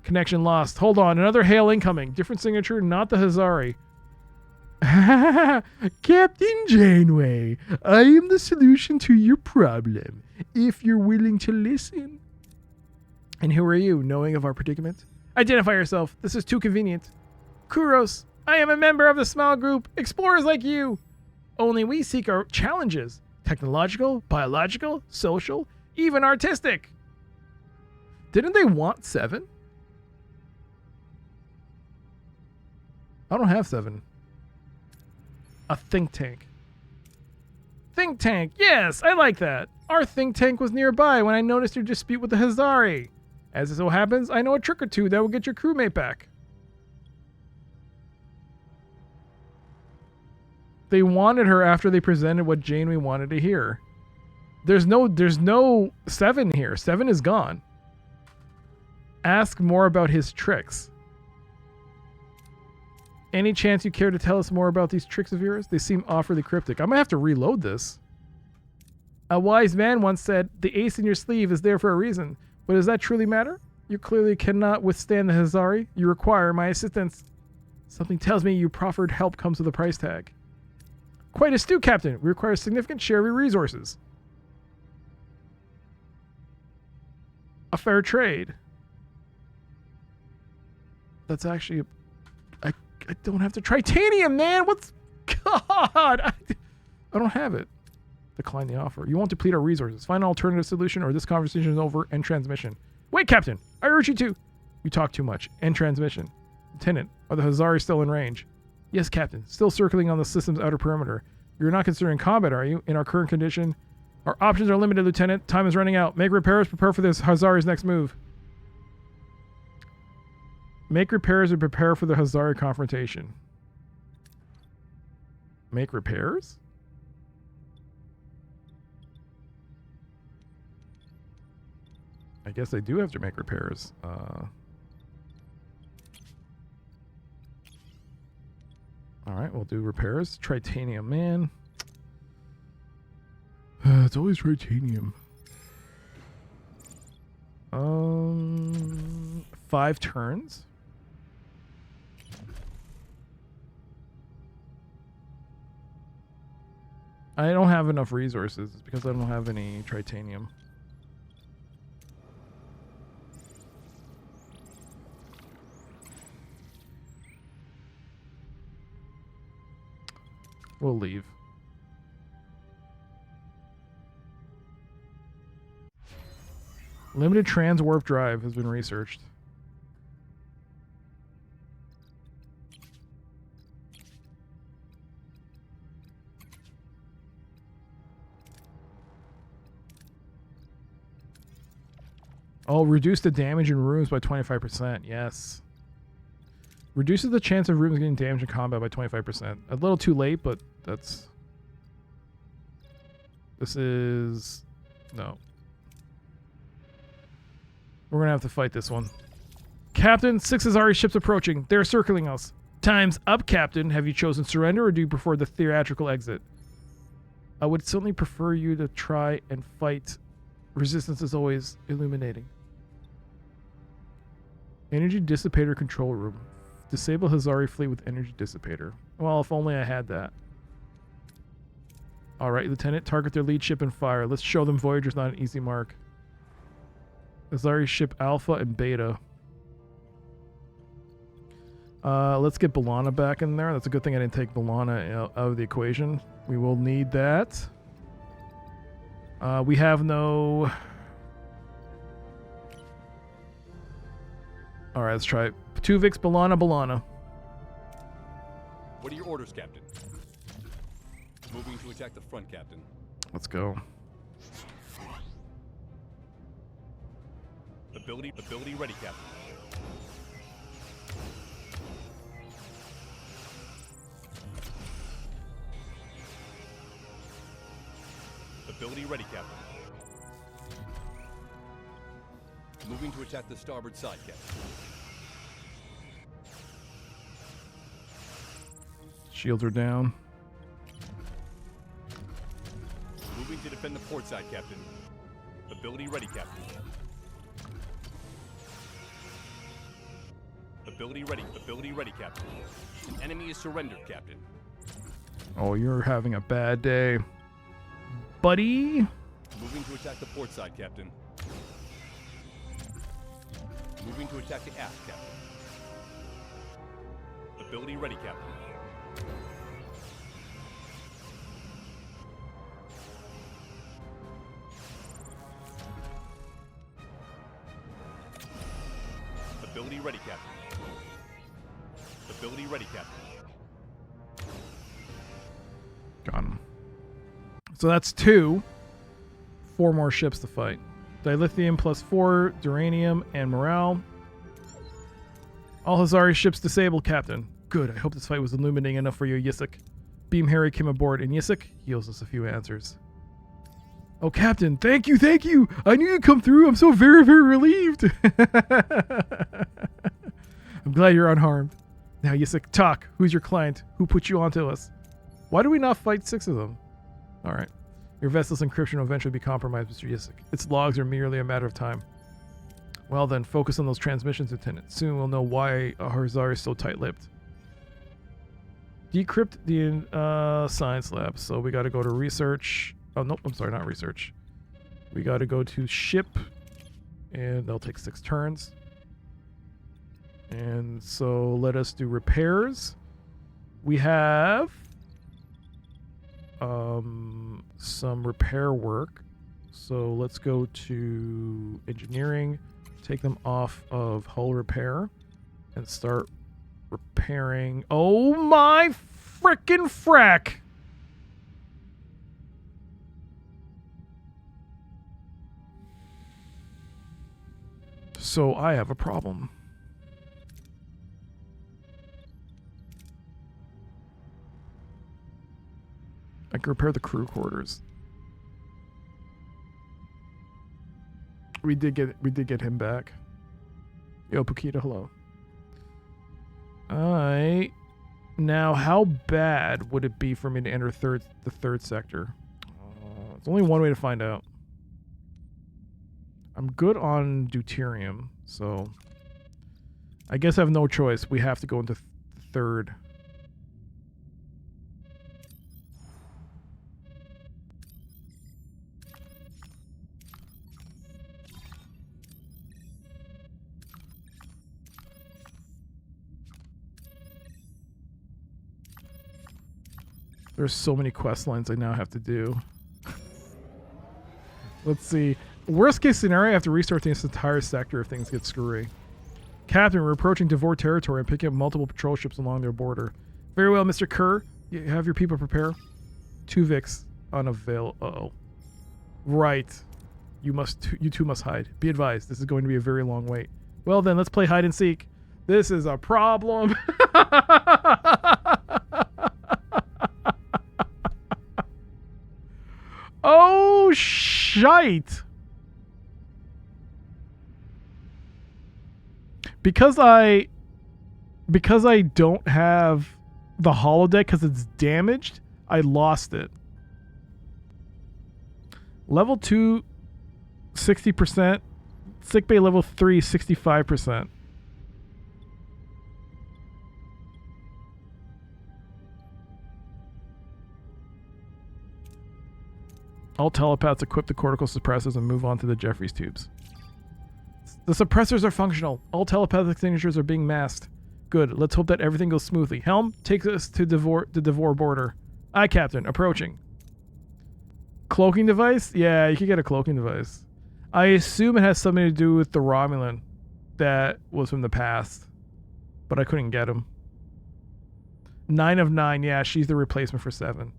[SPEAKER 1] Connection lost. Hold on. Another hail incoming. Different signature, not the Hazari. Captain Janeway, I am the solution to your problem, if you're willing to listen. And who are you, knowing of our predicament? Identify yourself. This is too convenient. Kuros, I am a member of the small group, explorers like you. Only we seek our challenges. Technological, biological, social, even artistic. Didn't they want 7? I don't have 7. A think tank. Think tank. Yes, I like that. Our think tank was nearby when I noticed your dispute with the Hazari. As it so happens, I know a trick or two that will get your crewmate back. They wanted her after they presented what Janeway wanted to hear. There's no 7 here. 7 is gone. Ask more about his tricks. Any chance you care to tell us more about these tricks of yours? They seem awfully cryptic. I'm gonna have to reload this. A wise man once said, the ace in your sleeve is there for a reason. But does that truly matter? You clearly cannot withstand the Hazari. You require my assistance. Something tells me your proffered help comes with a price tag. Quite astute, Captain. We require a significant share of your resources. A fair trade. That's actually... I don't have the titanium, man. What's... God! I don't have it. Decline the offer. You won't deplete our resources. Find an alternative solution or this conversation is over. End transmission. Wait, Captain! I urge you to... You talk too much. End transmission. Lieutenant, are the Hazari still in range? Yes, Captain. Still circling on the system's outer perimeter. You're not considering combat, are you? In our current condition? Our options are limited, Lieutenant. Time is running out. Make repairs. Prepare for this Hazari's next move. Make repairs and prepare for the Hazari confrontation. Make repairs? I guess I do have to make repairs. Alright, we'll do repairs. Tritanium, man. It's always tritanium. 5 turns. I don't have enough resources because I don't have any tritanium. We'll leave. Limited trans warp drive has been researched. Oh, reduce the damage in rooms by 25%. Yes. Reduces the chance of rooms getting damaged in combat by 25%. A little too late, but that's... This is... No. We're going to have to fight this one. Captain, 6 Azari ships approaching. They're circling us. Time's up, Captain. Have you chosen surrender or do you prefer the theatrical exit? I would certainly prefer you to try and fight. Resistance is always illuminating. Energy dissipator control room. Disable Hazari fleet with energy dissipator. Well, if only I had that. Alright, Lieutenant, target their lead ship and fire. Let's show them Voyager's not an easy mark. Hazari ship Alpha and Beta. Let's get B'Elanna back in there. That's a good thing I didn't take B'Elanna out of the equation. We will need that. We have no... Alright, let's try it. Tuvix, B'Elanna.
[SPEAKER 10] What are your orders, Captain? Moving to attack the front, Captain.
[SPEAKER 1] Let's go.
[SPEAKER 10] Ability ready, Captain. Ability ready, Captain. Moving to attack the starboard side, Captain.
[SPEAKER 1] Shields are down.
[SPEAKER 10] Moving to defend the port side, Captain. Ability ready, Captain. Ability ready, Captain. Enemy is surrendered, Captain.
[SPEAKER 1] Oh, you're having a bad day, buddy.
[SPEAKER 10] Moving to attack the port side, Captain. Moving to attack the aft, Captain. Ability ready, Captain. Ability ready, Captain. Ability ready, Captain.
[SPEAKER 1] Got him. So that's 2. 4 more ships to fight. Dilithium +4, Duranium, and Morale. All Hazari ships disabled, Captain. Good, I hope this fight was illuminating enough for you, Yisik. Beam Harry came aboard, and Yisik heals us a few answers. Oh, Captain, thank you! I knew you'd come through. I'm so very, very relieved. I'm glad you're unharmed. Now, Yisik, talk. Who's your client? Who put you onto us? Why do we not fight 6 of them? All right. Your vessel's encryption will eventually be compromised, Mr. Yisik. Its logs are merely a matter of time. Well then, focus on those transmissions, Lieutenant. Soon we'll know why Hazari is so tight-lipped. Decrypt the science lab. So we got to go to research. Oh, nope. I'm sorry, not research. We got to go to ship. And they'll take 6 turns. And so let us do repairs. We have some repair work. So let's go to engineering, take them off of hull repair, and start repairing. Oh my frickin' frack! So I have a problem. I can repair the crew quarters. We did get him back. Yo, Pukita, hello. Now how bad would it be for me to enter the third sector? There's only one way to find out. I'm good on deuterium, so I guess I have no choice. We have to go into third. There's so many quest lines I now have to do. Let's see. Worst case scenario, I have to restart this entire sector if things get screwy. Captain, we're approaching Devore territory and picking up multiple patrol ships along their border. Very well, Mr. Kerr. You have your people prepare. Tuvix unavail. Uh-oh. Right. You two must hide. Be advised, this is going to be a very long wait. Well then, let's play hide and seek. This is a problem. Oh, shite. Because I don't have the holodeck because it's damaged, I lost it. Level 2, 60%. Sickbay level 3, 65%. All telepaths equip the cortical suppressors and move on to the Jeffries tubes. The suppressors are functional. All telepathic signatures are being masked. Good. Let's hope that everything goes smoothly. Helm, take us to the Devore border. Aye, Captain. Approaching. Cloaking device? Yeah, you could get a cloaking device. I assume it has something to do with the Romulan that was from the past. But I couldn't get him. 9 of 9. Yeah, she's the replacement for 7.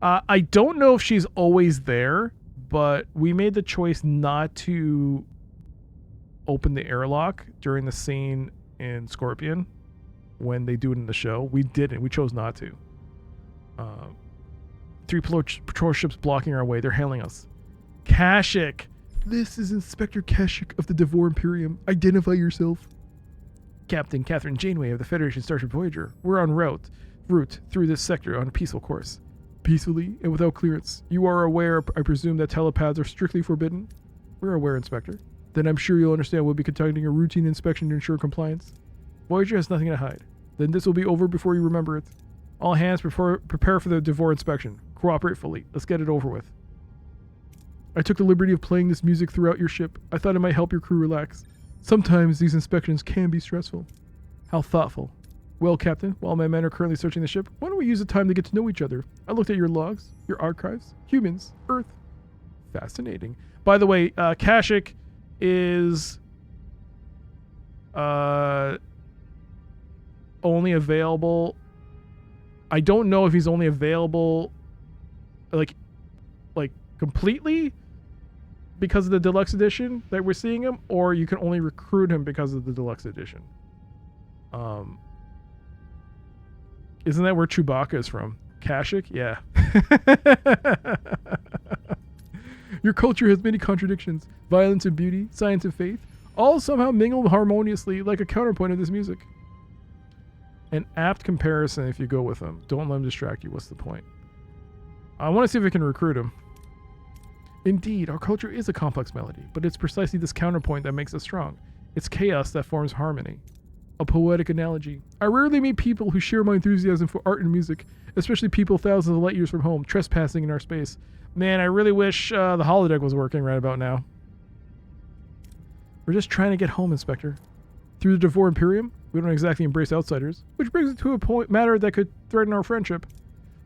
[SPEAKER 1] I don't know if she's always there, but we made the choice not to open the airlock during the scene in Scorpion when they do it in the show. We didn't. We chose not to. 3 patrol ships blocking our way. They're hailing us. Kashyyyk. This is Inspector Kashyyyk of the Devore Imperium. Identify yourself. Captain Catherine Janeway of the Federation Starship Voyager. We're en route through this sector on a peaceful course. Peacefully and without clearance. You are aware, I presume, that telepaths are strictly forbidden? We're aware, Inspector. Then I'm sure you'll understand we'll be conducting a routine inspection to ensure compliance. Voyager has nothing to hide. Then this will be over before you remember it. All hands prepare for the Devore inspection. Cooperate fully. Let's get it over with. I took the liberty of playing this music throughout your ship. I thought it might help your crew relax. Sometimes these inspections can be stressful. How thoughtful. Well, Captain, while my men are currently searching the ship, why don't we use the time to get to know each other? I looked at your logs, your archives, humans, Earth. Fascinating. By the way, Kashyyyk is only available. I don't know if he's only available like completely because of the deluxe edition that we're seeing him, or you can only recruit him because of the deluxe edition. Isn't that where Chewbacca is from? Kashyyyk? Yeah. Your culture has many contradictions. Violence and beauty, science and faith, all somehow mingle harmoniously like a counterpoint of this music. An apt comparison if you go with him. Don't let him distract you. What's the point? I want to see if I can recruit him. Indeed, our culture is a complex melody, but it's precisely this counterpoint that makes us strong. It's chaos that forms harmony. A poetic analogy. I rarely meet people who share my enthusiasm for art and music, especially people thousands of light years from home, trespassing in our space. Man, I really wish the holodeck was working right about now. We're just trying to get home, Inspector. Through the Devore Imperium, we don't exactly embrace outsiders, which brings it to a matter that could threaten our friendship.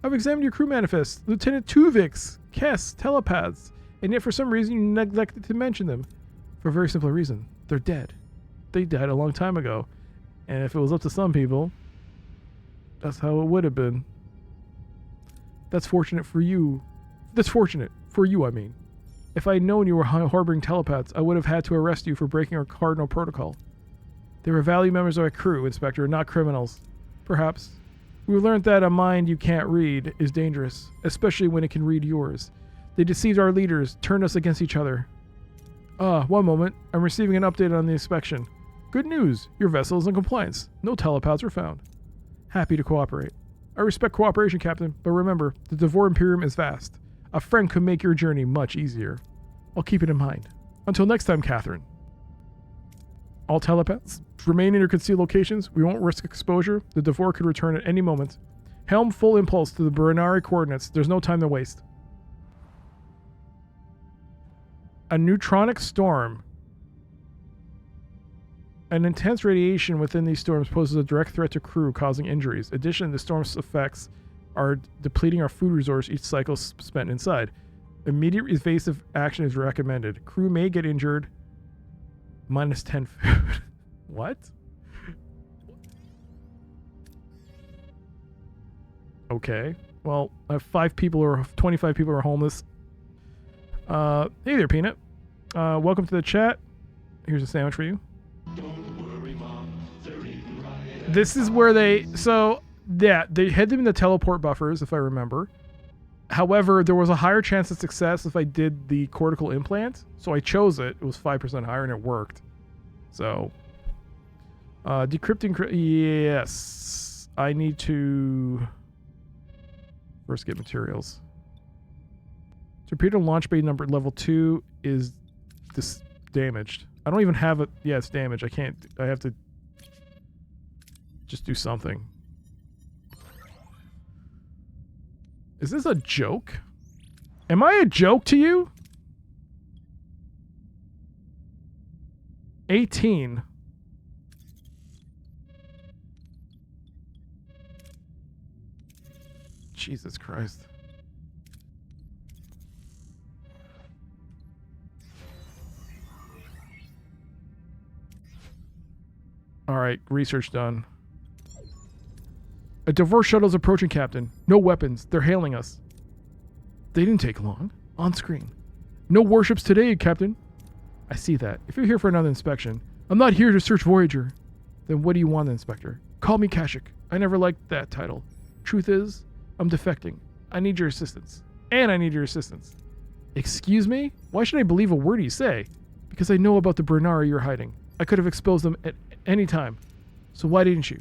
[SPEAKER 1] I've examined your crew manifest. Lieutenant Tuvix, Kess, telepaths, and yet for some reason you neglected to mention them. For a very simple reason. They're dead. They died a long time ago. And if it was up to some people, that's how it would have been. That's fortunate for you. That's fortunate for you, I mean. If I had known you were harboring telepaths, I would have had to arrest you for breaking our cardinal protocol. They were valued members of our crew, Inspector, not criminals. Perhaps. We learned that a mind you can't read is dangerous, especially when it can read yours. They deceived our leaders, turned us against each other. One moment. I'm receiving an update on the inspection. Good news. Your vessel is in compliance. No telepaths were found. Happy to cooperate. I respect cooperation, Captain, but remember, the Devore Imperium is vast. A friend could make your journey much easier. I'll keep it in mind. Until next time, Catherine. All telepaths, remain in your concealed locations. We won't risk exposure. The Devore could return at any moment. Helm full impulse to the Bernari coordinates. There's no time to waste. A neutronic storm. An intense radiation within these storms poses a direct threat to crew, causing injuries. Additionally, the storm's effects are depleting our food resource each cycle spent inside. Immediate evasive action is recommended. Crew may get injured. -10 food. What? Okay. Well, 5 people or 25 people are homeless. Hey there, Peanut. Welcome to the chat. Here's a sandwich for you. This is where they... So, yeah, they had them in the teleport buffers, if I remember. However, there was a higher chance of success if I did the cortical implant. So I chose it. It was 5% higher, and it worked. So... decrypting... Yes. I need to... First get materials. Torpedo launch bay number level 2 is damaged. I don't even have it. Yeah, it's damaged. I can't. I have to just do something. Is this a joke? Am I a joke to you? 18. Jesus Christ. Alright, research done. A divorce shuttle's approaching, Captain. No weapons. They're hailing us. They didn't take long. On screen. No warships today, Captain. I see that. If you're here for another inspection, I'm not here to search Voyager. Then what do you want, Inspector? Call me Kashyyyk. I never liked that title. Truth is, I'm defecting. I need your assistance. And I need your assistance. Excuse me? Why should I believe a word you say? Because I know about the Bernari you're hiding. I could have exposed them at any time. So why didn't you?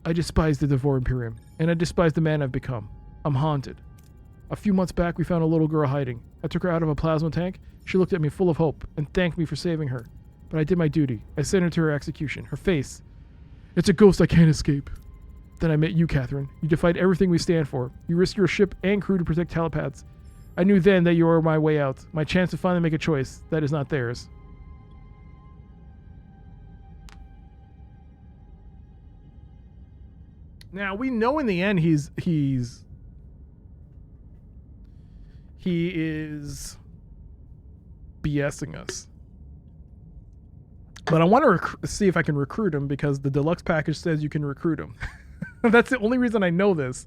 [SPEAKER 1] I despise the Devore Imperium, and I despise the man I've become. I'm haunted. A few months back, we found a little girl hiding. I took her out of a plasma tank. She looked at me full of hope and thanked me for saving her. But I did my duty. I sent her to her execution. Her face. It's a ghost I can't escape. Then I met you, Catherine. You defied everything we stand for. You risked your ship and crew to protect telepaths. I knew then that you were my way out. My chance to finally make a choice that is not theirs. Now, we know in the end he is BSing us. But I want to see if I can recruit him because the deluxe package says you can recruit him. That's the only reason I know this.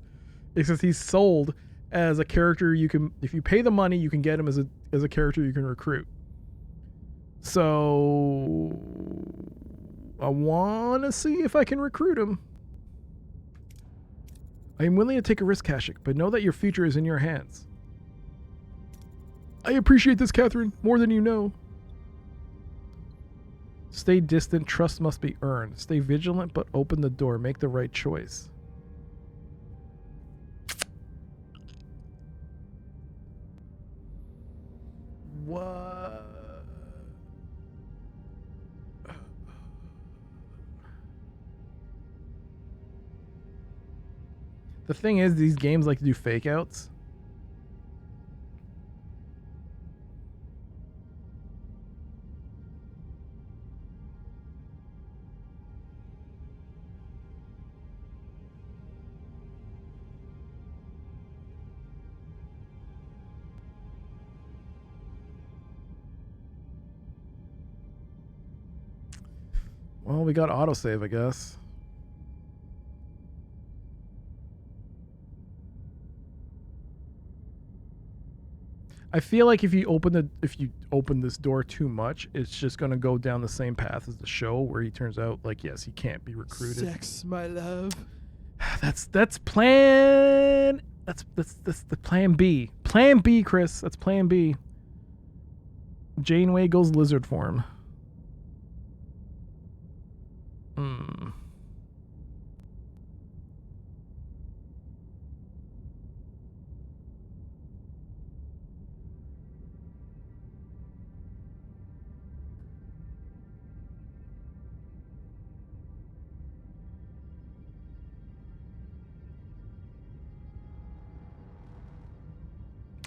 [SPEAKER 1] Is because he's sold as a character you can, if you pay the money, you can get him as a character you can recruit. So I want to see if I can recruit him. I am willing to take a risk, Kashyyyk, but know that your future is in your hands. I appreciate this, Catherine, more than you know. Stay distant, trust must be earned. Stay vigilant, but open the door. Make the right choice. What? The thing is, these games like to do fake outs. Well, we got autosave, I guess. I feel like if you open this door too much, it's just gonna go down the same path as the show, where he turns out like, yes, he can't be recruited.
[SPEAKER 8] Sex, my love.
[SPEAKER 1] That's the plan B. Plan B, Chris. That's plan B. Janeway goes lizard form.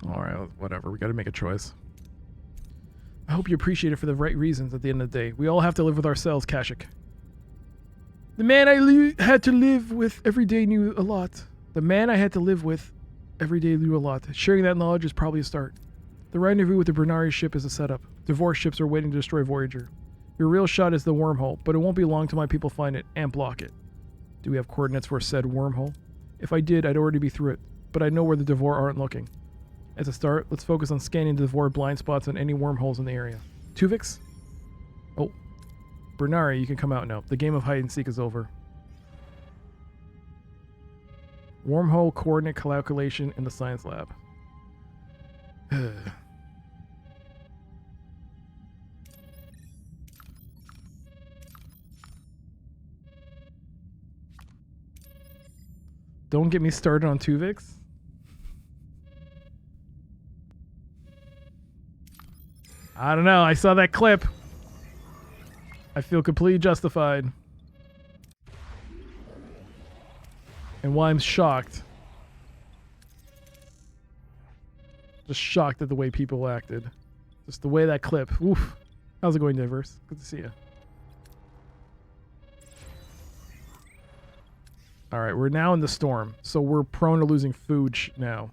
[SPEAKER 1] Alright, whatever. We gotta make a choice. I hope you appreciate it for the right reasons at the end of the day. We all have to live with ourselves, Kashyyyk. The man I had to live with every day knew a lot. The man I had to live with every day knew a lot. Sharing that knowledge is probably a start. The rendezvous with the Bernari ship is a setup. Divorce ships are waiting to destroy Voyager. Your real shot is the wormhole, but it won't be long till my people find it and block it. Do we have coordinates for said wormhole? If I did, I'd already be through it, but I know where the Devore aren't looking. As a start, let's focus on scanning to avoid blind spots and any wormholes in the area. Tuvix? Oh. Bernari, you can come out now. The game of hide and seek is over. Wormhole coordinate calculation in the science lab. Don't get me started on Tuvix. I don't know. I saw that clip. I feel completely justified. And why I'm shocked. Just shocked at the way people acted. Just the way that clip. Oof. How's it going, Diverse? Good to see you. Alright, we're now in the storm. So we're prone to losing food now.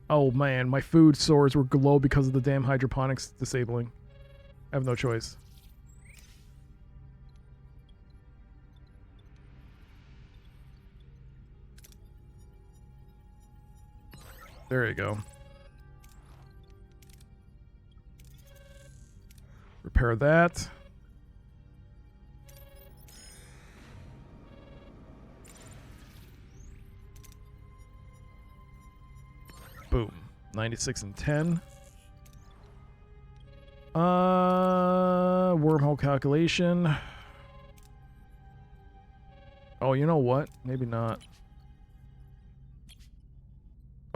[SPEAKER 1] Oh man, my food stores were low because of the damn hydroponics disabling. I have no choice. There you go. Repair that. Boom. 96 and 10. Wormhole calculation. Oh, you know what? Maybe not.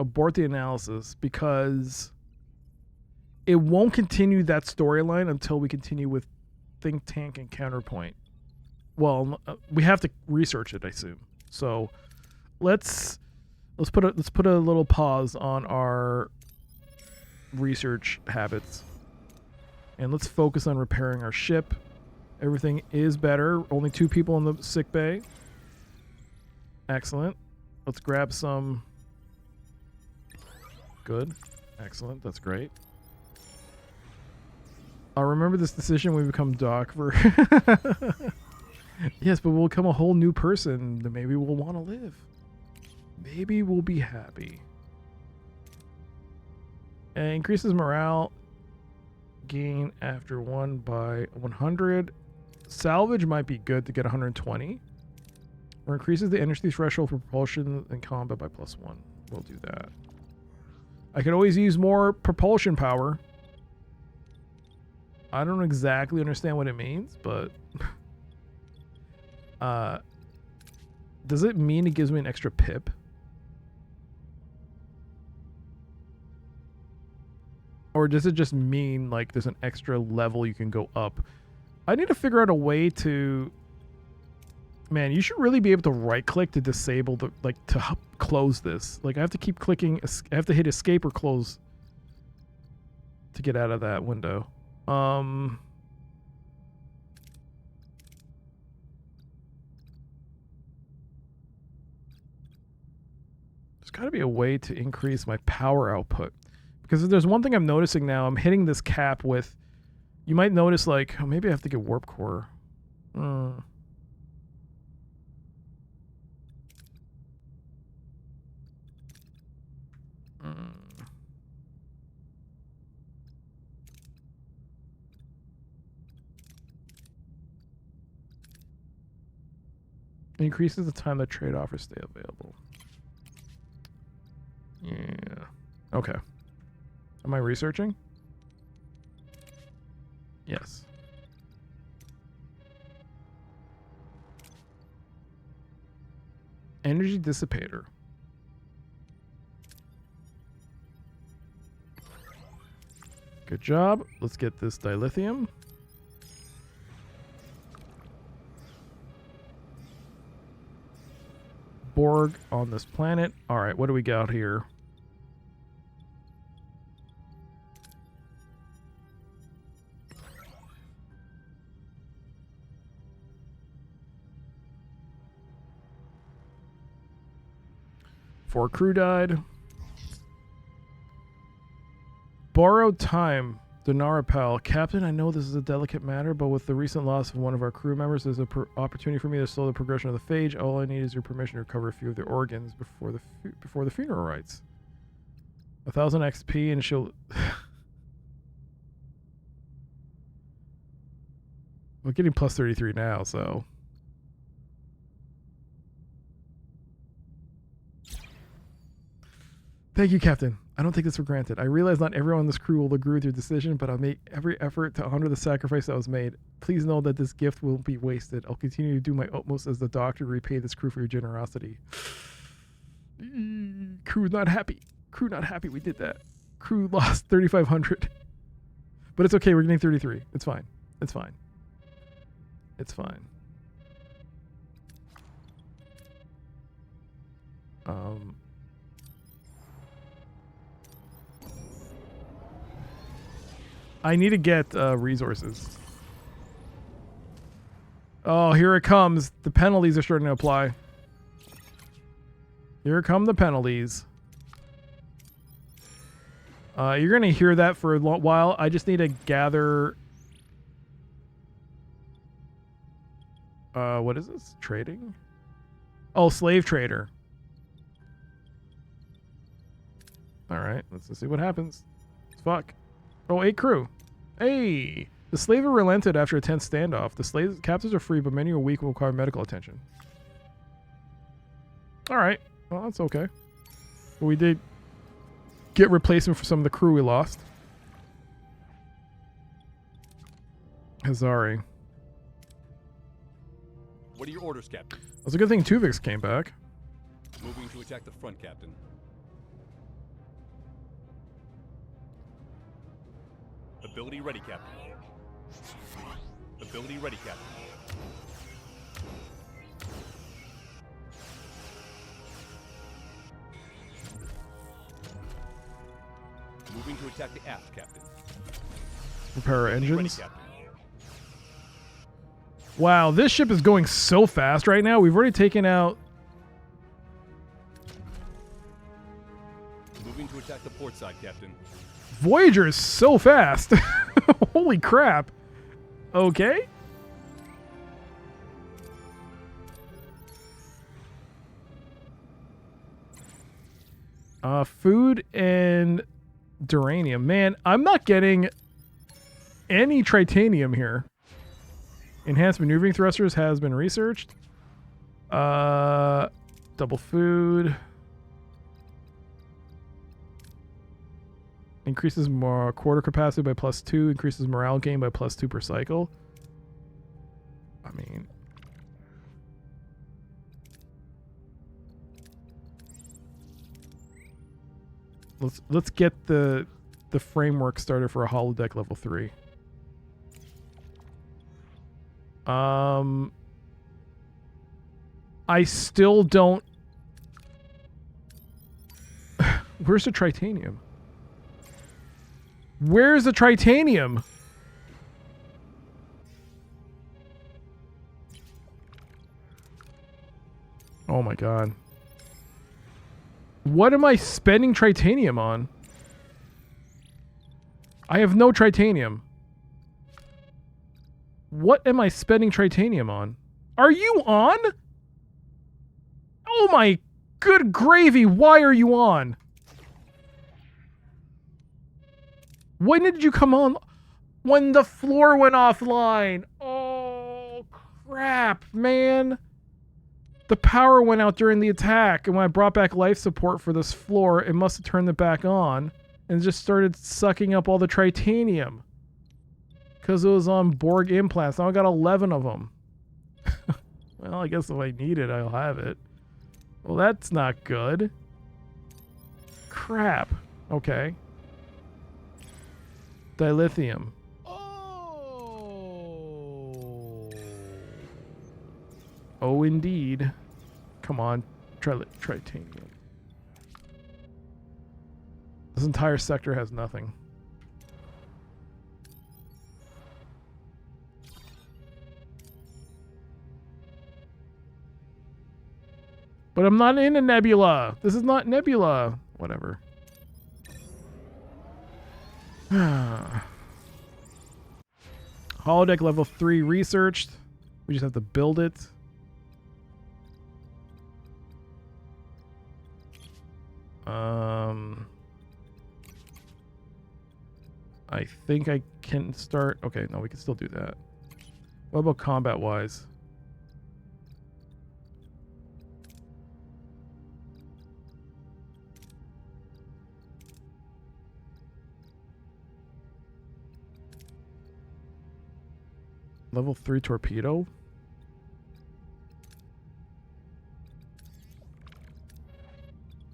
[SPEAKER 1] Abort the analysis because it won't continue that storyline until we continue with Think Tank and Counterpoint. Well, we have to research it, I assume. So let's put a little pause on our research habits, and let's focus on repairing our ship. Everything is better. Only 2 people in the sick bay. Excellent. Let's grab some. Good. Excellent. That's great. I'll remember this decision when we become Doc for. Yes, but we'll become a whole new person that maybe we'll want to live. Maybe we'll be happy. And increases morale gain after 1 by 100. Salvage might be good to get 120. Or increases the energy threshold for propulsion in combat by +1. We'll do that. I could always use more propulsion power. I don't exactly understand what it means, but does it mean it gives me an extra pip? Or does it just mean like there's an extra level you can go up? I need to figure out a way to... Man, you should really be able to right click to disable the, like, to close this. Like, I have to keep clicking, I have to hit escape or close to get out of that window. There's got to be a way to increase my power output. Because if there's one thing I'm noticing now, I'm hitting this cap with... You might notice, like, oh, maybe I have to get Warp Core. Increases the time that trade offers stay available. Yeah. Okay. Am I researching? Yes. Energy dissipator. Good job. Let's get this dilithium. Borg on this planet. All right, what do we got here? Four crew died. Borrowed time. Denarapal. Captain, I know this is a delicate matter, but with the recent loss of one of our crew members, there's an opportunity for me to slow the progression of the phage. All I need is your permission to recover a few of the organs before the funeral rites. 1,000 XP and she'll... We're getting plus 33 now, so... Thank you, Captain. I don't take this for granted. I realize not everyone on this crew will agree with your decision, but I'll make every effort to honor the sacrifice that was made. Please know that this gift won't be wasted. I'll continue to do my utmost as the doctor to repay this crew for your generosity. Crew not happy. Crew not happy we did that. Crew lost 3,500. But it's okay. We're getting 33. It's fine. It's fine. It's fine. I need to get resources. Oh, here it comes. The penalties are starting to apply. Here come the penalties. You're going to hear that for a while. I just need to gather... what is this? Trading? Oh, slave trader. Alright, let's see what happens. Fuck. Oh, 8 crew. Hey! The slaves are relented after a tense standoff. The slaves captives are free, but many are weak and require medical attention. Alright. Well, that's okay. But we did get replacement for some of the crew we lost. Hazari.
[SPEAKER 10] What are your orders, Captain?
[SPEAKER 1] That's a good thing Tuvix came back.
[SPEAKER 10] Moving to attack the front, Captain. Ability ready, Captain. Ability ready, Captain. Moving to attack the aft, Captain.
[SPEAKER 1] Repair our
[SPEAKER 10] Ability ready,
[SPEAKER 1] engines.
[SPEAKER 10] Captain.
[SPEAKER 1] Wow, this ship is going so fast right now. We've already taken out...
[SPEAKER 10] Moving to attack the port side, Captain.
[SPEAKER 1] Voyager is so fast. Holy crap. Okay. Food and duranium. Man, I'm not getting any tritanium here. Enhanced maneuvering thrusters has been researched. Double food. Increases more quarter capacity by +2. Increases morale gain by +2 per cycle. I mean... Let's get the framework started for a holodeck level 3. I still don't... Where's the tritanium? Where's the tritanium? Oh my god. What am I spending tritanium on? I have no tritanium. What am I spending tritanium on? Are you on? Oh my good gravy, why are you on? When did you come on? When the floor went offline. Oh, crap, man. The power went out during the attack, and when I brought back life support for this floor, it must have turned it back on and just started sucking up all the tritanium. Because it was on Borg implants. Now I got 11 of them. Well, I guess if I need it, I'll have it. Well, that's not good. Crap. Okay. Dilithium. Oh, indeed. Come on. Tritanium. This entire sector has nothing. But I'm not in a nebula. This is not nebula. Whatever. Holodeck level 3 researched. We just have to build it. I think I can start. Okay, no, we can still do that. What about combat-wise? Level 3 torpedo?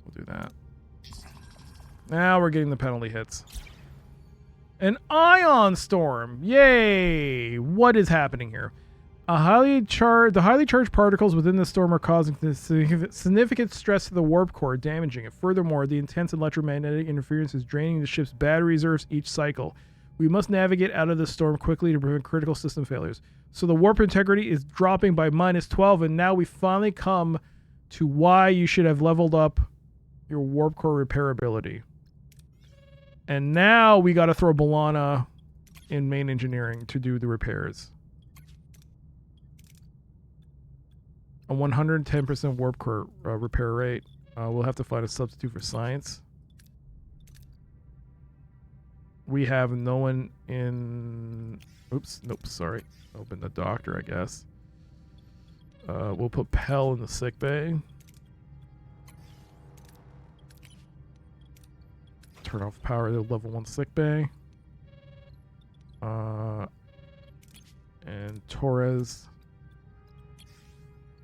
[SPEAKER 1] We'll do that. Now we're getting the penalty hits. An ion storm! Yay! What is happening here? The highly charged particles within the storm are causing significant stress to the warp core, damaging it. Furthermore, the intense electromagnetic interference is draining the ship's battery reserves each cycle. We must navigate out of the storm quickly to prevent critical system failures. So the warp integrity is dropping by -12, and now we finally come to why you should have leveled up your warp core repairability. And now we got to throw Balana in main engineering to do the repairs. A 110% warp core repair rate. We'll have to find a substitute for science. We have no one in... Oops, nope, sorry. Open the doctor, I guess. We'll put Pell in the sick bay. Turn off power to level 1 sick bay. And Torres.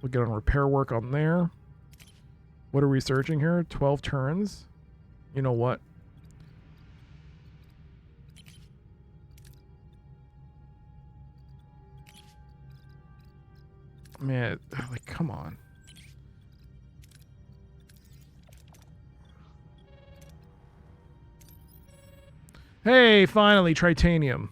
[SPEAKER 1] We'll get on repair work on there. What are we searching here? 12 turns. You know what? Man, like, come on. Hey, finally, Tritanium.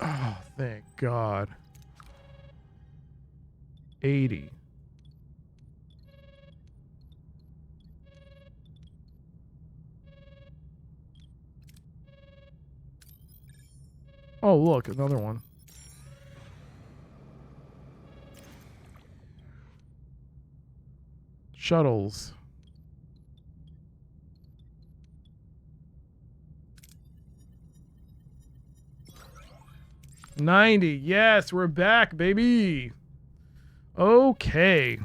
[SPEAKER 1] Oh, thank God. 80. Oh, look, another one. Shuttles. $90. Yes, we're back, baby. Okay.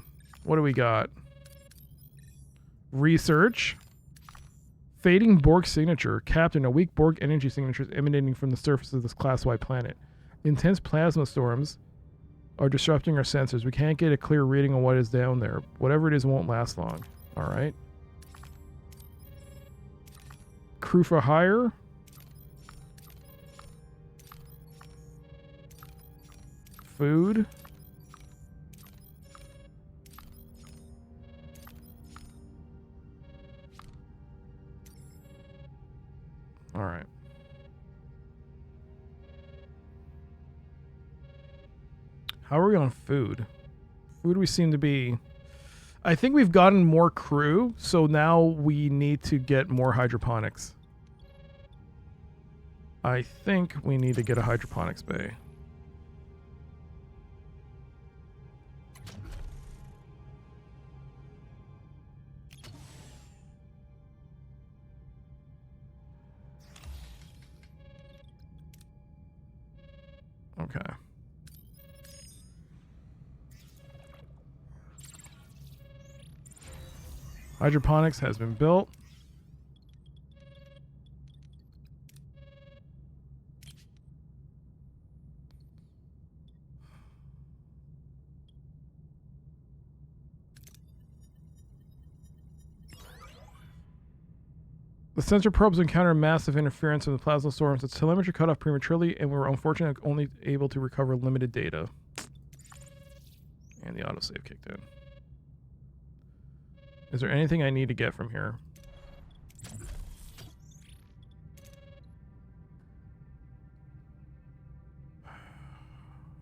[SPEAKER 1] What do we got? Research. Fading Borg signature. Captain, a weak Borg energy signature is emanating from the surface of this class-wide planet. Intense plasma storms are disrupting our sensors. We can't get a clear reading on what is down there. Whatever it is won't last long. Alright. Crew for hire. Food. All right. How are we on food? Food we seem to be... I think we've gotten more crew, so now we need to get more hydroponics. I think we need to get a hydroponics bay. Okay. Hydroponics has been built. The sensor probes encountered massive interference in the plasma storms. Its telemetry cut off prematurely, and we were unfortunately only able to recover limited data. And the autosave kicked in. Is there anything I need to get from here?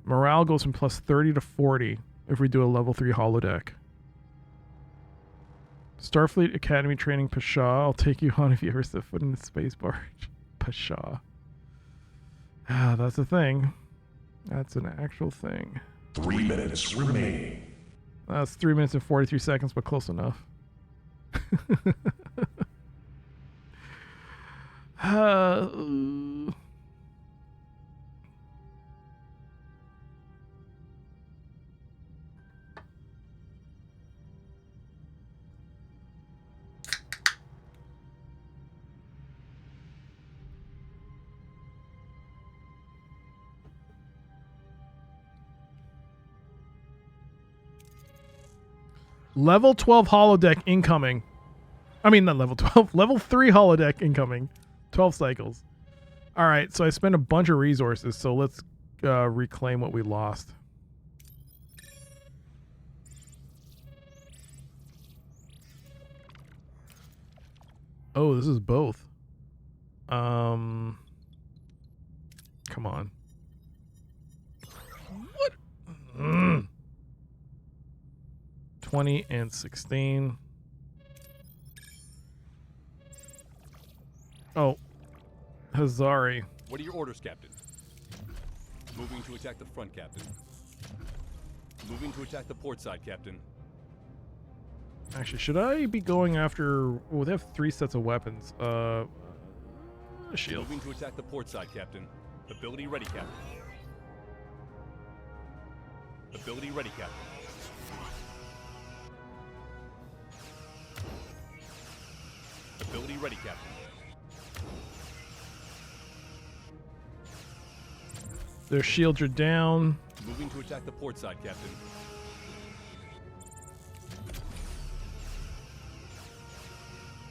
[SPEAKER 1] Morale goes from plus 30 to 40 if we do a level 3 holodeck. Starfleet Academy training Pasha. I'll take you on if you ever set foot in the space barge. Pasha. Ah, that's the thing. That's an actual thing.
[SPEAKER 6] 3 minutes remaining.
[SPEAKER 1] That's 3 minutes and 43 seconds, but close enough. uh, Level 12 holodeck incoming. I mean, not level 12. Level 3 holodeck incoming. 12 cycles. All right, so I spent a bunch of resources, so let's reclaim what we lost. Oh, this is both. Come on. What? 20 and 16. Oh. Hazari.
[SPEAKER 10] What are your orders, Captain? Moving to attack the front, Captain. Moving to attack the port side, Captain.
[SPEAKER 1] Actually, should I be going after... Well, they have 3 sets of weapons. Shield.
[SPEAKER 10] Moving to attack the port side, Captain. Ability ready, Captain. Ability ready, Captain. Ability ready, Captain.
[SPEAKER 1] Their shields are down.
[SPEAKER 10] Moving to attack the port side, Captain.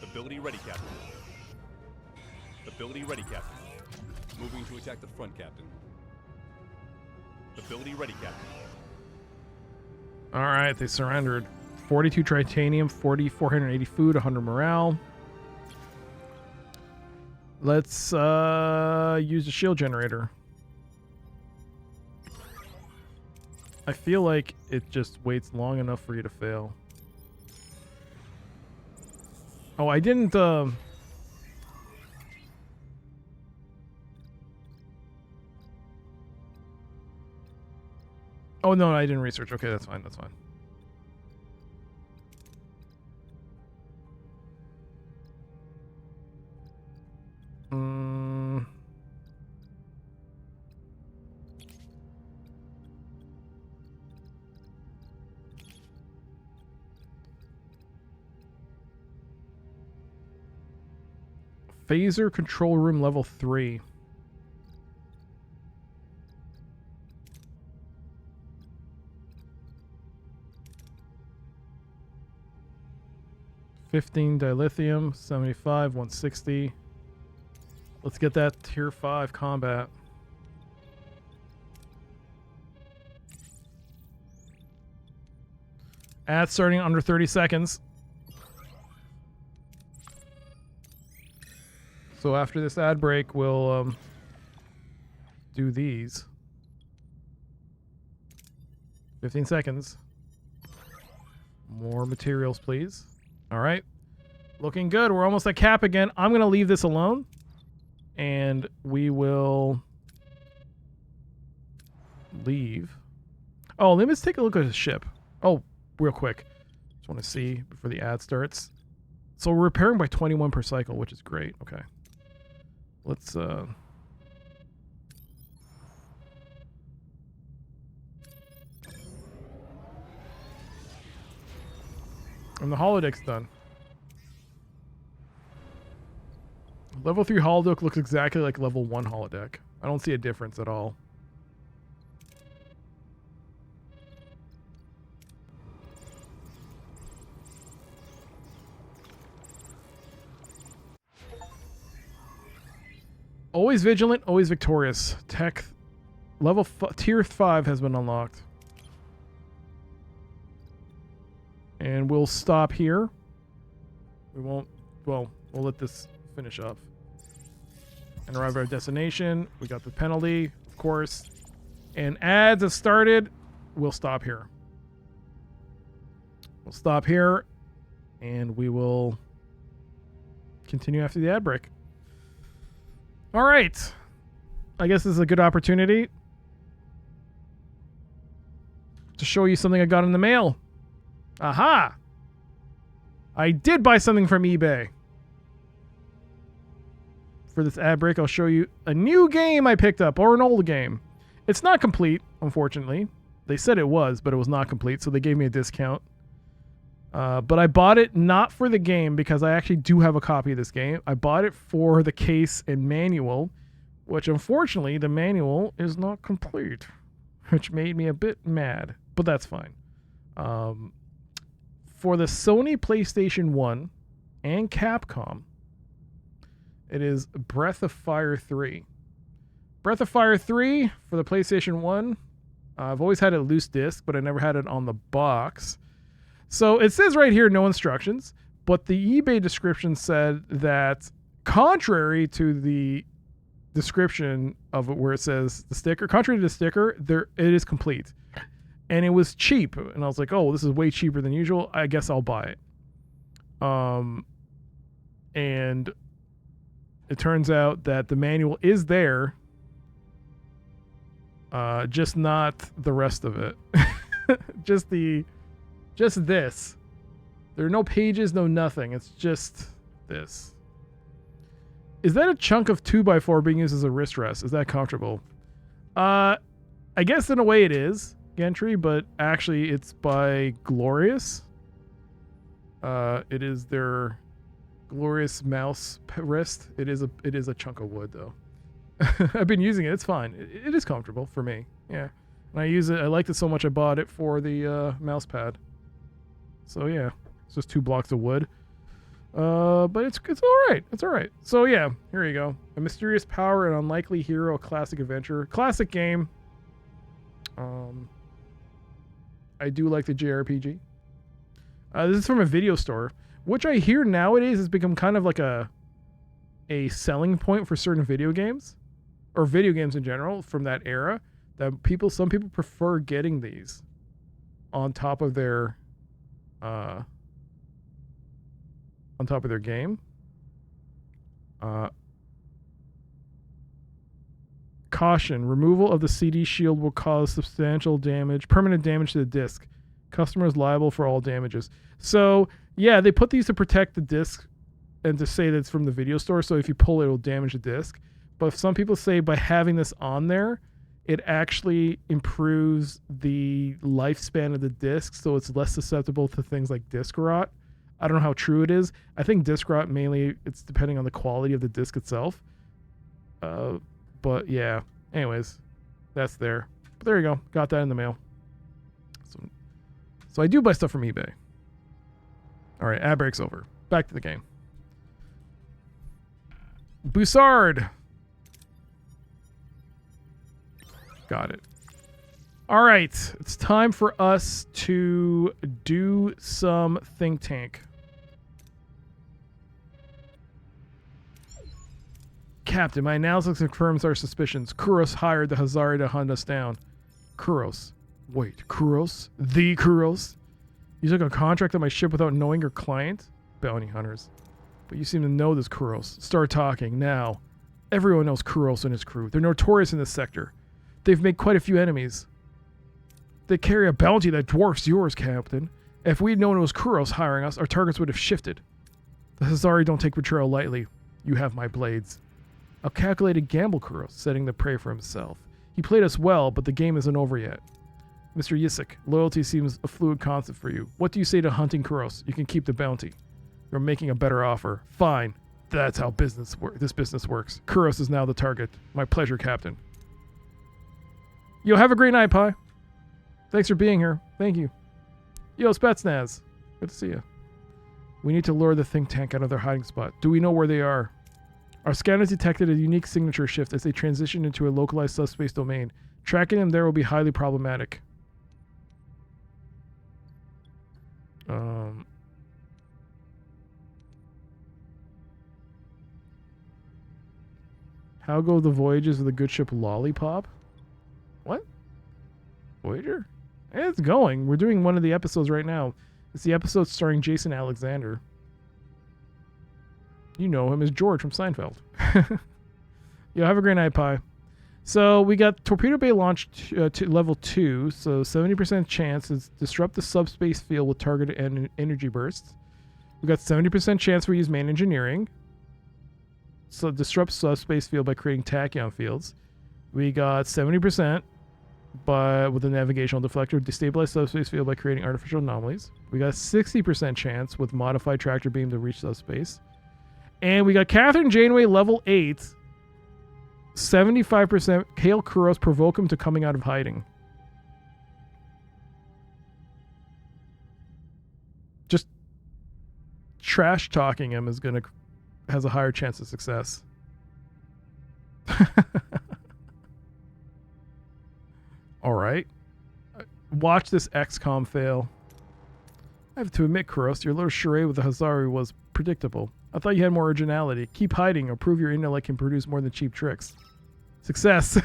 [SPEAKER 10] Ability ready, Captain. Ability ready, Captain. Moving to attack the front, Captain. Ability ready, Captain.
[SPEAKER 1] All right, they surrendered. 42 titanium, 480 food, 100 morale. Let's use the shield generator. I feel like it just waits long enough for you to fail. Oh, I didn't... Oh, no, I didn't research. Okay, that's fine, that's fine. Phaser control room level 3. $15 dilithium, 75, 160. Let's get that tier 5 combat. Ad starting under 30 seconds. So after this ad break, we'll do these. 15 seconds. More materials, please. All right. Looking good. We're almost at cap again. I'm going to leave this alone. And we will leave. Oh, let me just take a look at the ship. Oh, real quick. Just want to see before the ad starts. So we're repairing by 21 per cycle, which is great. Okay. Let's and the holodeck's done. Level 3 holodeck looks exactly like level 1 holodeck. I don't see a difference at all. Always vigilant, always victorious. Tech level tier 5 has been unlocked. And we'll stop here. We won't, well, we'll let this finish up. And arrive at our destination. We got the penalty, of course. And ads have started. We'll stop here. We'll stop here. And we will continue after the ad break. All right. I guess this is a good opportunity to show you something I got in the mail. Aha! I did buy something from eBay. For this ad break, I'll show you a new game I picked up, or an old game. It's not complete, unfortunately. They said it was, but it was not complete, so they gave me a discount. But I bought it not for the game, because I actually do have a copy of this game. I bought it for the case and manual, which unfortunately the manual is not complete, which made me a bit mad, but that's fine. For the Sony PlayStation 1 and Capcom, it is Breath of Fire 3. Breath of Fire 3 for the PlayStation 1. I've always had a loose disc, but I never had it on the box. So it says right here, no instructions, but the eBay description said that contrary to the description of it where it says the sticker, contrary to the sticker, it is complete. And it was cheap. And I was like, oh, this is way cheaper than usual. I guess I'll buy it. And it turns out that the manual is there, just not the rest of it. just this. There are no pages, no nothing. It's just this. Is that a chunk of 2x4 being used as a wrist rest? Is that comfortable? I guess in a way it is, Gentry, but actually it's by Glorious. It is their Glorious mouse wrist. It is a chunk of wood though. I've been using it. It's fine. It is comfortable for me. Yeah. And I use it. I liked it so much I bought it for the mouse pad. So yeah, it's just 2 blocks of wood. But it's all right. It's all right. So yeah, here you go. A mysterious power, an unlikely hero, a classic adventure, classic game. I do like the JRPG. This is from a video store, which I hear nowadays has become kind of like a selling point for certain video games, or video games in general from that era. That some people prefer getting these on top of their game. Caution, removal of the CD shield will cause substantial damage, permanent damage to the disc. Customer is liable for all damages. So yeah, they put these to protect the disc and to say that it's from the video store. So if you pull it, it'll damage the disc. But some people say by having this on there, it actually improves the lifespan of the disc, so it's less susceptible to things like disc rot. I don't know how true it is. I think disc rot mainly, it's depending on the quality of the disc itself. But yeah, anyways, that's there. But there you go. Got that in the mail. So I do buy stuff from eBay. All right, ad break's over. Back to the game. Boussard. Got it. All right, it's time for us to do some think tank. Captain, my analysis confirms our suspicions. Kuros hired the Hazari to hunt us down. Kuros. Wait, Kuros? The Kuros? You took a contract on my ship without knowing your client? Bounty hunters. But you seem to know this Kuros. Start talking, now. Everyone knows Kuros and his crew. They're notorious in this sector. They've made quite a few enemies. They carry a bounty that dwarfs yours, Captain. If we'd known it was Kuros hiring us, our targets would have shifted. The Hazari don't take betrayal lightly. You have my blades. A calculated gamble, Kuros, setting the prey for himself. He played us well, but the game isn't over yet. Mr. Yisik, loyalty seems a fluid concept for you. What do you say to hunting Kuros? You can keep the bounty. You're making a better offer. Fine. That's how this business works. Kuros is now the target. My pleasure, Captain. Yo, have a great night, Pi. Thanks for being here. Thank you. Yo, Spetsnaz. Good to see you. We need to lure the think tank out of their hiding spot. Do we know where they are? Our scanners detected a unique signature shift as they transitioned into a localized subspace domain. Tracking them there will be highly problematic. How go the voyages of the good ship Lollipop? What? Voyager? It's going. We're doing one of the episodes right now. It's the episode starring Jason Alexander. You know him as George from Seinfeld. Yo, have a great night, Pi. So we got torpedo bay launch to level 2. So 70% chance is disrupt the subspace field with targeted energy bursts. We got 70% chance we use main engineering. So disrupt subspace field by creating tachyon fields. We got 70% but with a navigational deflector, destabilize subspace field by creating artificial anomalies. We got a 60% chance with modified tractor beam to reach subspace. And we got Catherine Janeway level 8. 75% hail Kuros, provoke him to coming out of hiding. Just trash talking him has a higher chance of success. All right. Watch this XCOM fail. I have to admit, Kuros, your little charade with the Hazari was predictable. I thought you had more originality. Keep hiding or prove your intellect can produce more than cheap tricks. Success.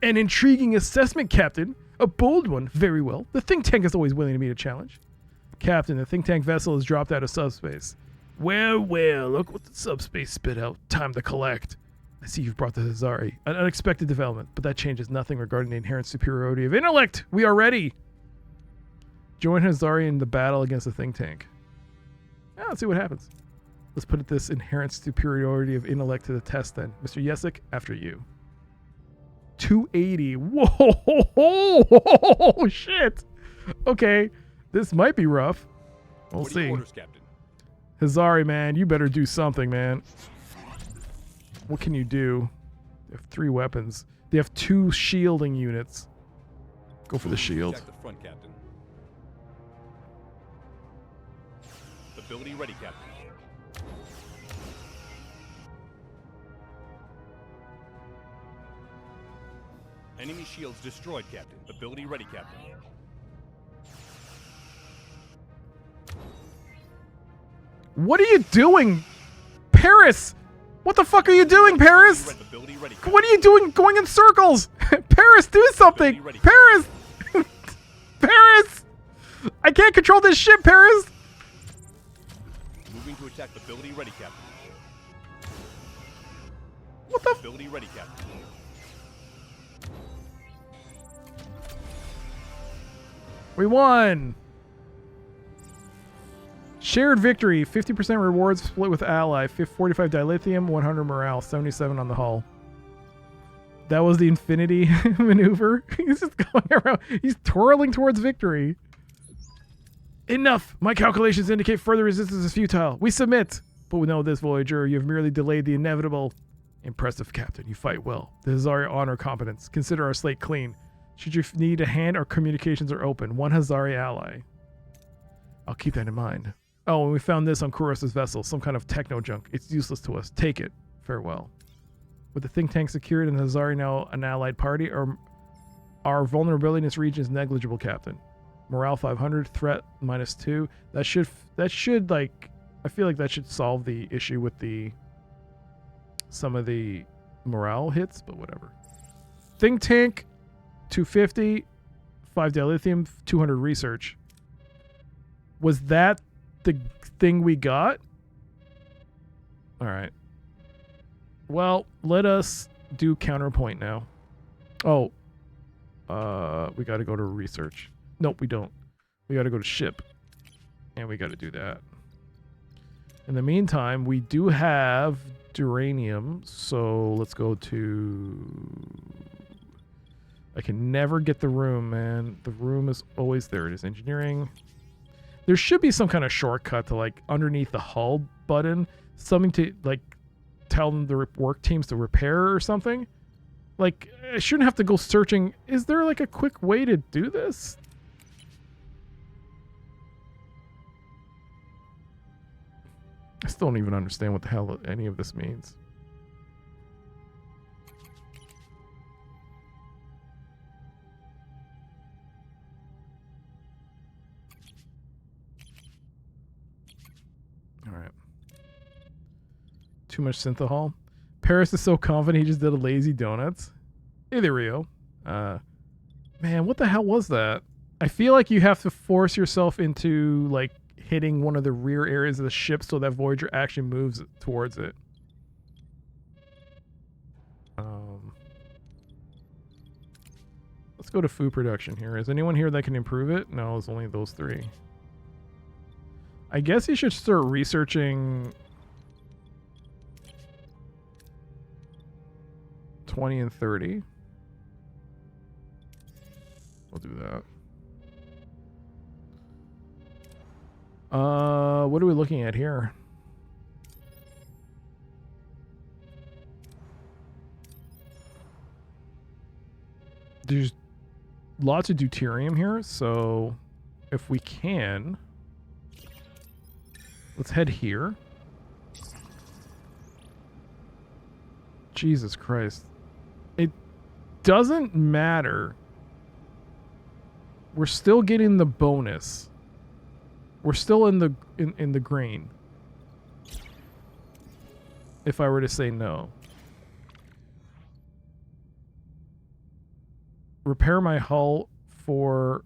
[SPEAKER 1] An intriguing assessment, Captain. A bold one. Very well. The think tank is always willing to meet a challenge. Captain, the think tank vessel has dropped out of subspace. Well, look what the subspace spit out. Time to collect. I see you've brought the Hazari. An unexpected development, but that changes nothing regarding the inherent superiority of intellect. We are ready. Join Hazari in the battle against the think tank. Yeah, let's see what happens. Let's put this inherent superiority of intellect to the test then. Mr. Yesik, after you. 280. Whoa, shit. Okay, this might be rough. We'll see.
[SPEAKER 10] Orders, Captain?
[SPEAKER 1] Hazari, man, you better do something, man. What can you do? They have 3 weapons. They have 2 shielding units. Go for the shield.
[SPEAKER 10] Attack the front, Captain. Ability ready, Captain. Enemy shields destroyed, Captain. Ability ready, Captain.
[SPEAKER 1] What are you doing? Paris! What the fuck are you doing, Paris?
[SPEAKER 10] Ability ready,
[SPEAKER 1] What are you doing going in circles? Paris, do something! Paris! Paris! I can't control this ship, Paris!
[SPEAKER 10] Moving to attack. Ability ready, Captain.
[SPEAKER 1] What the?
[SPEAKER 10] Ability ready, Captain.
[SPEAKER 1] We won! Shared victory, 50% rewards split with ally, 45 dilithium, 100 morale, 77 on the hull. That was the infinity maneuver. He's just going around. He's twirling towards victory. Enough! My calculations indicate further resistance is futile. We submit! But we know this, Voyager, you have merely delayed the inevitable. Impressive, Captain. You fight well. This is our honor competence. Consider our slate clean. Should you need a hand, our communications are open. One Hazari ally. I'll keep that in mind. Oh, and we found this on Kuros' vessel. Some kind of techno junk. It's useless to us. Take it. Farewell. With the think tank secured and the Hazari now an allied party, our vulnerability in this region is negligible, Captain. Morale 500, threat -2. That should like, I feel like that should solve the issue with some of the morale hits, but whatever. Think tank 250, 5 dilithium, 200 research. Was that the thing we got? All right. Well, let us do counterpoint now. Oh, we got to go to research. Nope, we don't. We got to go to ship, and we got to do that. In the meantime, we do have duranium, so let's go to... I can never get the room, man. The room is always there. It is engineering. There should be some kind of shortcut to like underneath the hull button, something to like tell them the work teams to repair or something. Like I shouldn't have to go searching. Is there like a quick way to do this? I still don't even understand what the hell any of this means. Alright. Too much synthahol. Paris is so confident he just did a lazy donuts. Hey there, Rio. Man, what the hell was that? I feel like you have to force yourself into, like, hitting one of the rear areas of the ship so that Voyager actually moves towards it. Let's go to food production here. Is anyone here that can improve it? No, it's only those 3. I guess you should start researching 20 and 30. We'll do that. What are we looking at here? There's lots of deuterium here, so if we can, let's head here. Jesus Christ. It doesn't matter. We're still getting the bonus. We're still in the green. If I were to say no. Repair my hull for...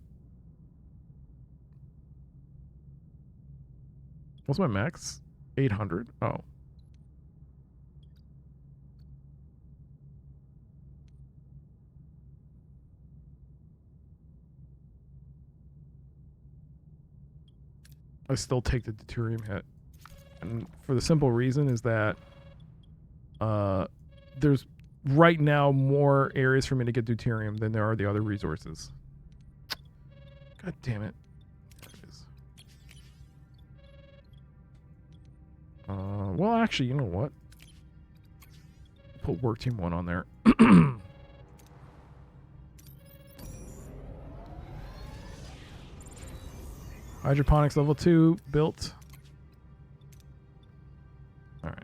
[SPEAKER 1] What's my max? 800? Oh. I still take the deuterium hit. And for the simple reason is that there's right now more areas for me to get deuterium than there are the other resources. God damn it. There it is. Well, actually, you know what? Put work team 1 on there. Hydroponics level 2 built. Alright.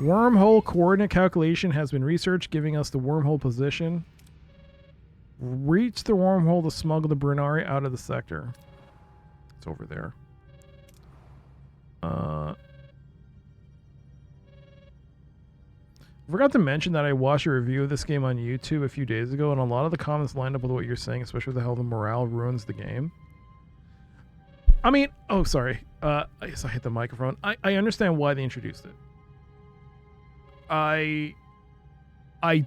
[SPEAKER 1] Wormhole coordinate calculation has been researched, giving us the wormhole position. Reach the wormhole to smuggle the Brunari out of the sector. It's over there. I forgot to mention that I watched a review of this game on YouTube a few days ago, and a lot of the comments lined up with what you're saying, especially with how the morale ruins the game. I mean, oh, sorry. I guess I hit the microphone. I understand why they introduced it. I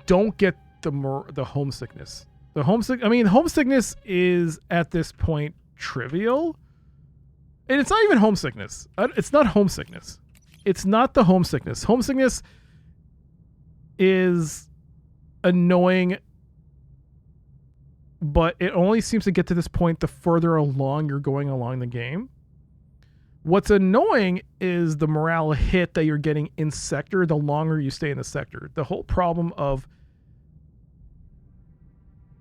[SPEAKER 1] don't get the homesickness. Homesickness is at this point trivial. And it's not even homesickness. It's not homesickness. It's not the homesickness. Homesickness is annoying, but it only seems to get to this point the further along you're going along the game. What's annoying is the morale hit that you're getting in sector the longer you stay in the sector. The whole problem of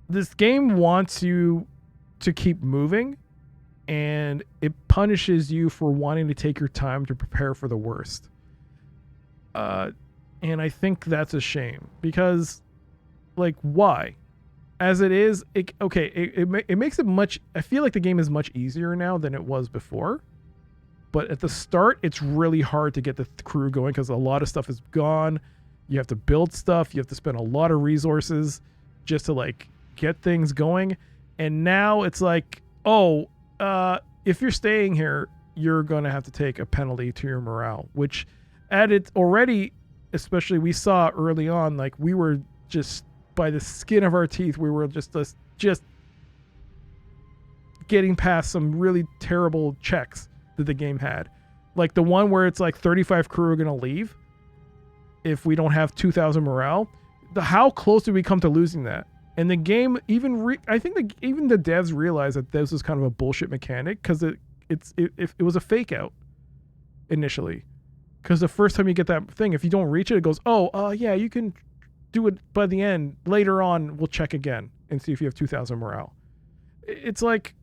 [SPEAKER 1] this game wants you to keep moving, and it punishes you for wanting to take your time to prepare for the worst. And I think that's a shame because, like, why? As it is, it makes it much... I feel like the game is much easier now than it was before. But at the start, it's really hard to get the crew going because a lot of stuff is gone. You have to build stuff. You have to spend a lot of resources just to, like, get things going. And now it's like, oh, if you're staying here, you're going to have to take a penalty to your morale, which added already... Especially we saw early on, like we were just by the skin of our teeth, we were just getting past some really terrible checks that the game had. Like the one where it's like 35 crew are going to leave if we don't have 2,000 morale. How close did we come to losing that? And the game even I think even the devs realized that this was kind of a bullshit mechanic because it was a fake out initially. Because the first time you get that thing, if you don't reach it, it goes, oh, yeah, you can do it by the end. Later on, we'll check again and see if you have 2,000 morale. It's like,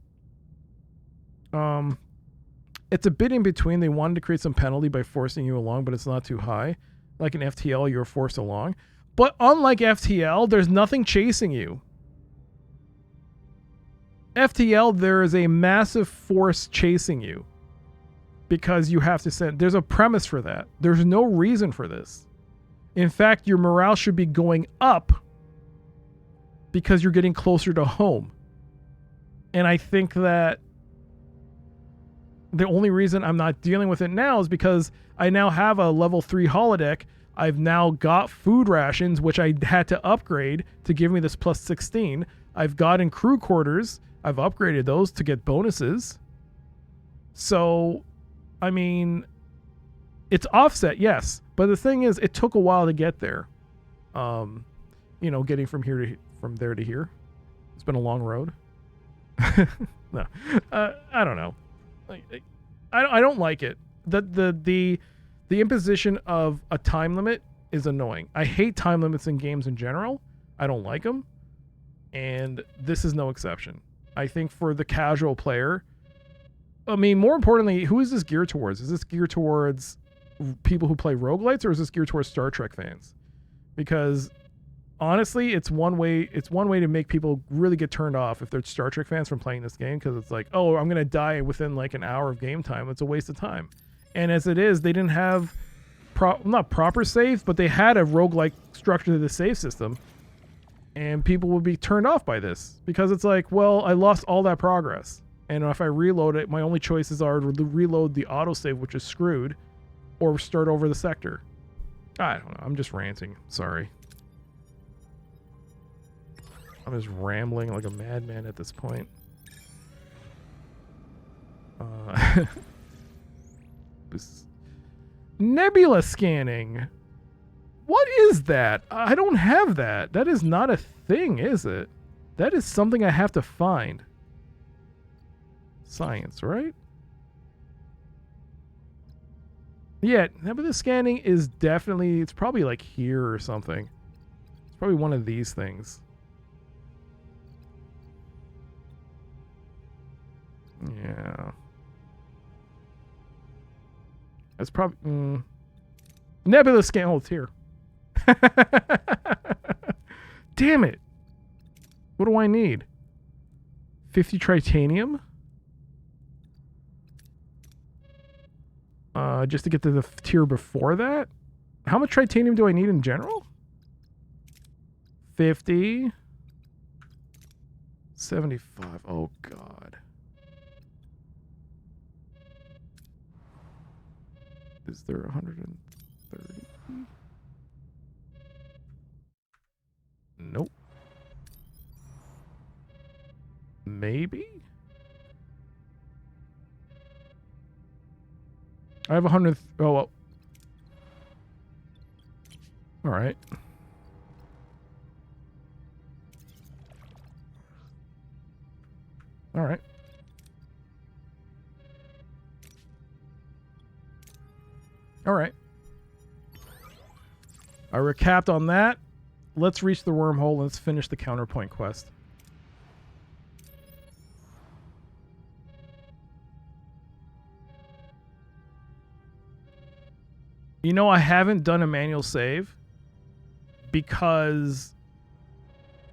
[SPEAKER 1] it's a bit in between. They wanted to create some penalty by forcing you along, but it's not too high. Like in FTL, you're forced along. But unlike FTL, there's nothing chasing you. FTL, there is a massive force chasing you. Because you have to send... There's a premise for that. There's no reason for this. In fact, your morale should be going up because you're getting closer to home. And I think that the only reason I'm not dealing with it now is because I now have a level 3 holodeck I've now got food rations, which I had to upgrade to give me this plus 16. I've gotten crew quarters. I've upgraded those to get bonuses. So, I mean, it's offset, yes. But the thing is, it took a while to get there. Getting from there to here. It's been a long road. No, I don't know. I don't like it. The imposition of a time limit is annoying. I hate time limits in games in general. I don't like them, and this is no exception. I think for the casual player, I mean, more importantly, who is this geared towards? Is this geared towards people who play roguelites, or is this geared towards Star Trek fans? Because honestly, it's one way to make people really get turned off if they're Star Trek fans from playing this game, because it's like, oh, I'm gonna die within like an hour of game time. It's a waste of time. And as it is, they didn't have not proper save, but they had a roguelike structure to the save system, and people would be turned off by this because it's like, well, I lost all that progress, and if I reload it, my only choices are to reload the autosave, which is screwed, or start over the sector. I don't know. I'm just ranting. Sorry. I'm just rambling like a madman at this point. Nebula scanning. What is that? I don't have that. That is not a thing, is it? That is something I have to find. Science, right? Yeah, nebula scanning is definitely, it's probably like here or something. It's probably one of these things. Yeah. That's probably... Nebula scan. Oh, it's here. Damn it. What do I need? 50 titanium? Just to get to the tier before that? How much titanium do I need in general? 50. 75. Oh, God. Is there 130? Nope. Maybe? I have 100. Oh, well. All right. All right. All right. I recapped on that. Let's reach the wormhole. Let's finish the counterpoint quest. You know, I haven't done a manual save because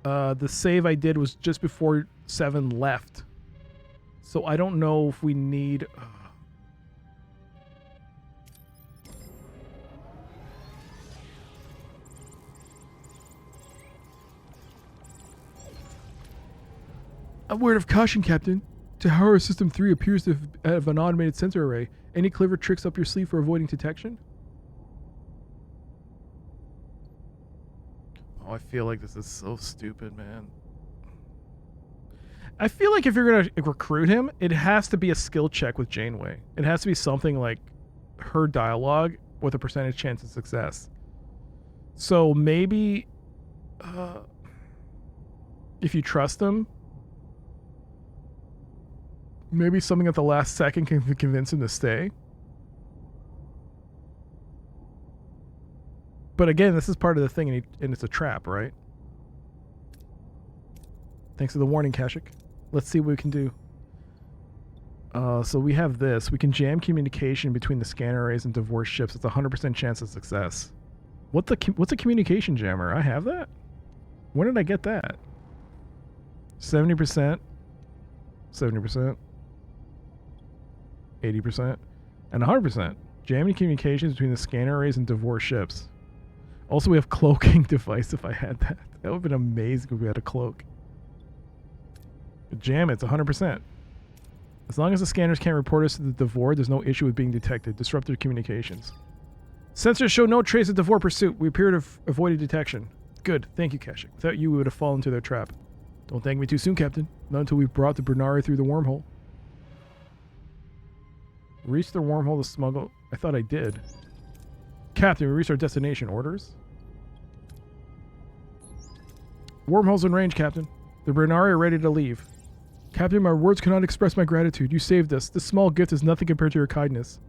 [SPEAKER 1] the save I did was just before 7 left. So I don't know if we need... A word of caution, Captain. Tahara System 3 appears to have an automated sensor array. Any clever tricks up your sleeve for avoiding detection? Oh, I feel like this is so stupid, man. I feel like if you're going to recruit him, it has to be a skill check with Janeway. It has to be something like her dialogue with a percentage chance of success. So maybe if you trust him, maybe something at the last second can convince him to stay. But again, this is part of the thing, and it's a trap, right? Thanks for the warning, Kashik. Let's see what we can do. So we have this. We can jam communication between the scanner arrays and divorced ships. It's a 100% chance of success. What's a communication jammer? I have that? When did I get that? 70%. 70%. 80%. And 100%. Jamming communications between the scanner arrays and divorced ships. Also, we have cloaking device if I had that. That would have been amazing if we had a cloak. But jam it's 100%. As long as the scanners can't report us to the Devore, there's no issue with being detected. Disrupted communications. Sensors show no trace of Devore pursuit. We appear to have avoided detection. Good. Thank you, Kashyyyk. Without you, we would have fallen into their trap. Don't thank me too soon, Captain. Not until we've brought the Bernari through the wormhole. Reach the wormhole to smuggle... I thought I did. Captain, we reached our destination. Orders? Wormhole's in range, Captain. The Bernari are ready to leave. Captain, my words cannot express my gratitude. You saved us. This small gift is nothing compared to your kindness.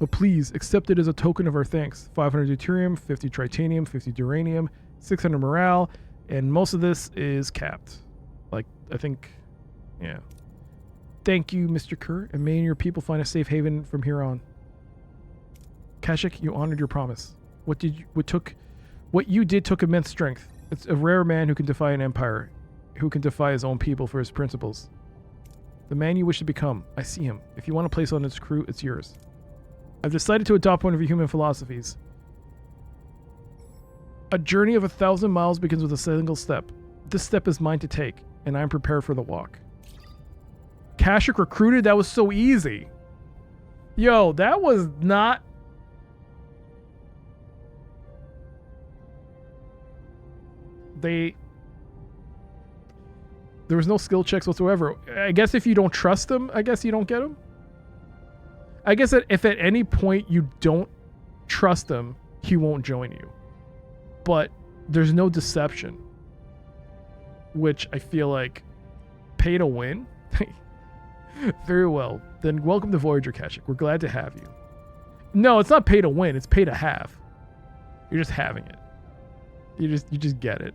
[SPEAKER 1] But please, accept it as a token of our thanks. 500 deuterium, 50 tritanium, 50 duranium, 600 morale, and most of this is capped. Like, I think... Yeah. Thank you, Mr. Kerr, and may your people find a safe haven from here on. Kashyyyk, you honored your promise. What you did took immense strength. It's a rare man who can defy an empire, who can defy his own people for his principles. The man you wish to become, I see him. If you want to place on his crew, it's yours. I've decided to adopt one of your human philosophies. A journey of 1,000 miles begins with a single step. This step is mine to take, and I am prepared for the walk. Kashyyyk recruited? That was so easy. Yo, that was not... There was no skill checks whatsoever. I guess if you don't trust them, I guess you don't get them. I guess that if at any point you don't trust him, he won't join you. But there's no deception. Which I feel like pay to win. Very well. Then welcome to Voyager, Kashyyyk. We're glad to have you. No, it's not pay to win, it's pay to have. You're just having it. You just get it.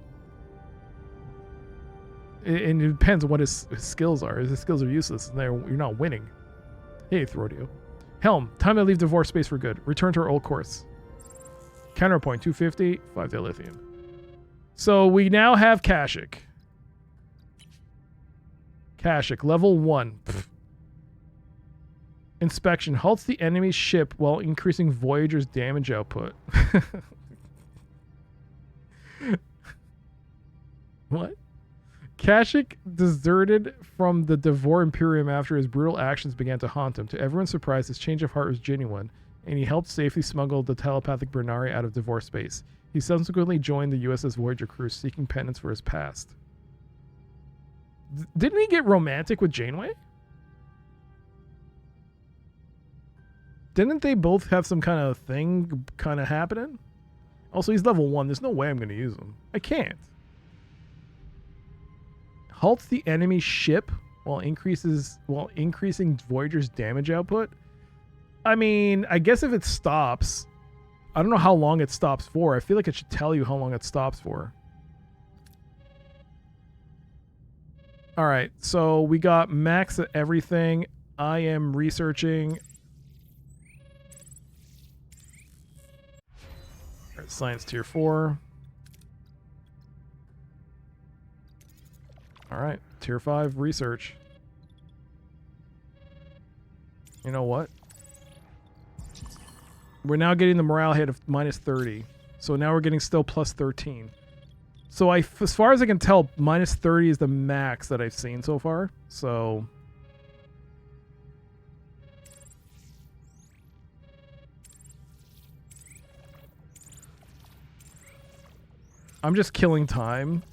[SPEAKER 1] And it depends on what his skills are. If his skills are useless, then you're not winning. Hey, Throdio. Helm, time to leave Devore space for good. Return to our old course. Counterpoint, 250, 5 dilithium. So we now have Kashyyyk. Kashyyyk, level 1. Pfft. Inspection, halts the enemy's ship while increasing Voyager's damage output. What? Kashyyyk deserted from the Devore Imperium after his brutal actions began to haunt him. To everyone's surprise, his change of heart was genuine, and he helped safely smuggle the telepathic Bernari out of Devore space. He subsequently joined the USS Voyager crew, seeking penance for his past. Didn't he get romantic with Janeway? Didn't they both have some kind of thing kind of happening? Also, he's level 1. There's no way I'm going to use him. I can't. Halts the enemy ship while increasing Voyager's damage output. I mean, I guess if it stops, I don't know how long it stops for. I feel like it should tell you how long it stops for. All right, so we got max at everything. I am researching. All right, science tier 4. All right, tier 5 research. You know what? We're now getting the morale hit of minus 30. So now we're getting still plus 13. So as far as I can tell, minus 30 is the max that I've seen so far. So I'm just killing time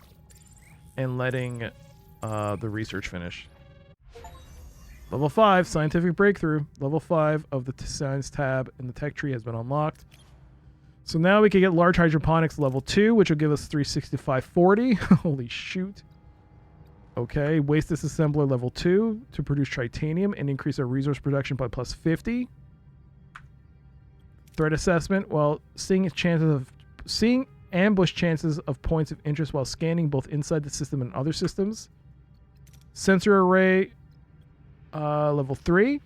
[SPEAKER 1] and letting the research finish. Level 5, scientific breakthrough. Level 5 of the science tab in the tech tree has been unlocked. So now we can get large hydroponics level 2, which will give us 36540. Holy shoot. Okay, waste disassembler level 2 to produce tritanium and increase our resource production by plus 50. Threat assessment, well, seeing ambush chances of points of interest while scanning both inside the system and other systems. Sensor array level 3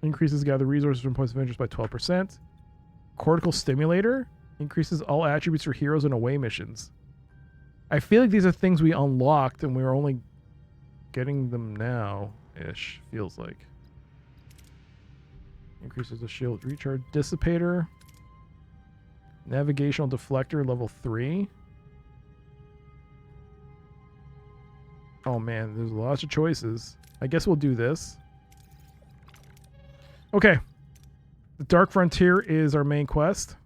[SPEAKER 1] increases gather resources from points of interest by 12%. Cortical stimulator increases all attributes for heroes and away missions. I feel like these are things we unlocked and we're only getting them now ish, feels like. Increases the shield recharge. Dissipator. Navigational deflector level 3. Oh man, there's lots of choices. I guess we'll do this. Okay. The Dark Frontier is our main quest.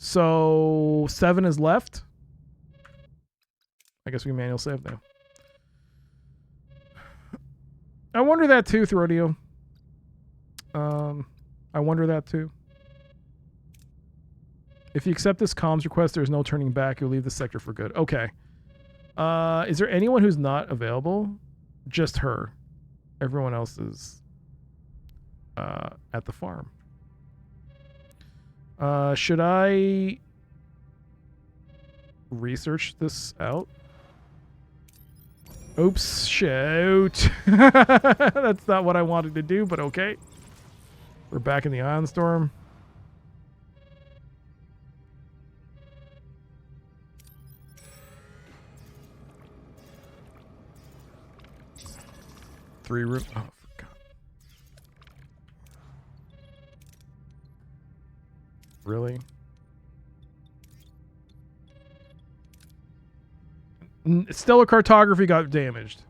[SPEAKER 1] So 7 is left. I guess we manual save now. I wonder that too, Throdio. I wonder that too. If you accept this comms request, there's no turning back. You'll leave the sector for good. Okay. Is there anyone who's not available? Just her. Everyone else is at the farm. Should I research this out? Oops, shoot. That's not what I wanted to do, but okay. We're back in the ion storm. Three room. Oh, for God. Really? Stellar cartography got damaged.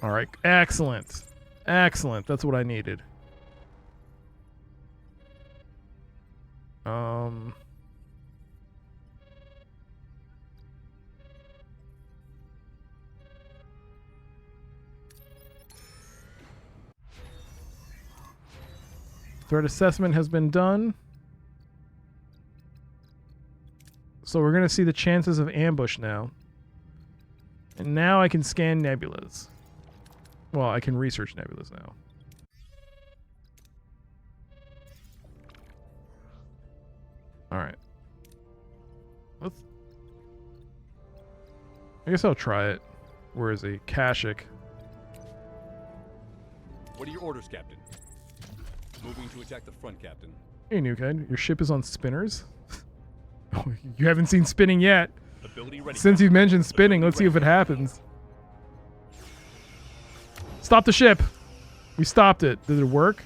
[SPEAKER 1] All right, excellent. Excellent. That's what I needed. Threat assessment has been done. So we're going to see the chances of ambush now. And now I can scan nebulas. Well, I can research nebulas now. Alright. I guess I'll try it. Where is he? Kashyyyk.
[SPEAKER 10] What are your orders, Captain? Moving to attack the front, Captain.
[SPEAKER 1] Hey, new kid. Your ship is on spinners? You haven't seen spinning yet.
[SPEAKER 10] Ability ready.
[SPEAKER 1] Since you mentioned spinning, let's see if it happens. Stop the ship. We stopped it. Did it work?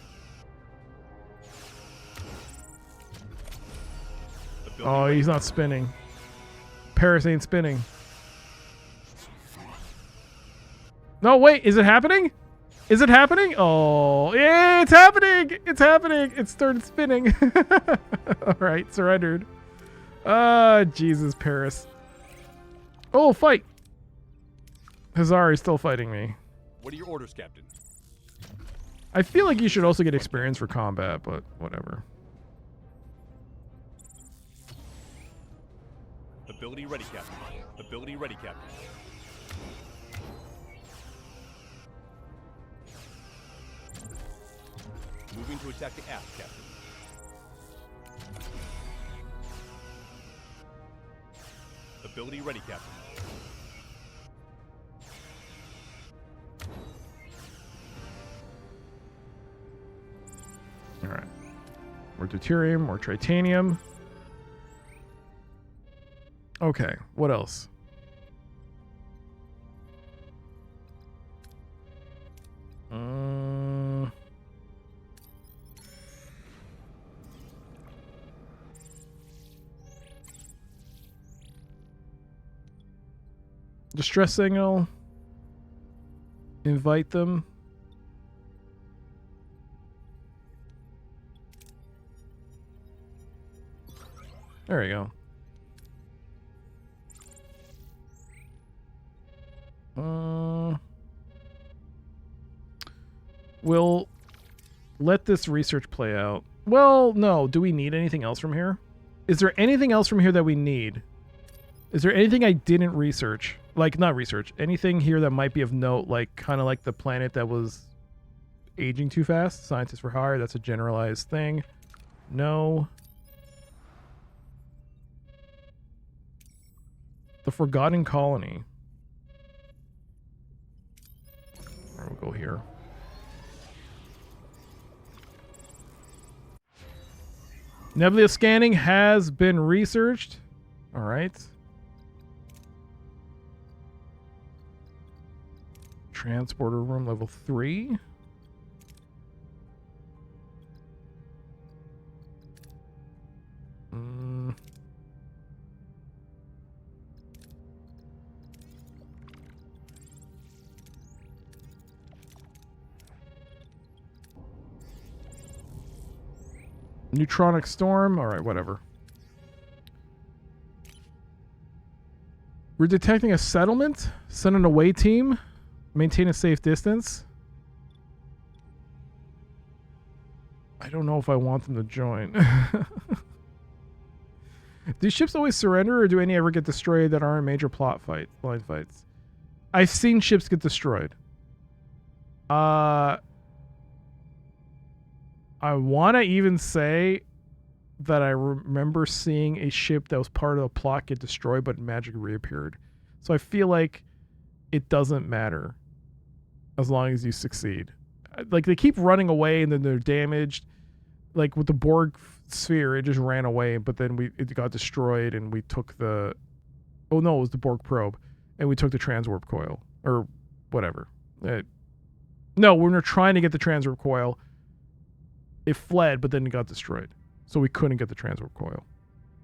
[SPEAKER 1] Oh, he's not spinning. Paris ain't spinning. No, wait. Is it happening? Is it happening? Oh, yeah, it's happening. It's happening. It started spinning. All right, surrendered. Jesus, Paris. Oh, fight. Hazari is still fighting me.
[SPEAKER 10] What are your orders, Captain?
[SPEAKER 1] I feel like you should also get experience for combat, but whatever.
[SPEAKER 10] Ability ready, Captain. Ability ready, Captain. Moving to attack the aft, Captain. Ability ready, Captain.
[SPEAKER 1] All right. More deuterium, more tritanium. Okay, what else? Distress signal. Invite them. There we go. We'll let this research play out. Well, no. Do we need anything else from here? Is there anything else from here that we need? Is there anything I didn't research? Like, not research. Anything here that might be of note, like kind of like the planet that was aging too fast? Scientists for hire. That's a generalized thing. No. The Forgotten Colony. We'll go here. Nebula scanning has been researched. All right. Transporter room level 3. Neutronic storm. All right, whatever. We're detecting a settlement. Send an away team. Maintain a safe distance. I don't know if I want them to join. Do ships always surrender, or do any ever get destroyed that aren't major line fights? I've seen ships get destroyed. I want to even say that I remember seeing a ship that was part of the plot get destroyed, but magically reappeared. So I feel like it doesn't matter as long as you succeed. Like, they keep running away and then they're damaged. Like with the Borg sphere, it just ran away, but then it got destroyed and we took the... Oh no, it was the Borg probe. And we took the transwarp coil. Or whatever. No, when we were trying to get the transwarp coil, it fled, but then it got destroyed. So we couldn't get the transwarp coil.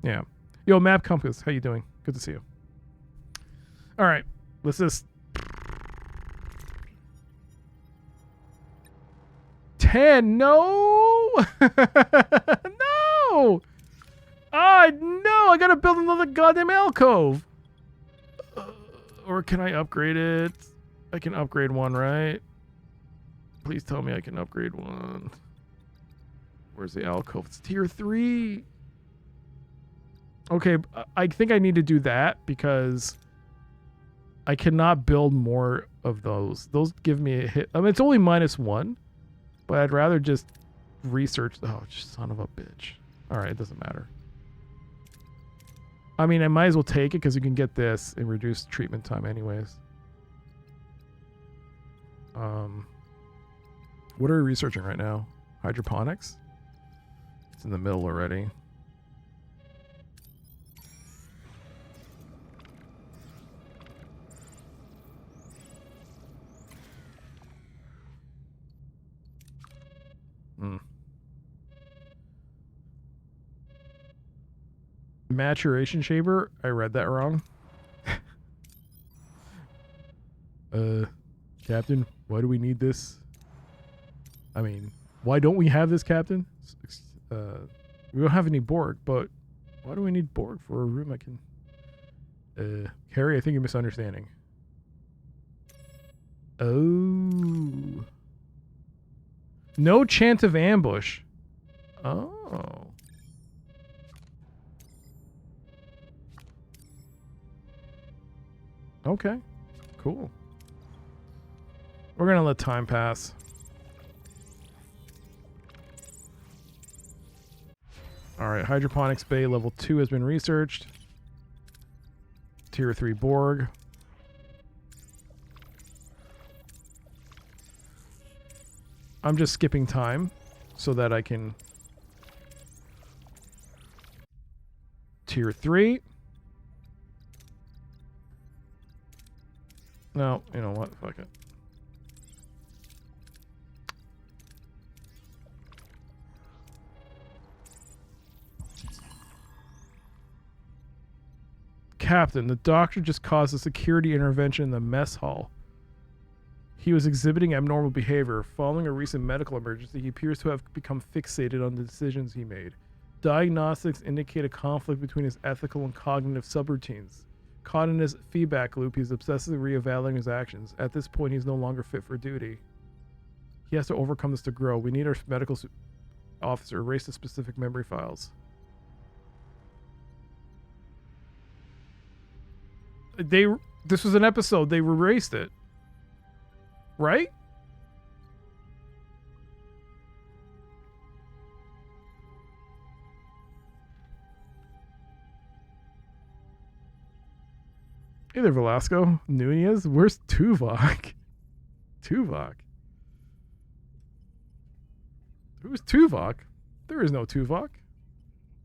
[SPEAKER 1] Yeah. Yo, Map Compass, how you doing? Good to see you. All right, let's just... 10, no! No! Ah, no, I gotta build another goddamn alcove. Or can I upgrade it? I can upgrade one, right? Please tell me I can upgrade one. Where's the alcove? It's tier 3. Okay, I think I need to do that because I cannot build more of those. Those give me a hit. I mean, it's only -1, but I'd rather just research. Oh, son of a bitch. All right, it doesn't matter. I mean, I might as well take it because you can get this and reduce treatment time anyways. What are we researching right now? Hydroponics? It's in the middle already. Maturation chamber? I read that wrong. Captain, why do we need this? I mean, why don't we have this, Captain? We don't have any Borg, but why do we need Borg for a room I can... Harry, I think you're misunderstanding. Oh. No chance of ambush. Oh. Okay. Cool. We're gonna let time pass. Alright, Hydroponics Bay level 2 has been researched. Tier 3 Borg. I'm just skipping time so that I can... Tier 3. No, you know what? Fuck it. Captain, the doctor just caused a security intervention in the mess hall. He was exhibiting abnormal behavior. Following a recent medical emergency, he appears to have become fixated on the decisions he made. Diagnostics indicate a conflict between his ethical and cognitive subroutines. Caught in his feedback loop, he's obsessively reevaluating his actions. At this point, he's no longer fit for duty. He has to overcome this to grow. We need our medical officer erase the specific memory files. This was an episode. They erased it. Right? Hey there, Velasco. Nunez. Where's Tuvok? Tuvok. Who's Tuvok? There is no Tuvok.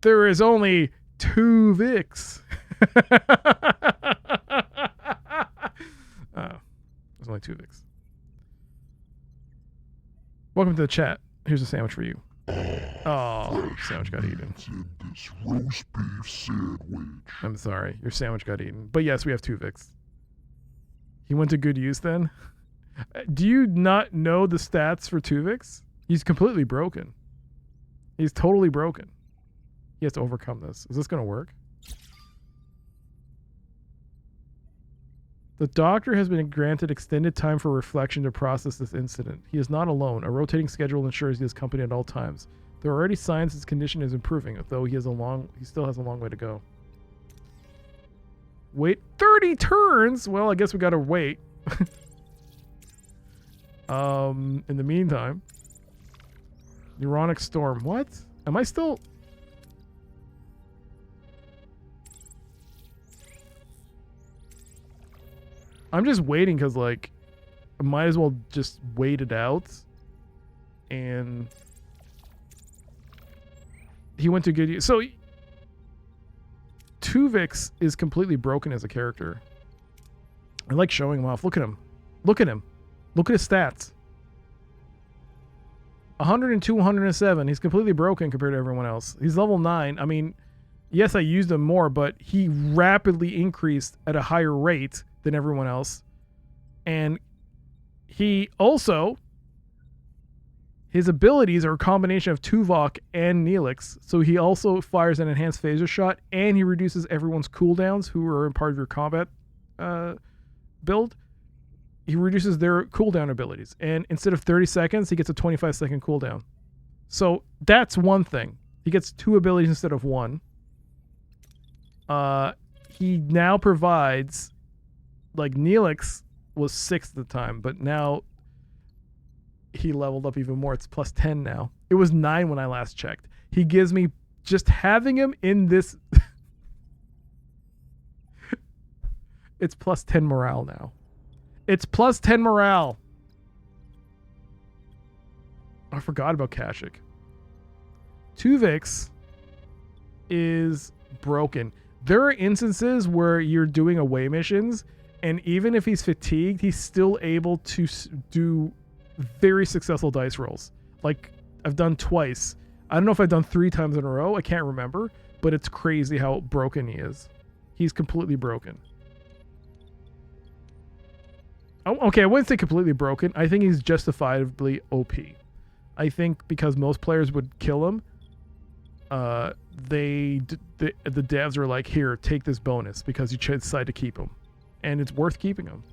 [SPEAKER 1] There is only two Vix. There's only two Vix. Welcome to the chat. Here's a sandwich for you. Oh, sandwich got eaten.
[SPEAKER 6] This roast beef sandwich.
[SPEAKER 1] I'm sorry, your sandwich got eaten. But yes, we have two Vix. He went to good use then? Do you not know the stats for Tuvix? He's completely broken. He's totally broken. He has to overcome this. Is this going to work? The doctor has been granted extended time for reflection to process this incident. He is not alone. A rotating schedule ensures he is company at all times. There are already signs his condition is improving, though he still has a long way to go. Wait 30 turns? Well, I guess we gotta wait. In the meantime. Neuronic storm. What? Am I still... I'm just waiting because, like, I might as well just wait it out. And he went to good use. So, Tuvix is completely broken as a character. I like showing him off. Look at him. Look at him. Look at his stats. 102, 107. He's completely broken compared to everyone else. He's level 9. I mean, yes, I used him more, but he rapidly increased at a higher rate than everyone else. And he also, his abilities are a combination of Tuvok and Neelix. So he also fires an enhanced phaser shot, and he reduces everyone's cooldowns who are in part of your combat build. He reduces their cooldown abilities. And instead of 30 seconds, he gets a 25-second cooldown. So that's one thing. He gets 2 abilities instead of 1. He now provides... Like, Neelix was 6 at the time, but now he leveled up even more. It's plus 10 now. It was 9 when I last checked. He gives me, just having him in this... It's plus 10 morale now. It's plus 10 morale. I forgot about Kashyyyk. Tuvix is broken. There are instances where you're doing away missions, and even if he's fatigued, he's still able to do very successful dice rolls. Like, I've done twice. I don't know if I've done 3 times in a row. I can't remember. But it's crazy how broken he is. He's completely broken. Oh, okay, I wouldn't say completely broken. I think he's justifiably OP. I think because most players would kill him, the devs are like, here, take this bonus because you decide to keep him. And it's worth keeping him.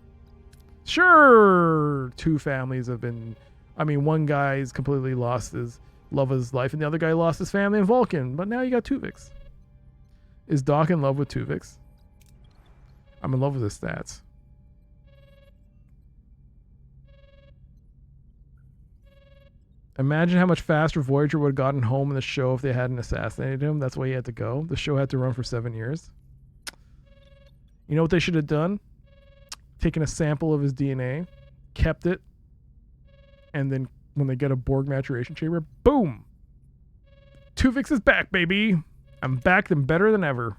[SPEAKER 1] Sure, 2 families have been... I mean, one guy's completely lost his love of his life, and the other guy lost his family in Vulcan. But now you got Tuvix. Is Doc in love with Tuvix? I'm in love with his stats. Imagine how much faster Voyager would have gotten home in the show if they hadn't assassinated him. That's why he had to go. The show had to run for 7 years. You know what they should have done? Taken a sample of his DNA, kept it, and then when they get a Borg maturation chamber, boom! Tuvix is back, baby! I'm back and better than ever.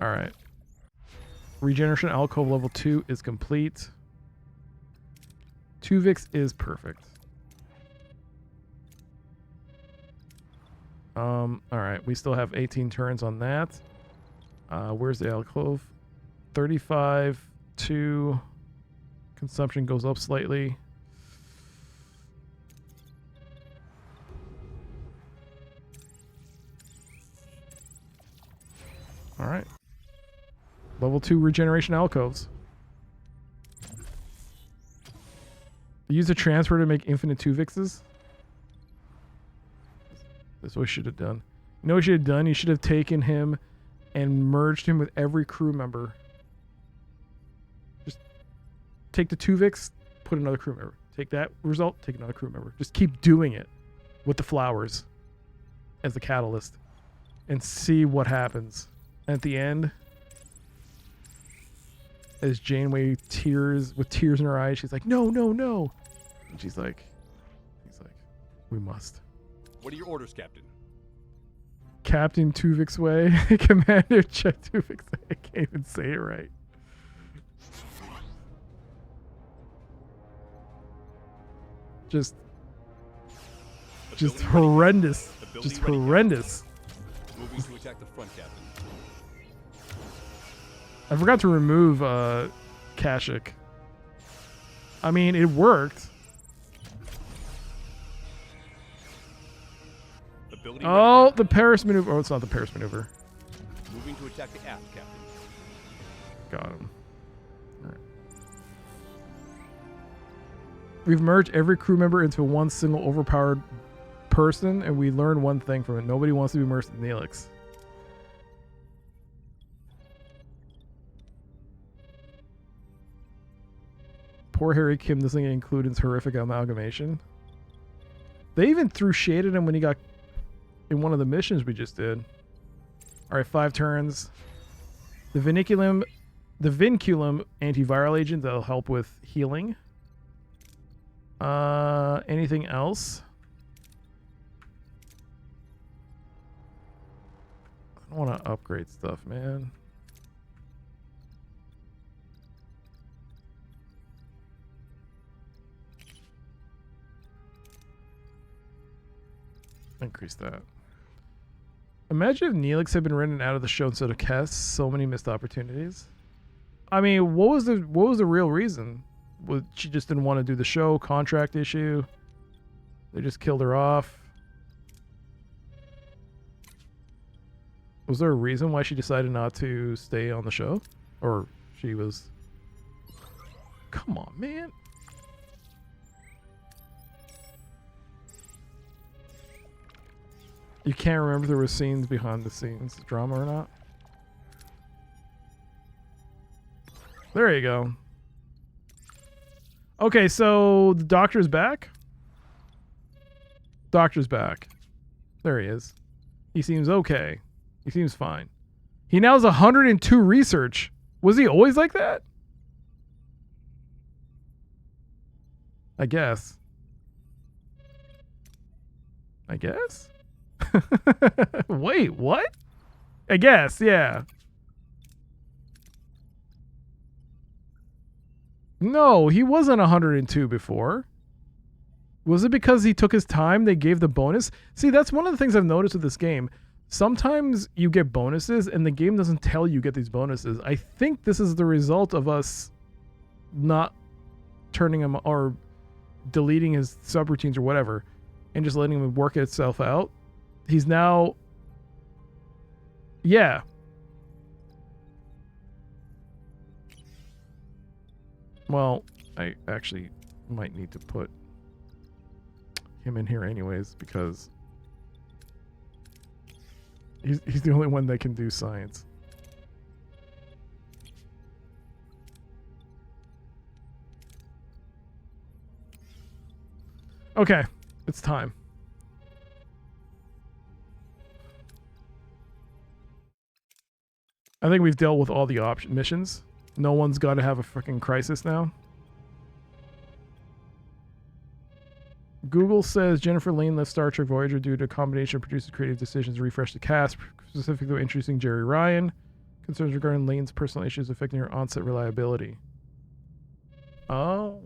[SPEAKER 1] Alright. Regeneration Alcove level 2 is complete. Tuvix is perfect. Alright, we still have 18 turns on that. Where's the alcove? 35 to consumption goes up slightly. All right. Level 2 regeneration alcoves. Use a transfer to make infinite Tuvixes. That's what we should have done. You know what you should have done? You should have taken him and merged him with every crew member. Just take the Tuvix, put another crew member. Take that result, take another crew member. Just keep doing it with the flowers as the catalyst and see what happens. And at the end, as Janeway with tears in her eyes, she's like, no, no, no. And he's like, we must.
[SPEAKER 10] What are your orders, Captain?
[SPEAKER 1] Captain Tuvix Way. Commander Check Tuvix Way. I can't even say it right. Just horrendous. Just horrendous.
[SPEAKER 10] Moving to attack the front, Captain.
[SPEAKER 1] I forgot to remove
[SPEAKER 10] Ability
[SPEAKER 1] Oh,
[SPEAKER 10] ready,
[SPEAKER 1] the Paris maneuver. Oh, it's not the Paris maneuver.
[SPEAKER 10] Captain. Moving to attack the aft, Captain.
[SPEAKER 1] Got him. All right. We've merged every crew member into one single overpowered person, and we learned one thing from it. Nobody wants to be immersed in Neelix. Poor Harry Kim doesn't get included in his horrific amalgamation. They even threw shade at him when he got in one of the missions we just did. All right, 5 turns. The Vinculum antiviral agent that'll help with healing. Anything else? I don't want to upgrade stuff, man. Increase that. Imagine if Neelix had been written out of the show instead of Kess. So many missed opportunities. I mean, what was the real reason? She just didn't want to do the show, contract issue. They just killed her off. Was there a reason why she decided not to stay on the show? Or she was... Come on, man. You can't remember if there were scenes behind the scenes drama or not? There you go. Okay, so the doctor's back? Doctor's back. There he is. He seems okay. He seems fine. He now has 102 research. Was he always like that? I guess. I guess? Wait, what? I guess, yeah. No, he wasn't 102 before. Was it because he took his time, they gave the bonus? See, that's one of the things I've noticed with this game. Sometimes you get bonuses and the game doesn't tell you get these bonuses. I think this is the result of us not turning him or deleting his subroutines or whatever and just letting him work itself out. He's now... Yeah. Well, I actually might need to put him in here anyways because he's the only one that can do science. Okay, it's time. I think we've dealt with all the missions. No one's got to have a freaking crisis now. Google says Jennifer Lane left Star Trek Voyager due to a combination of producers' creative decisions to refresh the cast, specifically introducing Jerry Ryan. Concerns regarding Lane's personal issues affecting her on-set reliability. Oh.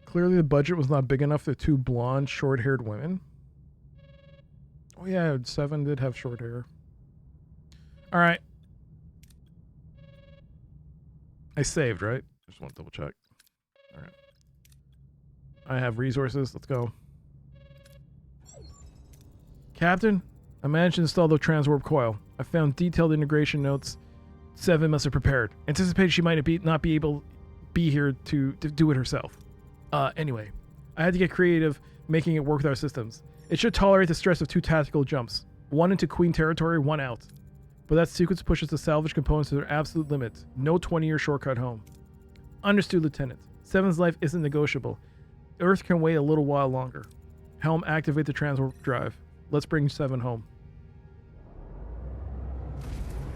[SPEAKER 1] Clearly the budget was not big enough for 2 blonde, short-haired women. Oh yeah, 7 did have short hair. All right. I saved, right? Just want to double check. All right. I have resources. Let's go. Captain, I managed to install the transwarp coil. I found detailed integration notes 7 must have prepared. Anticipated she might not be able to be here to do it herself. Anyway, I had to get creative making it work with our systems. It should tolerate the stress of 2 tactical jumps. 1 into Queen territory, 1 out. But that sequence pushes the salvage components to their absolute limit. No 20-year shortcut home. Understood, Lieutenant. 7's life isn't negotiable. Earth can wait a little while longer. Helm, activate the transwarp drive. Let's bring 7 home.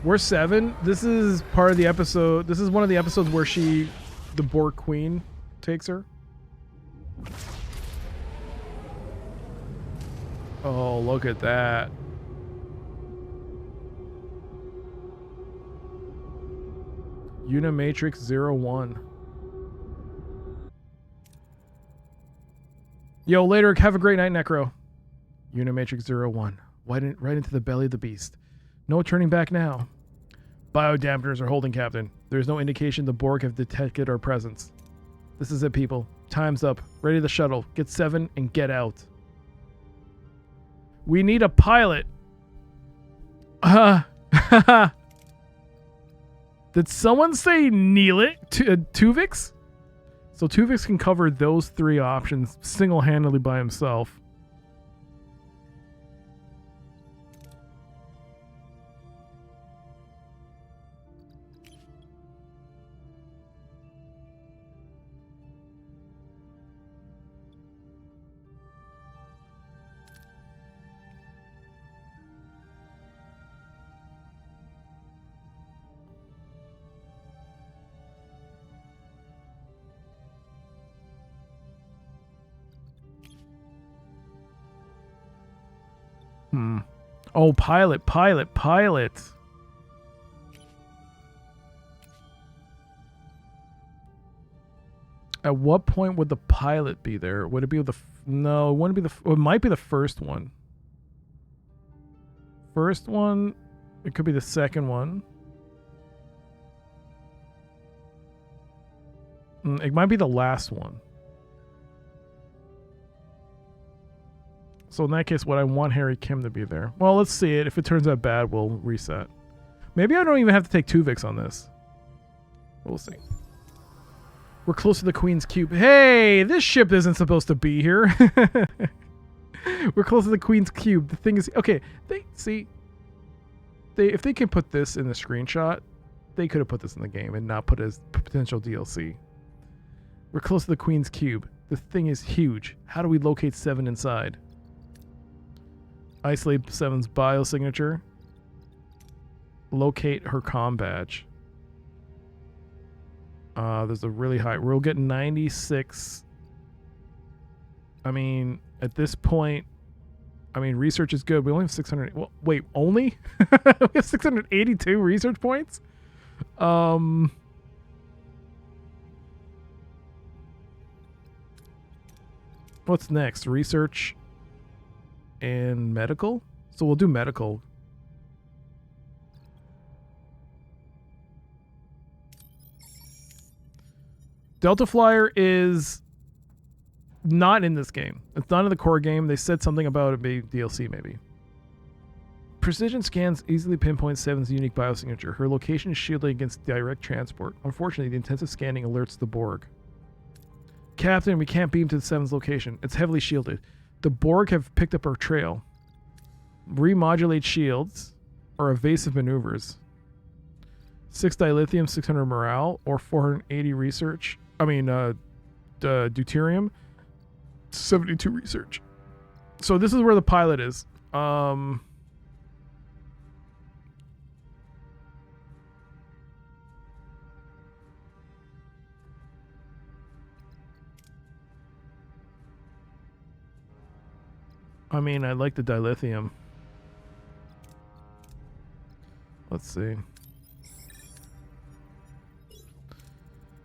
[SPEAKER 1] We're 7. This is part of the episode. This is one of the episodes where the Borg Queen, takes her. Oh, look at that. Unimatrix 01. Yo, later. Have a great night, Necro. Unimatrix 01. Right into the belly of the beast. No turning back now. Biodampeners are holding, Captain. There's no indication the Borg have detected our presence. This is it, people. Time's up. Ready the shuttle. Get 7 and get out. We need a pilot. Did someone say Tuvix? So Tuvix can cover those 3 options single-handedly by himself. Oh, pilot. At what point would the pilot be there? Would it be the... No, it wouldn't be the... It might be the first one. First one. It could be the second one. It might be the last one. So in that case, would I want Harry Kim to be there? Well, let's see it. If it turns out bad, we'll reset. Maybe I don't even have to take Tuvix on this. We'll see. We're close to the Queen's Cube. Hey, this ship isn't supposed to be here. We're close to the Queen's Cube. The thing is... Okay, if they can put this in the screenshot, they could have put this in the game and not put it as potential DLC. We're close to the Queen's Cube. The thing is huge. How do we locate 7 inside? Isolate 7's biosignature. Locate her comm badge. There's a really high... We'll get 96. I mean, at this point... I mean, research is good. We only have 600... Well, wait, only? We have 682 research points? What's next? Research and medical? So we'll do medical. Delta Flyer is not in this game. It's not in the core game. They said something about it being DLC maybe. Precision scans easily pinpoint 7's unique biosignature. Her location is shielded against direct transport. Unfortunately, the intensive scanning alerts the Borg. Captain, we can't beam to the 7's location. It's heavily shielded. The Borg have picked up our trail. Remodulate shields or evasive maneuvers. 6 dilithium, 600 morale, or 480 research. I mean, deuterium, 72 research. So this is where the pilot is. I mean, I like the dilithium. Let's see.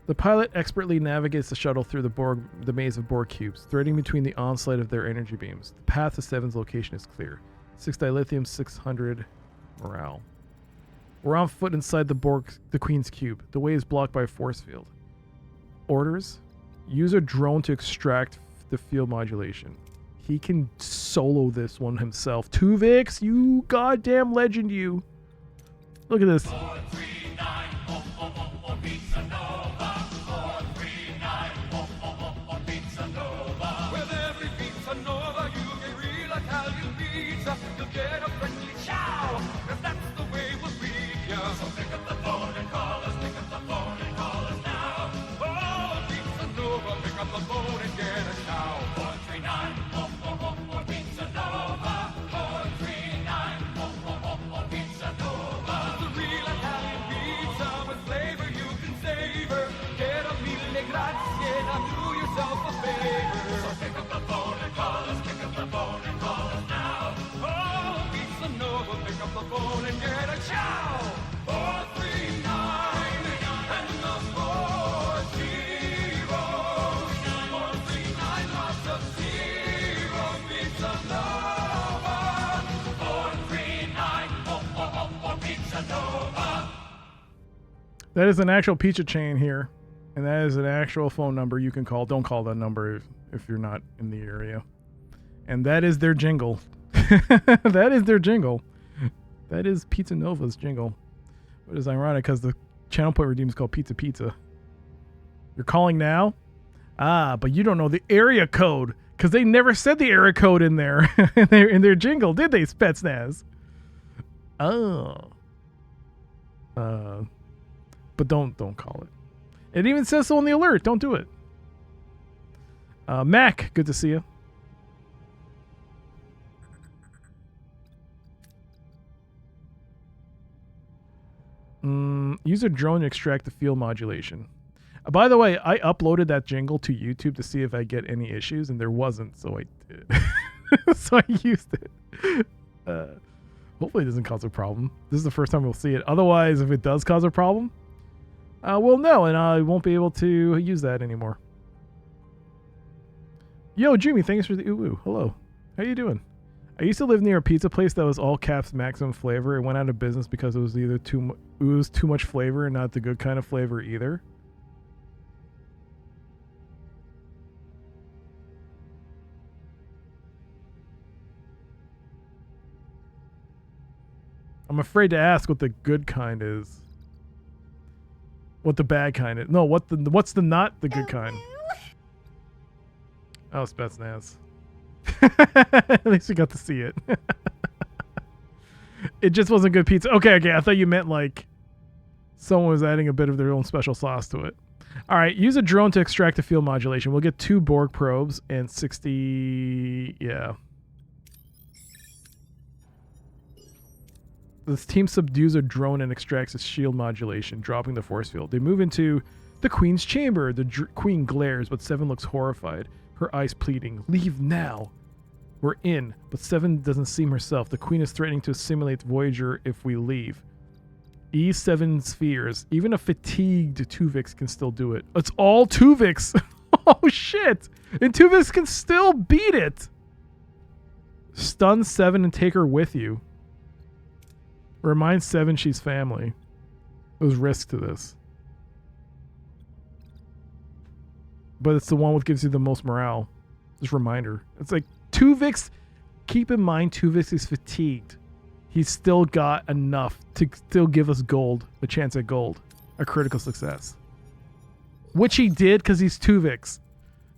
[SPEAKER 1] The pilot expertly navigates the shuttle through the maze of Borg cubes, threading between the onslaught of their energy beams. The path to 7's location is clear. 6 dilithium, 600 morale. We're on foot inside the Queen's Cube. The way is blocked by a force field. Orders: use a drone to extract the field modulation. He can solo this one himself. Tuvix, you goddamn legend, you. Look at this.
[SPEAKER 4] 439 Pizza Nova. 439 Pizza Nova. With every Pizza Nova, you get real Italian pizza. You'll get a friendly chow, 'cause that's the way we'll treat ya. So pick up the phone and call us. Pick up the phone and call us now. Oh, Pizza Nova, pick up the phone and get a chow. 439 Pizza Nova. 439 Pizza Nova. The real Italian pizza with flavor you can savor. Get a mille grazie, now do yourself a favor. So pick up the phone and call us. Pick up the phone and call us now. Oh, Pizza Nova, pick up the phone and get a chow. 439 and the 4 zeros. 439 lots of zeros. Pizza Nova. 439 Pizza Nova.
[SPEAKER 1] That is an actual pizza chain here. And that is an actual phone number you can call. Don't call that number if you're not in the area. And that is their jingle. That is their jingle. That is Pizza Nova's jingle. It is ironic because the channel point redeem is called Pizza Pizza. You're calling now? Ah, but you don't know the area code because they never said the area code in there in their jingle, did they, Spetsnaz? Oh. But don't call it. It even says so on the alert. Don't do it. Mac, good to see you. Use a drone to extract the field modulation. By the way, I uploaded that jingle to YouTube to see if I get any issues, and there wasn't, so I did. So I used it. Hopefully it doesn't cause a problem. This is the first time we'll see it. Otherwise, if it does cause a problem, we'll know, and I won't be able to use that anymore. Yo, Jimmy, thanks for the ooh. Hello. How you doing? I used to live near a pizza place that was all caps maximum flavor. It went out of business because it was either too much flavor and not the good kind of flavor either. I'm afraid to ask what the good kind is. What the bad kind is. No, what's the not the good kind? Oh, Spetsnaz. At least we got to see it. It just wasn't good pizza. Okay. I thought you meant like someone was adding a bit of their own special sauce to it. All right. Use a drone to extract the field modulation. We'll get 2 Borg probes and 60. Yeah. This team subdues a drone and extracts its shield modulation, dropping the force field. They move into the Queen's chamber. The Queen glares, but Seven looks horrified, her eyes pleading, "Leave now." We're in, but Seven doesn't seem herself. The Queen is threatening to assimilate Voyager if we leave. Ease Seven's fears. Even a fatigued Tuvix can still do it. It's all Tuvix! Oh shit! And Tuvix can still beat it! Stun Seven and take her with you. Remind Seven she's family. There's risk to this. But it's the one that gives you the most morale. Just reminder. It's like Tuvix, keep in mind Tuvix is fatigued. He's still got enough to still give us gold, a chance at gold, a critical success. Which he did because he's Tuvix.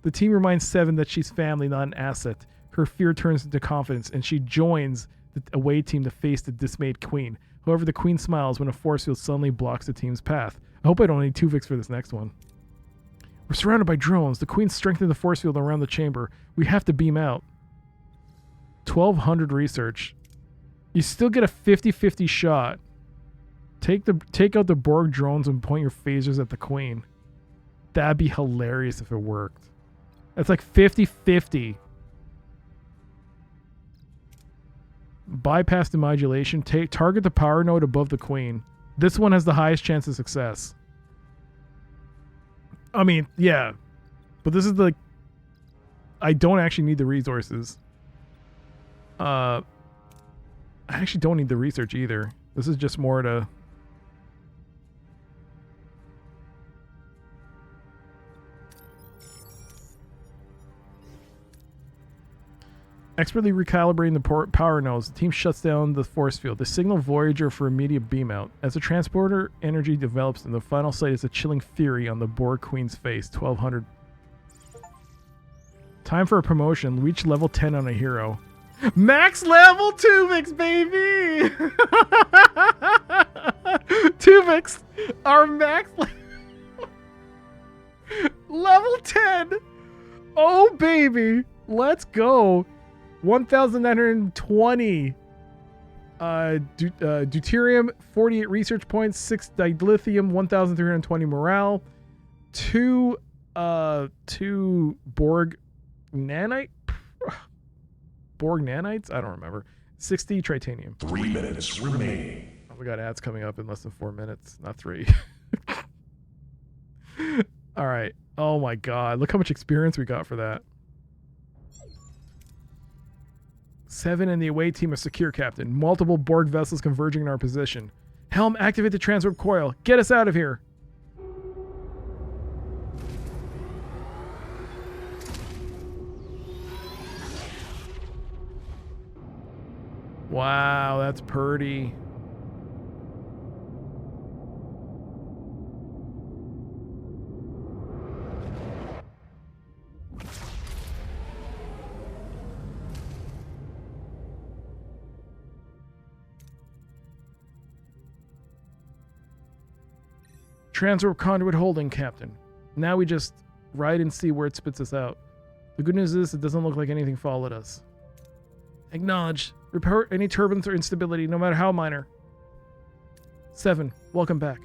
[SPEAKER 1] The team reminds Seven that she's family, not an asset. Her fear turns into confidence, and she joins the away team to face the dismayed Queen. However, the Queen smiles when a force field suddenly blocks the team's path. I hope I don't need Tuvix for this next one. We're surrounded by drones. The Queen strengthened the force field around the chamber. We have to beam out. 1200 research. You still get a 50-50 shot. Take out the Borg drones and point your phasers at the Queen. That'd be hilarious if it worked. That's like 50-50. Bypass the modulation. Target the power node above the Queen. This one has the highest chance of success. I mean, yeah. But this is the... I don't actually need the resources. I actually don't need the research either. This is just more to... Expertly recalibrating the power nodes, the team shuts down the force field. They signal Voyager for immediate beam out. As the transporter energy develops, and the final sight is a chilling fury on the Borg Queen's face. 1200. Time for a promotion. Reach level 10 on a hero. Max level Tuvix, baby! Tuvix, our max level 10. Oh, baby. Let's go. 1,920 deuterium, 48 research points, 6 dilithium, 1,320 morale, 2 Borg nanite, Borg nanites. I don't remember. 60 tritanium.
[SPEAKER 6] 3 minutes remaining.
[SPEAKER 1] Oh, we got ads coming up in less than 4 minutes, not 3. All right. Oh my God! Look how much experience we got for that. 7 and the away team are secure, Captain. Multiple Borg vessels converging in our position. Helm, activate the transwarp coil. Get us out of here. Wow, that's pretty. Transwarp conduit holding, Captain. Now we just ride and see where it spits us out. The good news is it doesn't look like anything followed us. Acknowledge. Report any turbulence or instability, no matter how minor. 7. Welcome back.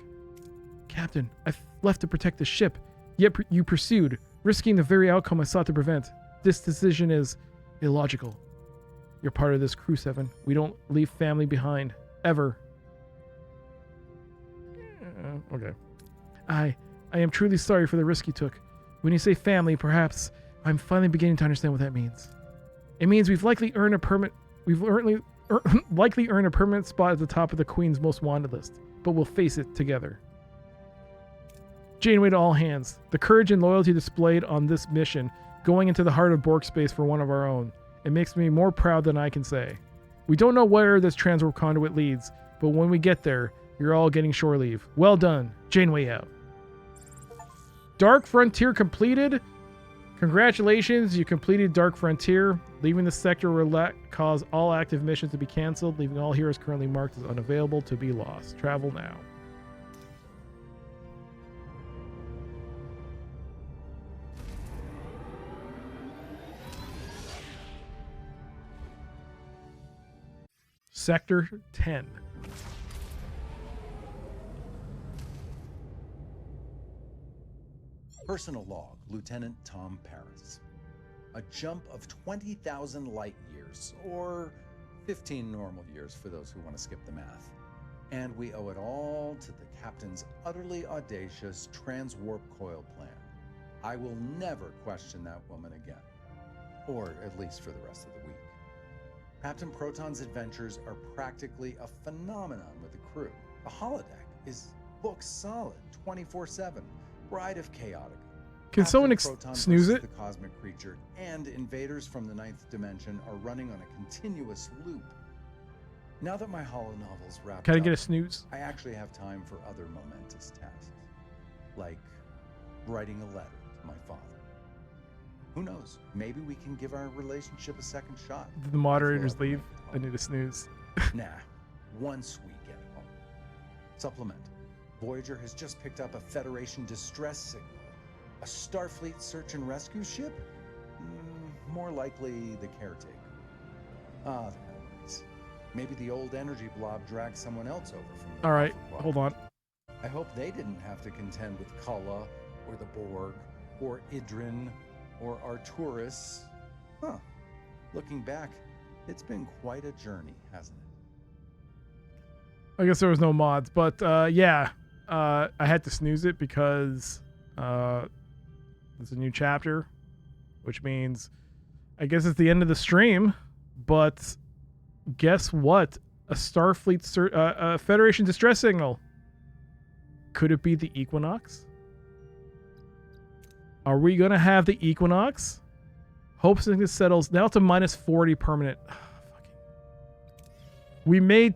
[SPEAKER 1] Captain, I left to protect the ship, yet you pursued, risking the very outcome I sought to prevent. This decision is illogical. You're part of this crew, 7. We don't leave family behind. Ever. Okay. I am truly sorry for the risk you took. When you say family, perhaps I'm finally beginning to understand what that means. It means we've likely earned a permanent spot at the top of the Queen's most wanted list, but we'll face it together. Janeway to all hands. The courage and loyalty displayed on this mission, going into the heart of Borg space for one of our own. It makes me more proud than I can say. We don't know where this transwarp conduit leads, but when we get there, you're all getting shore leave. Well done. Janeway out. Dark Frontier completed. Congratulations, you completed Dark Frontier. Leaving the sector will cause all active missions to be canceled, leaving all heroes currently marked as unavailable to be lost. Travel now. Sector 10.
[SPEAKER 8] Personal log, Lieutenant Tom Paris. A jump of 20,000 light years, or 15 normal years for those who want to skip the math. And we owe it all to the captain's utterly audacious transwarp coil plan. I will never question that woman again. Or at least for the rest of the week. Captain Proton's adventures are practically a phenomenon with the crew. The holodeck is book solid 24/7. Bride of Chaotica.
[SPEAKER 1] Can someone snooze it?
[SPEAKER 8] The cosmic creature and invaders from the 9th dimension are running on a continuous loop. Now that my holo novel's wrapped
[SPEAKER 1] Can I
[SPEAKER 8] up,
[SPEAKER 1] get a snooze?
[SPEAKER 8] I actually have time for other momentous tasks, like writing a letter to my father. Who knows? Maybe we can give our relationship a second shot.
[SPEAKER 1] Did the moderators leave? I need a snooze.
[SPEAKER 8] Nah, once we get home. Supplement. Voyager has just picked up a Federation distress signal. A Starfleet search and rescue ship? More likely the caretaker. Ah, the memories. Maybe the old energy blob dragged someone else over from the
[SPEAKER 1] Alright,
[SPEAKER 8] Alpha
[SPEAKER 1] hold on.
[SPEAKER 8] I hope they didn't have to contend with Kala, or the Borg, or Idrin, or Arturus. Huh. Looking back, it's been quite a journey, hasn't it?
[SPEAKER 1] I guess there was no mods, but yeah. I had to snooze it because it's a new chapter, which means I guess it's the end of the stream. But guess what? A Starfleet a Federation distress signal. Could it be the Equinox? Are we gonna have the Equinox? Hope sickness settles. Now it's a -40 permanent. We made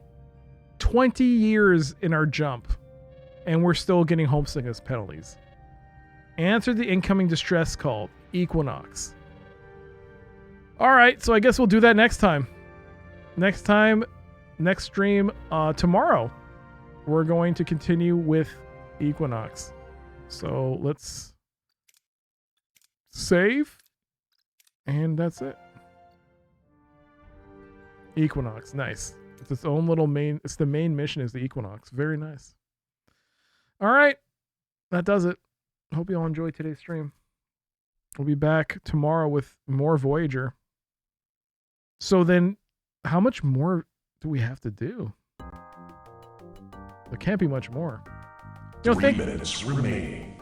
[SPEAKER 1] 20 years in our jump, and we're still getting homesickness penalties. Answer the incoming distress call. Equinox. Alright, so I guess we'll do that next time. Next stream, tomorrow, we're going to continue with Equinox. So let's save, and that's it. Equinox, nice. It's its own little it's the main mission is the Equinox. Very nice. All right, that does it. Hope you all enjoyed today's stream. We'll be back tomorrow with more Voyager. So then, how much more do we have to do? There can't be much more.
[SPEAKER 6] 3 minutes remaining.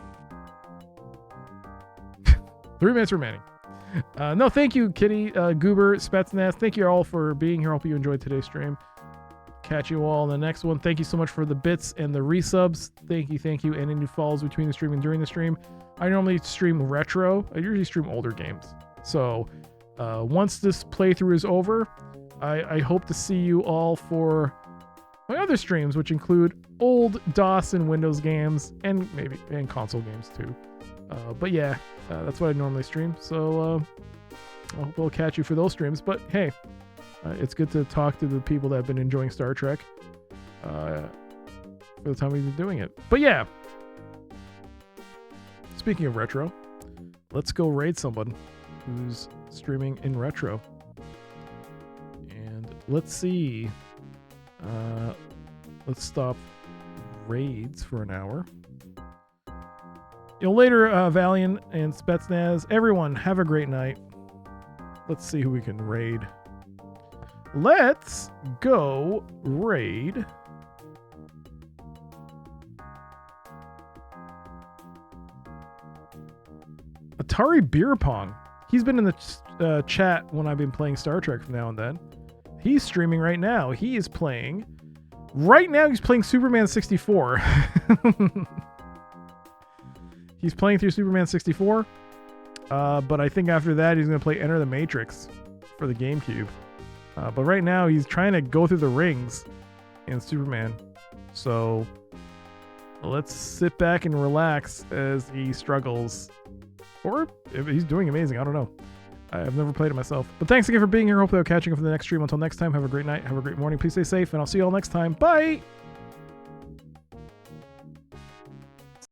[SPEAKER 1] 3 minutes remaining. No, thank you, Kitty, Goober, Spetsnaz. Thank you all for being here. Hope you enjoyed today's stream. Catch you all in the next one. Thank you so much for the bits and the resubs. Thank you. And any follows between the stream and during the stream. I normally stream retro. I usually stream older games. So once this playthrough is over, I hope to see you all for my other streams, which include old DOS and Windows games and console games too. But yeah, that's what I normally stream. So I hope we'll catch you for those streams. But hey, it's good to talk to the people that have been enjoying Star Trek for the time we've been doing it. But yeah, speaking of retro, let's go raid someone who's streaming in retro. And let's see. Let's stop raids for an hour. Later, Valiant and Spetsnaz, everyone, have a great night. Let's see who we can raid. Let's go raid Atari Beer Pong. He's been in the chat when I've been playing Star Trek from now and then. He's streaming right now. He's playing Superman 64. He's playing through Superman 64. But I think after that, he's going to play Enter the Matrix for the GameCube. But right now, he's trying to go through the rings in Superman. So let's sit back and relax as he struggles. Or if he's doing amazing, I don't know. I've never played it myself. But thanks again for being here. Hopefully I'll catch you for the next stream. Until next time, have a great night. Have a great morning. Please stay safe, and I'll see you all next time. Bye!